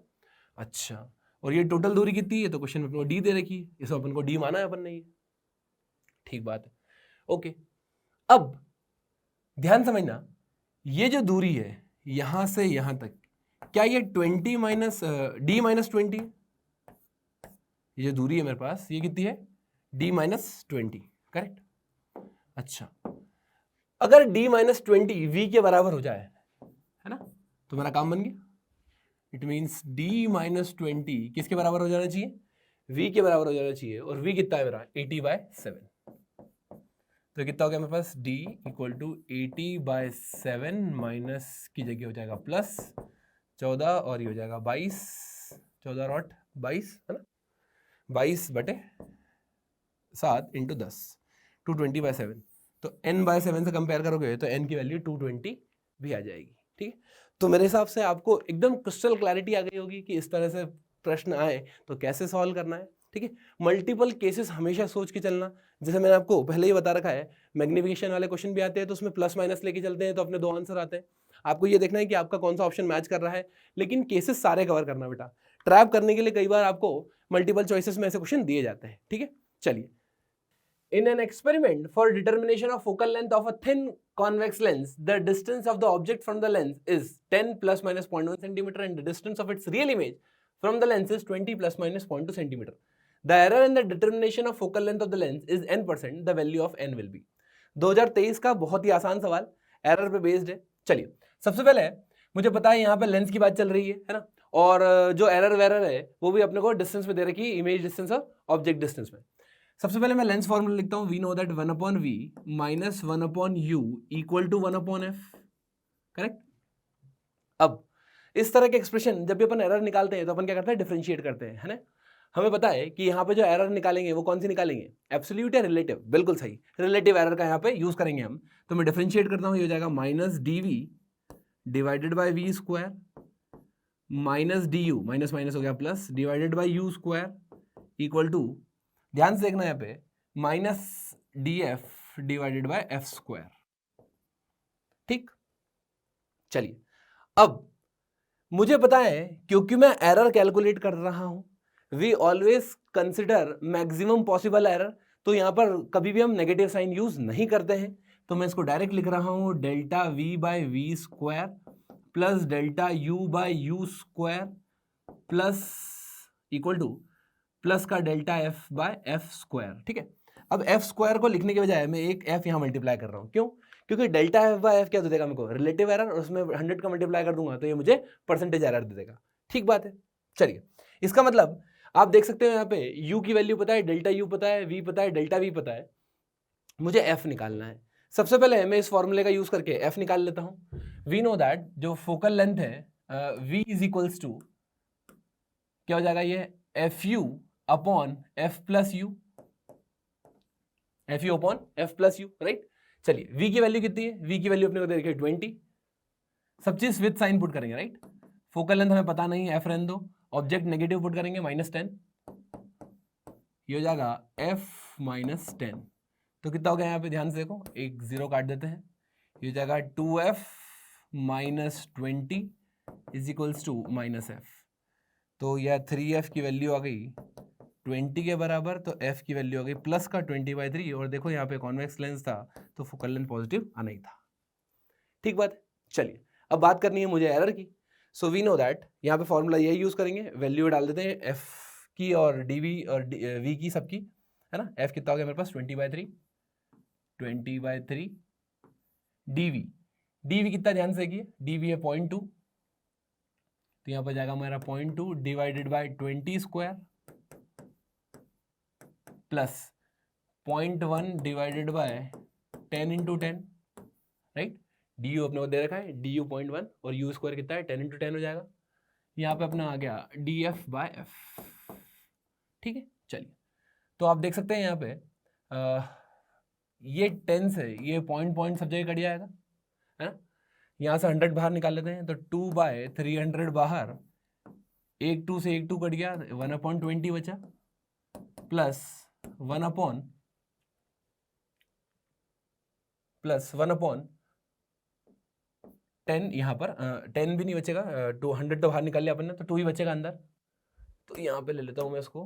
अच्छा, और ये टोटल दूरी कितनी है, तो क्वेश्चन में अपने को डी दे रखी है, इसमें अपन को डी माना है अपन ने, ये ठीक बात है। ओके, अब ध्यान समझना, ये जो दूरी है यहां से यहां तक, क्या ये 20 माइनस डी माइनस 20, ये जो दूरी है मेरे पास ये कितनी है, d-20 करेक्ट। अच्छा, अगर d-20 v के बराबर हो जाए, है ना, तो मेरा काम बन गया। इट मींस d-20 किसके बराबर हो जाना चाहिए, v के बराबर हो जाना चाहिए, और v कितना है मेरा, 80/7। तो कितना हो गया मेरे पास, d = 80/7 माइनस की जगह हो जाएगा +14 और ये हो जाएगा 22, 14 और 22, है ना, 22/7 × 10, 220/7। तो n/7 से कंपेयर करोगे तो n की वैल्यू 220 भी आ जाएगी। ठीक है, तो मेरे हिसाब से आपको एकदम क्रिस्टल क्लैरिटी आ गई होगी कि इस तरह से प्रश्न आए तो कैसे सॉल्व करना है। ठीक है, मल्टीपल केसेस हमेशा सोच के चलना, जैसे मैंने आपको पहले ही बता रखा है, मैग्निफिकेशन वाले क्वेश्चन भी आते हैं तो उसमें प्लस माइनस लेके चलते हैं, तो अपने 2 आंसर आते हैं। आपको ये देखना है कि आपका कौन सा ऑप्शन मैच कर रहा है, लेकिन केसेस सारे कवर करना बेटा। ट्रैप करने के लिए कई बार आपको मल्टीपल चॉइसेस में ऐसे क्वेश्चन दिए जाते हैं। ठीक है, चलिए, in an experiment for determination of focal length of a thin convex lens, the distance of the object from the lens is 10 ± 0.1 cm and the distance of its real image from the lens is 20 ± 0.2 cm. The error in the determination of focal length of the lens is n%. The value of n will be. 2023 का बहुत ही आसान सवाल, error पे based है। चलिए, सबसे पहले मुझे पता है यहाँ पे लेंस की बात चल रही है ना, और जो एरर वेरर है वो भी अपने को डिस्टेंस में दे रखी है, इमेज डिस्टेंस और ऑब्जेक्ट डिस्टेंस में। सबसे पहले मैं लेंस फॉर्मूला लिखता हूं, we know that 1/v - 1/u = 1/f correct. अब इस तरह के एक्सप्रेशन जब भी अपन एरर निकालते हैं तो अपन क्या करते हैं, डिफरेंशिएट करते हैं, है ना। हमें पता है कि यहाँ पे जो एरर निकालेंगे वो कौन सी निकालेंगे, एब्सोल्यूट या रिलेटिव, बिल्कुल सही, रिलेटिव एरर का यहाँ पे यूज करेंगे हम। तो मैं डिफरेंशिएट करता हूँ, ये हो जाएगा minus D divided by V square minus D U, minus minus हो गया plus, divided by U square equal to, ध्यान से देखना यहाँ पे, minus D F divided by F square. ठीक, चलिए अब मुझे पता है क्योंकि मैं एरर कैलकुलेट कर रहा हूं, we always consider maximum possible error, तो यहां पर कभी भी हम नेगेटिव साइन यूज नहीं करते हैं, तो मैं इसको डायरेक्ट लिख रहा हूं delta V by V square plus delta U by U square plus equal to plus का delta F by F square. ठीक है, अब एफ स्क्वायर को लिखने के बजाय मैं एक एफ यहां मल्टीप्लाई कर रहा हूं, क्यों? क्योंकि डेल्टा एफ बाय एफ क्या दे देगा मेरे को, रिलेटिव एरर, और उसमें 100 का मल्टीप्लाई कर दूंगा तो ये मुझे परसेंटेज एरर दे देगा। ठीक बात है, चलिए इसका मतलब आप देख सकते हो यहाँ पे u की वैल्यू पता है, डेल्टा u पता है, v पता है, डेल्टा v पता है, मुझे f निकालना है। सबसे पहले मैं इस फॉर्मूले का यूज करके f निकाल लेता हूँ। वी नो दैट जो फोकल लेंथ है v इज इक्वल्स टू क्या हो जाएगा, ये F you upon F plus you, F you upon F plus you, right. चलिए v की वैल्यू कितनी है, v की वैल्यू अपने को दे रखी है 20, सब चीज विद साइन पुट करेंगे, राइट। फोकल लेंथ हमें पता नहीं है, f रहने दो, ऑब्जेक्ट नेगेटिव पुट करेंगे -10, ये हो जाएगा f -10, तो कितना हो गया यहाँ पे, ध्यान से देखो, एक जीरो काट देते हैं, ये हो जाएगा 2f -20 is equals to -f, तो यह 3f की वैल्यू आ गई 20 के बराबर, तो f की वैल्यू आ गई प्लस का 20/3, और देखो यहाँ पे कॉन्वेक्स लेंस था तो फोकल लेंथ पॉजिटिव आना ही था। ठीक बात है, चलिए अब बात करनी है मुझे एरर की। सो वी नो दैट यहाँ पे फॉर्मूला यही यूज करेंगे, वैल्यू डाल देते हैं f की और dv और v की, सबकी, है ना। f कितना हो गया मेरे पास 20/3 dv कितना, ध्यान से किए, dv है 0.2, तो यहाँ पर जाएगा मेरा 0.2 divided by 20 square plus 0.1 divided by 10 into 10, right. D you अपने को दे रखा है, डी यू 0.1 और यू स्क्वायर कितना है 10 इंटू 10 हो जाएगा, यहाँ पे अपना आ गया डी एफ बाय एफ। ठीक है, चलिए तो आप देख सकते हैं यहाँ पे ये 10 से ये पॉइंट सब जगह कट जाएगा, है ना। यहाँ से 100 बाहर निकाल लेते हैं, तो 2/300 बाहर, एक 2 से एक 2 कट गया, 1/20 बचा, प्लस 1/10, यहाँ पर 10 भी नहीं बचेगा, 200 तो बाहर निकाल लिया अपन ने, तो 2 ही बचेगा अंदर, तो यहाँ पे ले लेता हूँ मैं इसको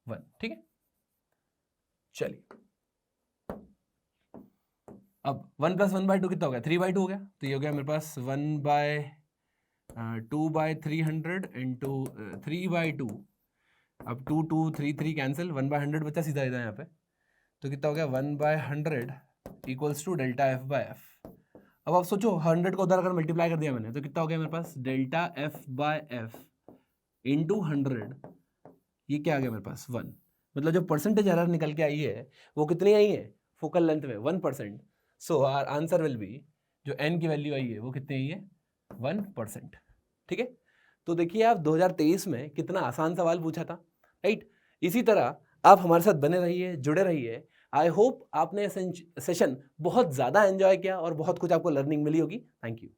1। ठीक है, चलिए अब 1 + 1/2 कितना हो गया, 3/2 हो गया, तो ये हो गया मेरे पास 1/2/300 इंटू 3/2, अब 2 2 3 3 कैंसिल, 1/100 बचा सीधा इधर यहाँ पे, तो कितना हो गया 1/100 equals to delta F by F. अब आप सोचो 100 को उधर अगर मल्टीप्लाई कर दिया मैंने, तो कितना हो गया मेरे पास, delta F by F into 100, ये क्या आ गया मेरे पास 1, मतलब जो परसेंटेज एरर निकल के आई है वो कितनी आई है, फोकल लेंथ में 1%। So our answer will be, जो n की वैल्यू आई है वो कितनी आई है, 1%। ठीक है, तो देखिए आप 2023 में कितना आसान सवाल पूछा था, राइट। इसी तरह आप हमारे साथ बने रहिए, जुड़े रहिए। आई होप आपने सेशन बहुत ज़्यादा एंजॉय किया और बहुत कुछ आपको लर्निंग मिली होगी। Thank you.